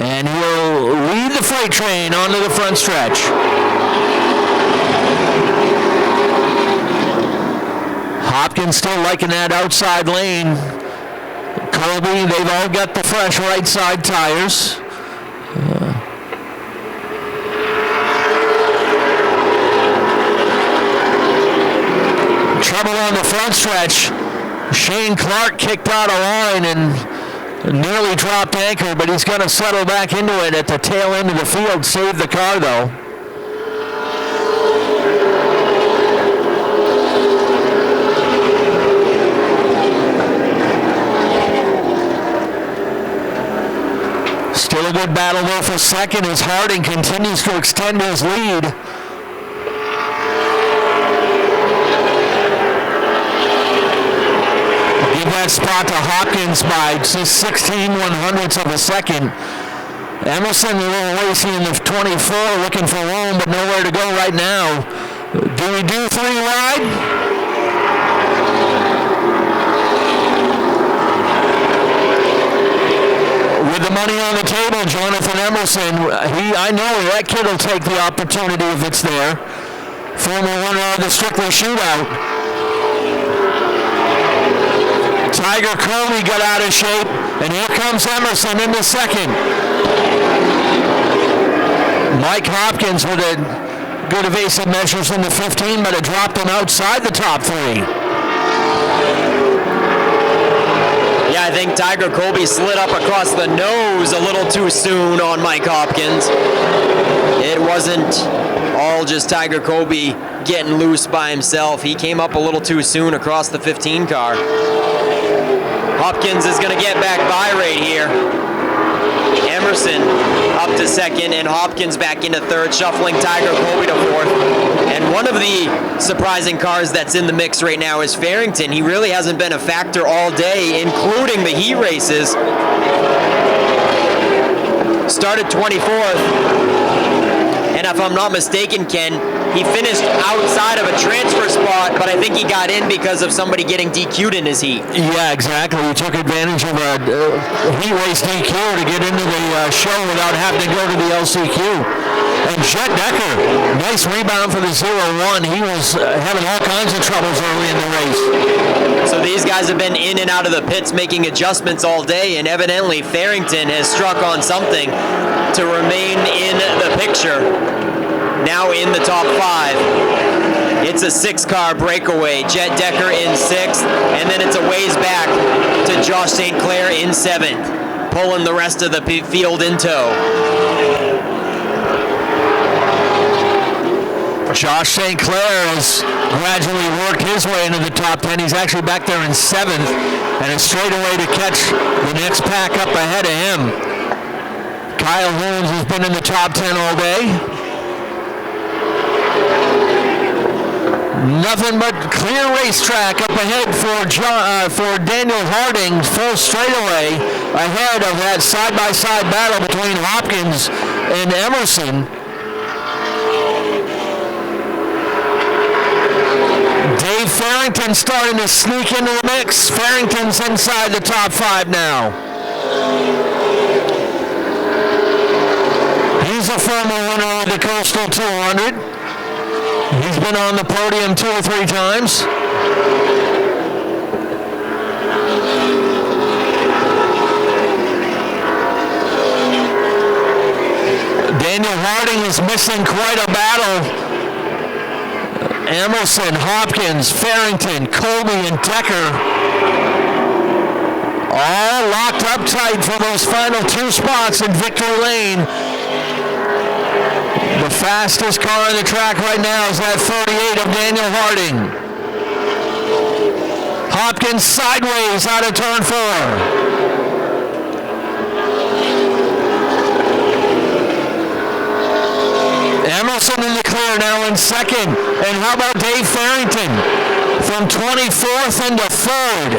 And he'll lead the freight train onto the front stretch. Hopkins still liking that outside lane. Kirby, they've all got the fresh right side tires. Trouble on the front stretch. Shane Clark kicked out of line and nearly dropped anchor, but he's going to settle back into it at the tail end of the field. Save the car, though. Still a good battle there for second as Harding continues to extend his lead. Give that spot to Hopkins by just 16 100ths of a second. Emerson a little racing in the 24, looking for room, but nowhere to go right now. Do we do 3 wide? With the money on the table, Jonathan Emerson, I know that kid will take the opportunity if it's there. Former winner of the Strickler Shootout. Tiger Coley got out of shape, and here comes Emerson in the second. Mike Hopkins with a good evasive measures in the 15, but it dropped him outside the top 3. Yeah, I think Tiger Colby slid up across the nose a little too soon on Mike Hopkins. It wasn't all just Tiger Colby getting loose by himself. He came up a little too soon across the 15 car. Hopkins is going to get back by right here. Emerson up to second, and Hopkins back into third, shuffling Tiger Colby to fourth. And one of the surprising cars that's in the mix right now is Farrington. He really hasn't been a factor all day, including the heat races. Started 24th. And if I'm not mistaken, Ken, he finished outside of a transfer spot, but I think he got in because of somebody getting DQ'd in his heat. Yeah, exactly. He took advantage of a heat race DQ to get into the show without having to go to the LCQ. And Jet Decker, nice rebound for the 0-1. He was having all kinds of troubles early in the race. So these guys have been in and out of the pits making adjustments all day, and evidently Farrington has struck on something to remain in the picture. Now in the top 5. It's a 6-car breakaway. Jet Decker in 6th, and then it's a ways back to Josh St. Clair in 7th, pulling the rest of the field in tow. Josh St. Clair has gradually worked his way into the top 10. He's actually back there in 7th, and is straight away to catch the next pack up ahead of him. Kyle Holmes has been in the top 10 all day. Nothing but clear racetrack up ahead for Daniel Harding, full straightaway ahead of that side-by-side battle between Hopkins and Emerson. Dave Farrington starting to sneak into the mix. Farrington's inside the top 5 now. He's a former winner of the Coastal 200. He's been on the podium 2 or 3 times. Daniel Harding is missing quite a battle. Emerson, Hopkins, Farrington, Colby, and Decker all locked up tight for those final 2 spots in victory lane. The fastest car on the track right now is that 38 of Daniel Harding. Hopkins sideways out of turn 4. Emerson in the clear now in 2nd. And how about Dave Farrington from 24th into 3rd?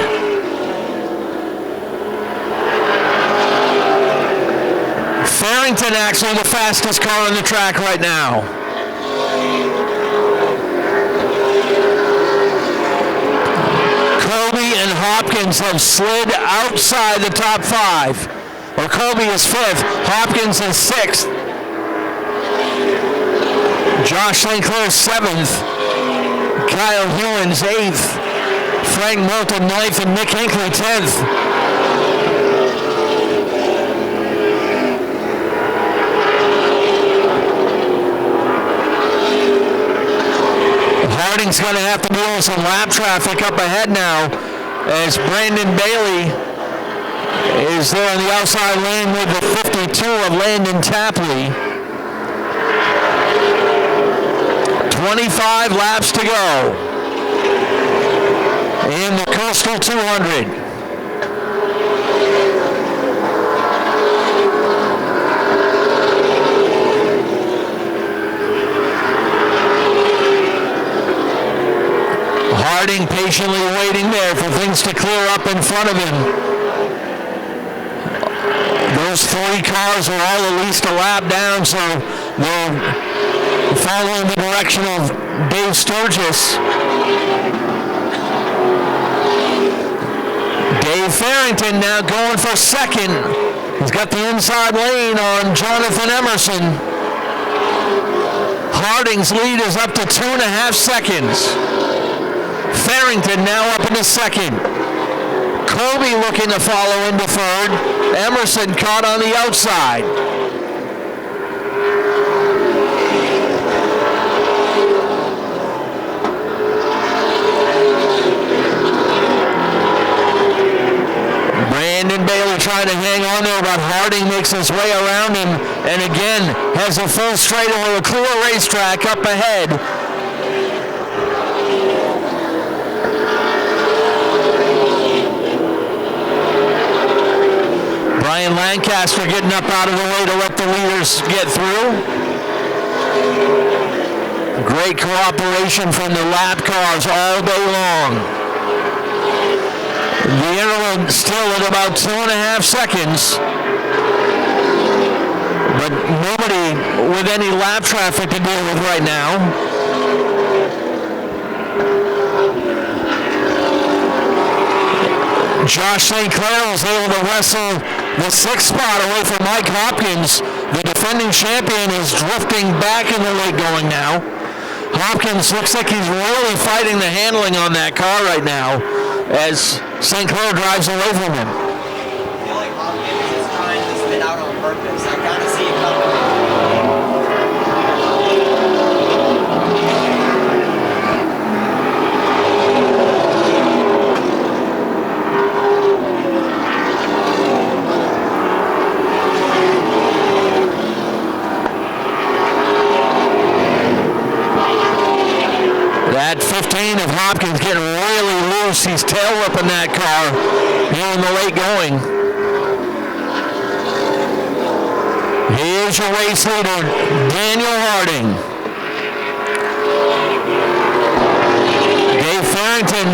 Farrington actually the fastest car on the track right now. Colby and Hopkins have slid outside the top 5. Or Colby is 5th, Hopkins is 6th. Josh St. Clair 7th. Kyle Hewins 8th. Frank Moulton 9th, and Nick Hinkley 10th. Harding's going to have to deal with some lap traffic up ahead now as Brandon Bailey is there on the outside lane with the 52 of Landon Tapley. 25 laps to go in the Coastal 200. Harding patiently waiting there for things to clear up in front of him. Those 3 cars are all at least a lap down, so they're following the direction of Dave Sturgis. Dave Farrington now going for 2nd. He's got the inside lane on Jonathan Emerson. Harding's lead is up to 2.5 seconds. Farrington now up into 2nd. Colby looking to follow into third. Emerson caught on the outside. Brandon Bailey trying to hang on there, but Harding makes his way around him and again has a full straightaway, a clear racetrack up ahead. Brian Lancaster getting up out of the way to let the leaders get through. Great cooperation from the lap cars all day long. The interval still at about 2.5 seconds. But nobody with any lap traffic to deal with right now. Josh St. Clair was able to wrestle the 6th spot away from Mike Hopkins. The defending champion is drifting back in the late going now. Hopkins looks like he's really fighting the handling on that car right now as St. Clair drives away from him. I feel like Hopkins is trying to spin out on purpose. I kind of see it coming. That 15 of Hopkins getting really loose. He's tail whipping that car here in the late going. Here's your race leader, Daniel Harding. Dave Farrington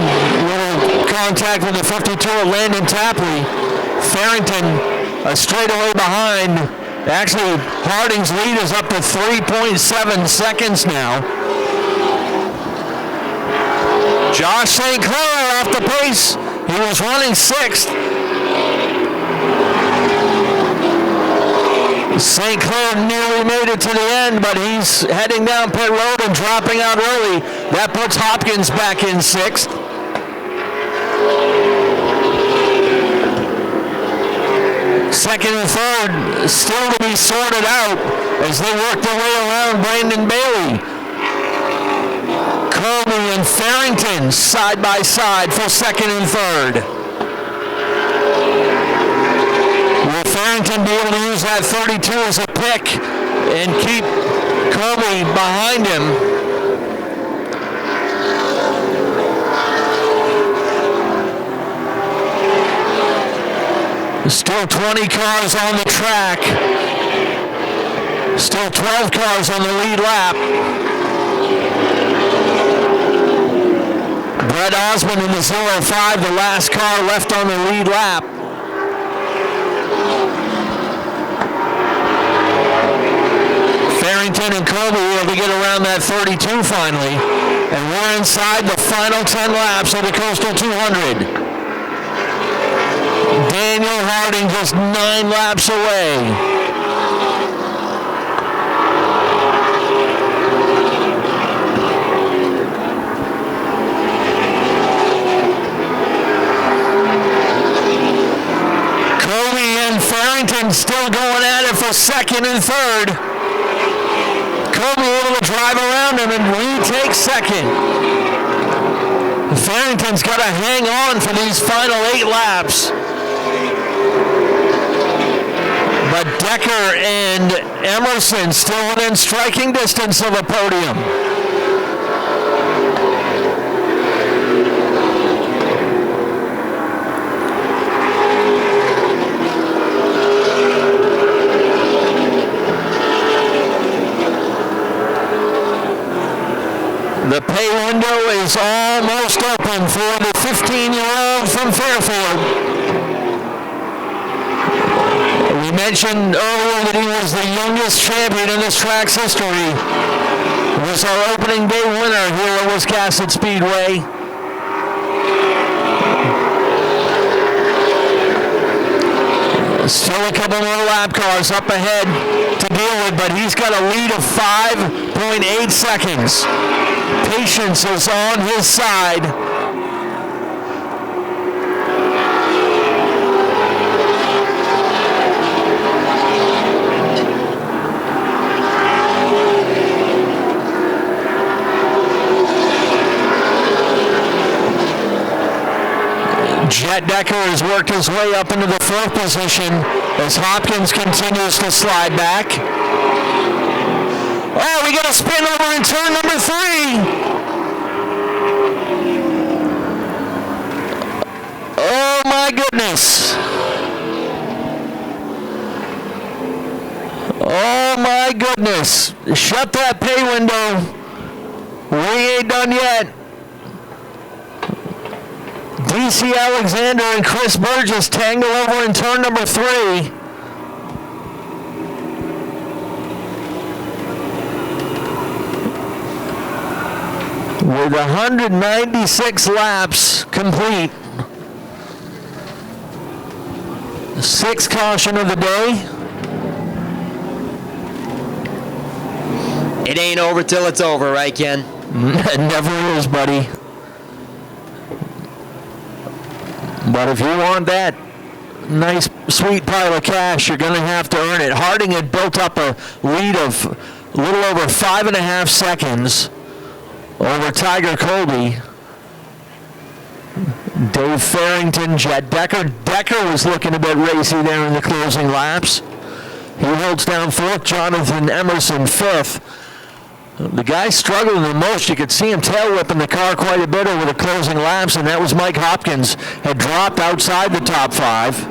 will contact with the 52 of Landon Tapley. Farrington a straightaway behind. Actually, Harding's lead is up to 3.7 seconds now. Josh St. Clair off the pace. He was running 6th. St. Clair nearly made it to the end, but he's heading down pit road and dropping out early. That puts Hopkins back in 6th. Second and third still to be sorted out as they work their way around Brandon Bailey. Colby and Farrington side by side for second and third. Will Farrington be able to use that 32 as a pick and keep Colby behind him? Still 20 cars on the track. Still 12 cars on the lead lap. Brett Osmond in the 05, the last car left on the lead lap. Farrington and Colby able to get around that 32 finally. And we're inside the final 10 laps of the Coastal 200. Daniel Harding just 9 laps away. Farrington still going at it for second and third. Colby able to drive around him and retake second. Farrington's got to hang on for these final 8 laps. But Decker and Emerson still within striking distance of a podium. The pay window is almost open for the 15-year-old from Fairfield. We mentioned earlier that he was the youngest champion in this track's history. He was our opening day winner here at Wiscasset Speedway. Still a couple more lap cars up ahead to deal with, but he's got a lead of 5.8 seconds. Patience is on his side. Jet Decker has worked his way up into the 4th position as Hopkins continues to slide back. Oh, we got a spin over in turn number 3. Oh my goodness. Oh my goodness. Shut that pay window. We ain't done yet. DC Alexander and Chris Burgess tangle over in turn number 3. With 196 laps complete. 6th caution of the day. It ain't over till it's over, right, Ken? It never is, buddy. But if you want that nice, sweet pile of cash, you're going to have to earn it. Harding had built up a lead of a little over 5.5 seconds over Tiger Colby. Dave Farrington, Jet Decker. Decker was looking a bit racy there in the closing laps. He holds down 4th. Jonathan Emerson 5th. The guy struggling the most, you could see him tail whipping the car quite a bit over the closing laps, and that was Mike Hopkins, had dropped outside the top 5.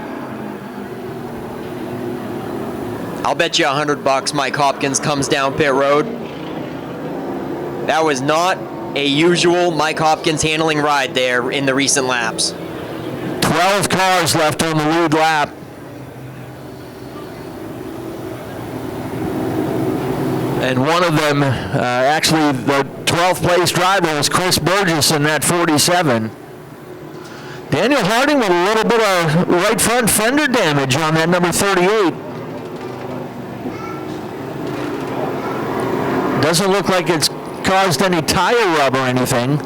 I'll bet you $100 Mike Hopkins comes down pit road. That was not a usual Mike Hopkins handling ride there in the recent laps. 12 cars left on the lead lap. And one of them, actually the 12th place driver was Chris Burgess in that 47. Daniel Harding with a little bit of right front fender damage on that number 38. Doesn't look like it's caused any tire rub or anything.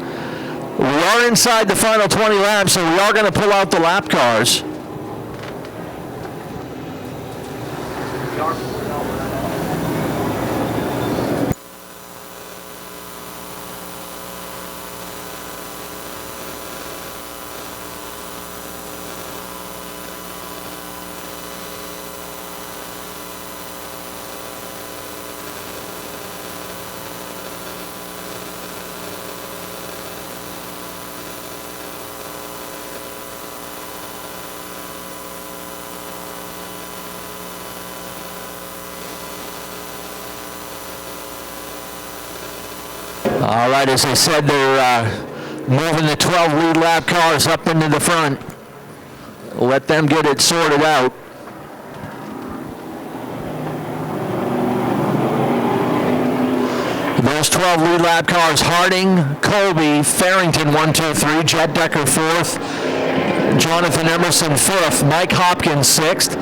We are inside the final 20 laps, so we are going to pull out the lap cars. All right, as I said, they're moving the 12 lead lap cars up into the front. Let them get it sorted out. Those 12 lead lap cars: Harding, Colby, Farrington 1, 2, 3, Jet Decker 4th, Jonathan Emerson 5th, Mike Hopkins 6th,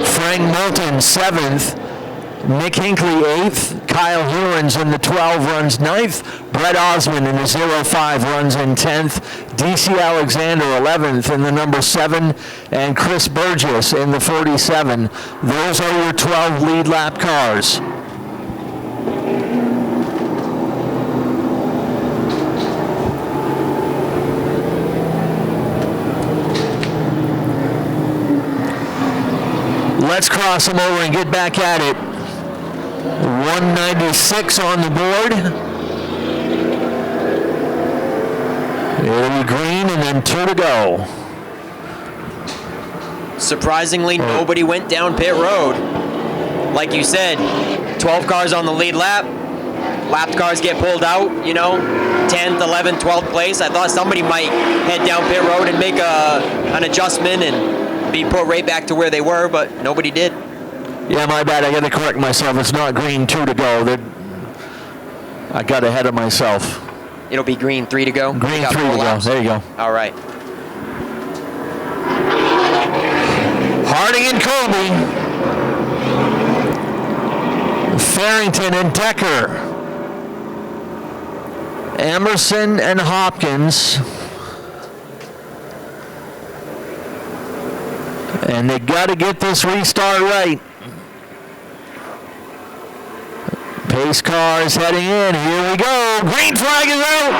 Frank Moulton 7th, Nick Hinkley 8th, Kyle Hewins in the 12 runs 9th, Brett Osmond in the 05 runs in 10th, DC Alexander 11th in the number 7, and Chris Burgess in the 47. Those are your 12 lead lap cars. Let's cross them over and get back at it. 196 on the board. It'll be green and then 2 to go. Surprisingly, nobody went down pit road. Like you said, 12 cars on the lead lap. Lapped cars get pulled out, 10th, 11th, 12th place. I thought somebody might head down pit road and make an adjustment and be put right back to where they were, but nobody did. Yeah, my bad. I got to correct myself. It's not green 2 to go. I got ahead of myself. It'll be green 3 to go? Green 3 to go. There you go. All right. Harding and Colby. Farrington and Decker. Emerson and Hopkins. And they got to get this restart right. Pace car is heading in. Here we go. Green flag is out.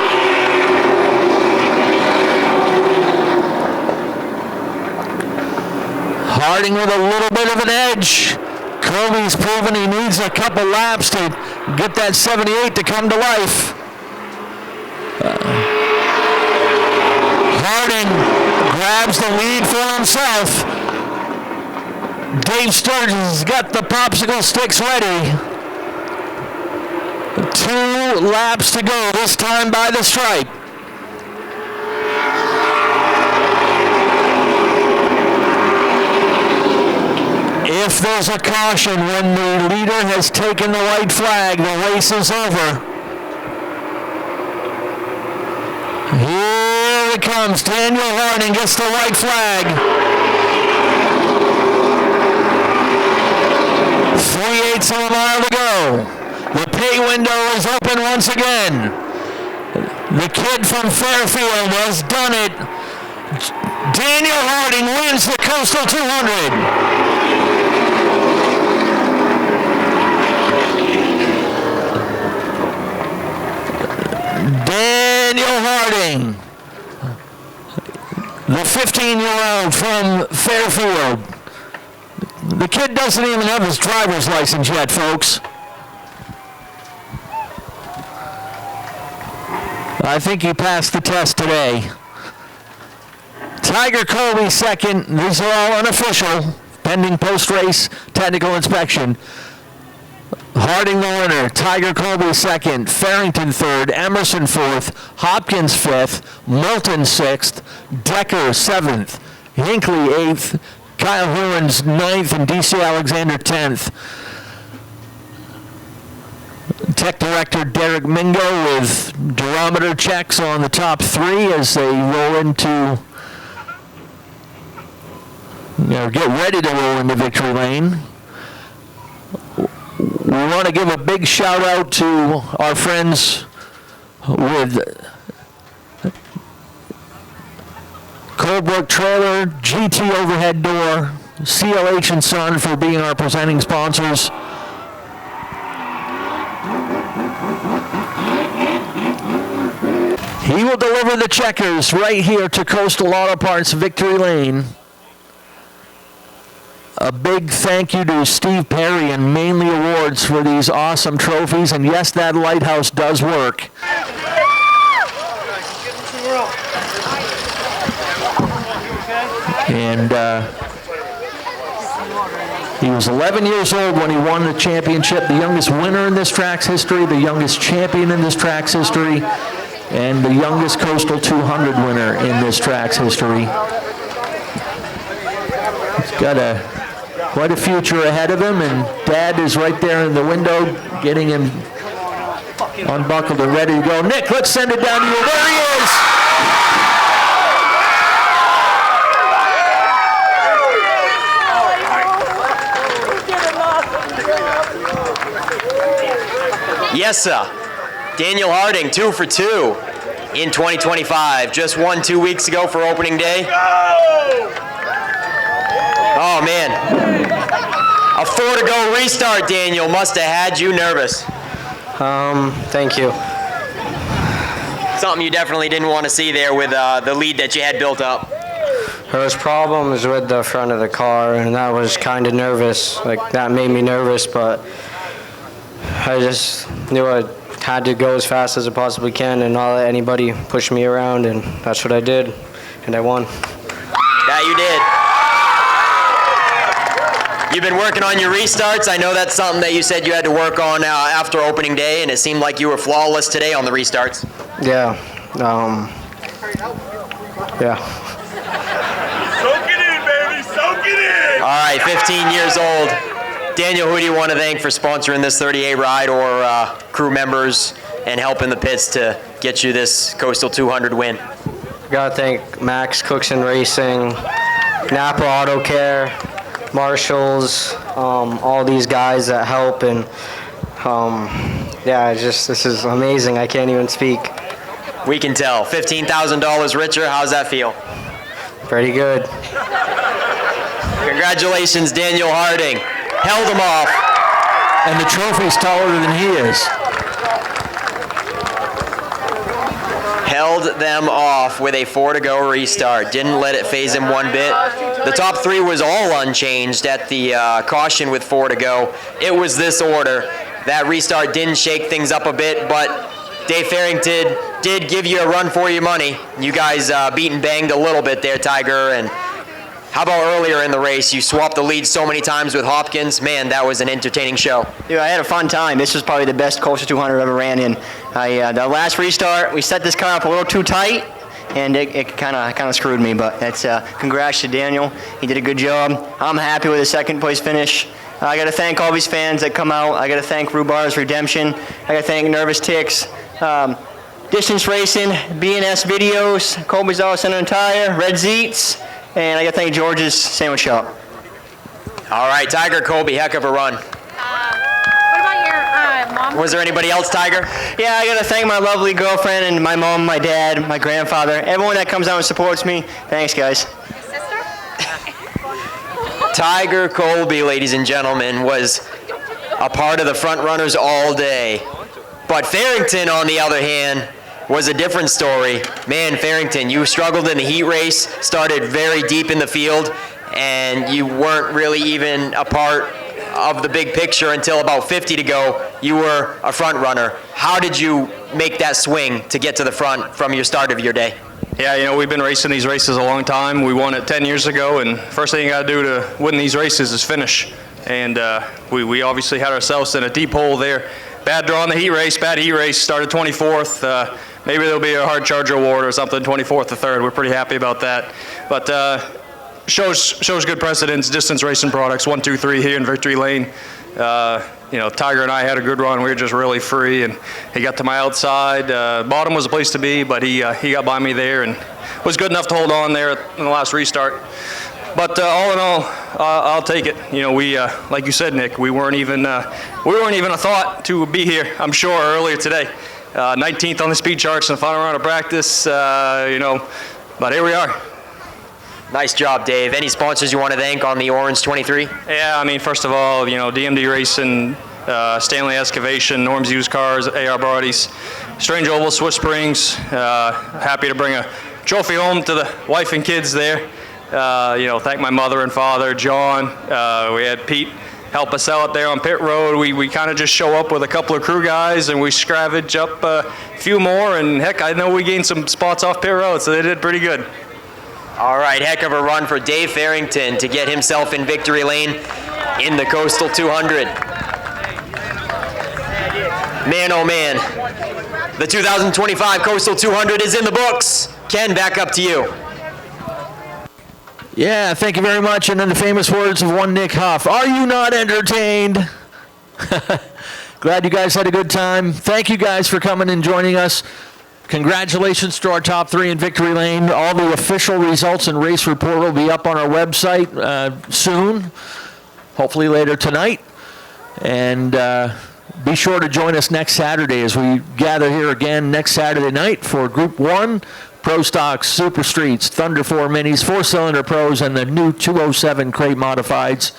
Harding with a little bit of an edge. Colby's proven he needs a couple laps to get that 78 to come to life. Harding grabs the lead for himself. Dave Sturgeon's got the popsicle sticks ready. 2 laps to go, this time by the stripe. If there's a caution when the leader has taken the white flag, the race is over. Here it comes. Daniel Harding gets the white flag. 3/8 of a mile to go. The pay window is open once again. The kid from Fairfield has done it. Daniel Harding wins the Coastal 200. Daniel Harding, the 15-year-old from Fairfield. The kid doesn't even have his driver's license yet, folks. I think he passed the test today. Tiger Colby second. These are all unofficial, pending post-race technical inspection. Harding the winner, Tiger Colby second, Farrington third, Emerson fourth, Hopkins fifth, Moulton sixth, Decker seventh, Hinkley eighth, Kyle Hewins ninth, and DC Alexander 10th. Tech Director Derek Mingo with durometer checks on the top 3 as they roll into, get ready to roll into victory lane. We want to give a big shout out to our friends with Colebrook Trailer, GT Overhead Door, CLH and Son for being our presenting sponsors. He will deliver the checkers right here to Coastal Auto Parts Victory Lane. A big thank you to Steve Perry and Mainly Awards for these awesome trophies. And yes, that lighthouse does work. And he was 11 years old when he won the championship, the youngest winner in this track's history, the youngest champion in this track's history, and the youngest Coastal 200 winner in this track's history. He's got quite a future ahead of him, and Dad is right there in the window getting him unbuckled and ready to go. Nick, let's send it down to you. There he is! Yes, sir. Daniel Harding, 2 for 2 in 2025. Just won 2 weeks ago for opening day. Oh, man. A 4 to go restart, Daniel. Must have had you nervous. Thank you. Something you definitely didn't want to see there with the lead that you had built up. There was problems with the front of the car, and that was kind of nervous. That made me nervous, but I just knew I had to go as fast as I possibly can and not let anybody push me around, and that's what I did, and I won. That you did. You've been working on your restarts. I know that's something that you said you had to work on after opening day, and it seemed like you were flawless today on the restarts. Yeah. Yeah. Soak it in, baby. Soak it in. All right, 15 years old. Daniel, who do you want to thank for sponsoring this 38 ride, or crew members and helping the pits to get you this Coastal 200 win? Gotta thank Max Cookson Racing, Napa Auto Care, Marshalls, all these guys that help, and yeah, this is amazing. I can't even speak. We can tell. $15,000 richer. How's that feel? Pretty good. Congratulations, Daniel Harding. Held him off. And the trophy's taller than he is. Held them off with a 4 to go restart. Didn't let it phase him one bit. The top 3 was all unchanged at the caution with 4 to go. It was this order. That restart didn't shake things up a bit, but Dave Farrington did give you a run for your money. You guys beat and banged a little bit there, Tiger. And how about earlier in the race? You swapped the lead so many times with Hopkins. Man, that was an entertaining show. Dude, I had a fun time. This was probably the best Coastal 200 I've ever ran in. The last restart, we set this car up a little too tight, and it kind of screwed me. But that's congrats to Daniel. He did a good job. I'm happy with the second place finish. I got to thank all these fans that come out. I got to thank Rhubar's Redemption. I got to thank Nervous Ticks, Distance Racing, B&S Videos, Colby's Auto Center and Tire, Red Zeets, and I got to thank George's Sandwich Shop. All right, Tiger, Colby, heck of a run. What about your mom? Was there anybody else, Tiger? Yeah, I got to thank my lovely girlfriend and my mom, my dad, my grandfather, everyone that comes out and supports me. Thanks, guys. Tiger Colby, ladies and gentlemen, was a part of the front runners all day. But Farrington, on the other hand, was a different story. Man, Farrington, you struggled in the heat race, started very deep in the field, and you weren't really even a part of the big picture until about 50 to go. You were a front runner. How did you make that swing to get to the front from your start of your day? Yeah, you know, we've been racing these races a long time. We won it 10 years ago, and first thing you got to do to win these races is finish. And we obviously had ourselves in a deep hole there. Bad draw in the heat race, bad heat race, started 24th. Maybe there'll be a hard charger award or something, 24th or 3rd. We're pretty happy about that. But shows good precedence, distance racing products, 1, 2, 3 here in Victory Lane. You know, Tiger and I had a good run. We were just really free, and he got to my outside. Bottom was the place to be, but he got by me there and was good enough to hold on there in the last restart. But all in all, I'll take it. You know, we like you said, Nick, we weren't even a thought to be here. I'm sure earlier today, 19th on the speed charts in the final round of practice. You know, but here we are. Nice job, Dave. Any sponsors you want to thank on the Orange 23? Yeah, I mean, first of all, you know, DMD Racing, Stanley Excavation, Norm's Used Cars, AR Bodies, Strange Oval, Swiss Springs. Happy to bring a trophy home to the wife and kids there. You know, thank my mother and father, John. We had Pete help us out there on pit road. We kind of just show up with a couple of crew guys, and we scravenge up a few more. And heck, I know we gained some spots off pit road, so they did pretty good. All right, heck of a run for Dave Farrington to get himself in victory lane in the Coastal 200. Man, oh man, the 2025 Coastal 200 is in the books. Ken, back up to you. Yeah, thank you very much. And in the famous words of one Nick Huff, are you not entertained? Glad you guys had a good time. Thank you guys for coming and joining us. Congratulations to our top 3 in Victory Lane. All the official results and race report will be up on our website soon, hopefully later tonight. And be sure to join us next Saturday as we gather here again next Saturday night for Group 1, Pro Stocks, Super Streets, Thunder 4 Minis, 4-cylinder Pros, and the new 207 Crate Modifieds.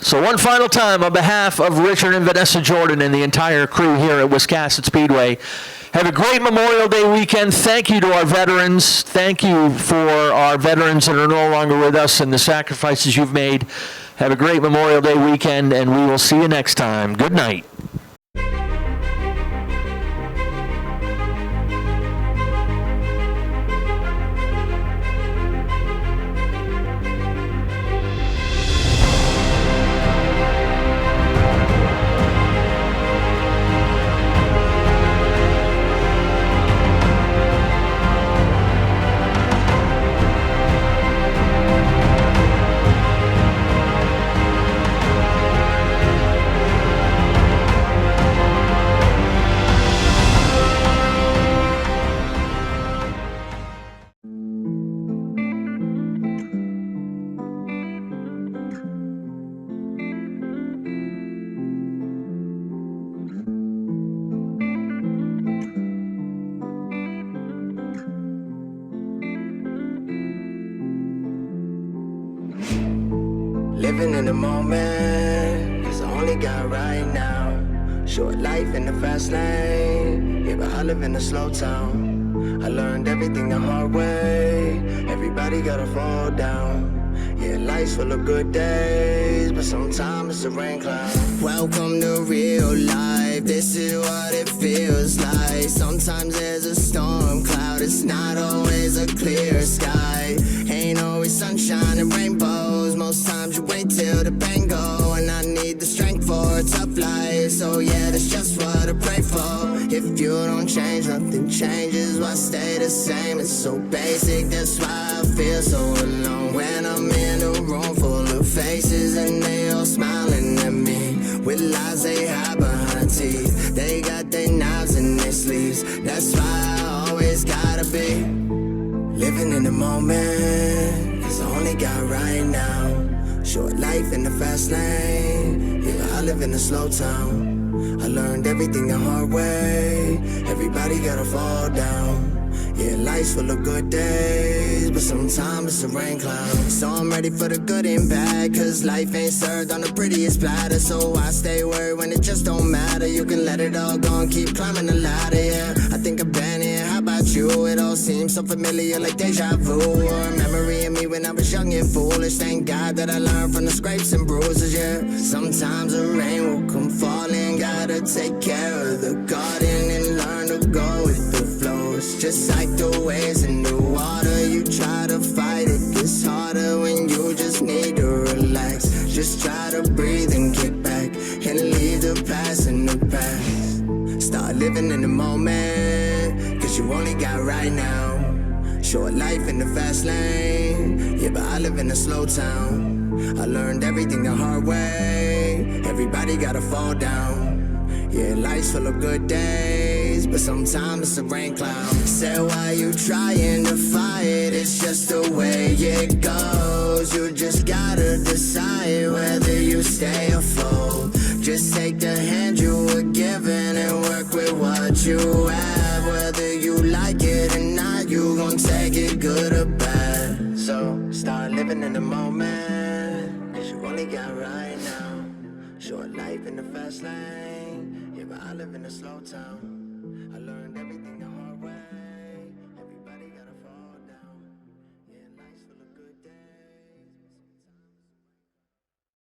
So one final time, on behalf of Richard and Vanessa Jordan and the entire crew here at Wiscasset Speedway, have a great Memorial Day weekend. Thank you to our veterans. Thank you for our veterans that are no longer with us and the sacrifices you've made. Have a great Memorial Day weekend, and we will see you next time. Good night. Living in the moment, cause I only got right now. Short life in the fast lane, yeah, but I live in a slow town. I learned everything the hard way. Everybody gotta fall down. Yeah, life's full of good days, but sometimes it's a rain cloud. Welcome to real life, this is what it feels like. Sometimes there's a storm cloud, it's not always a clear sky. Ain't always sunshine and rainbows, most times you wait till the pain go. And I need the strength for a tough life, so yeah, that's just what I pray for. If you don't change, nothing changes, why stay the same? It's so basic, that's why I feel so alone. When I'm in a room full of faces and they all smiling at me, with lies they hide behind teeth. They got their knives in their sleeves, that's why I always gotta be living in the moment, 'cause I only got right now. Short life in the fast lane, yeah, I live in a slow town. I learned everything the hard way, everybody gotta fall down. Yeah, life's full of good days, but sometimes it's a rain cloud. So I'm ready for the good and bad, 'cause life ain't served on the prettiest platter. So I stay worried when it just don't matter. You can let it all go and keep climbing the ladder, yeah. I think I've been here, how about you? It all seems so familiar like deja vu, or a memory of me when I was young and foolish. Thank God that I learned from the scrapes and bruises, yeah. Sometimes the rain will come falling, gotta take care of the garden and learn to go with the flow. It's just like the waves in the water, you try to fight it, gets harder when you just need to relax. Just try to breathe and get back, and leave the past in the past. Start living in the moment, 'cause you only got right now. Short life in the fast lane, yeah, but I live in a slow town. I learned everything the hard way, everybody gotta fall down. Yeah, life's full of good days, but sometimes it's a rain cloud. Say why you trying to fight, it's just the way it goes. You just gotta decide whether you stay or fold. Just take the hand you were given and work with what you have. Whether you like it or not, you gon' take it good or bad. So start living in the moment, 'cause you only got right now. Short life in the fast lane, yeah, but I live in a slow town.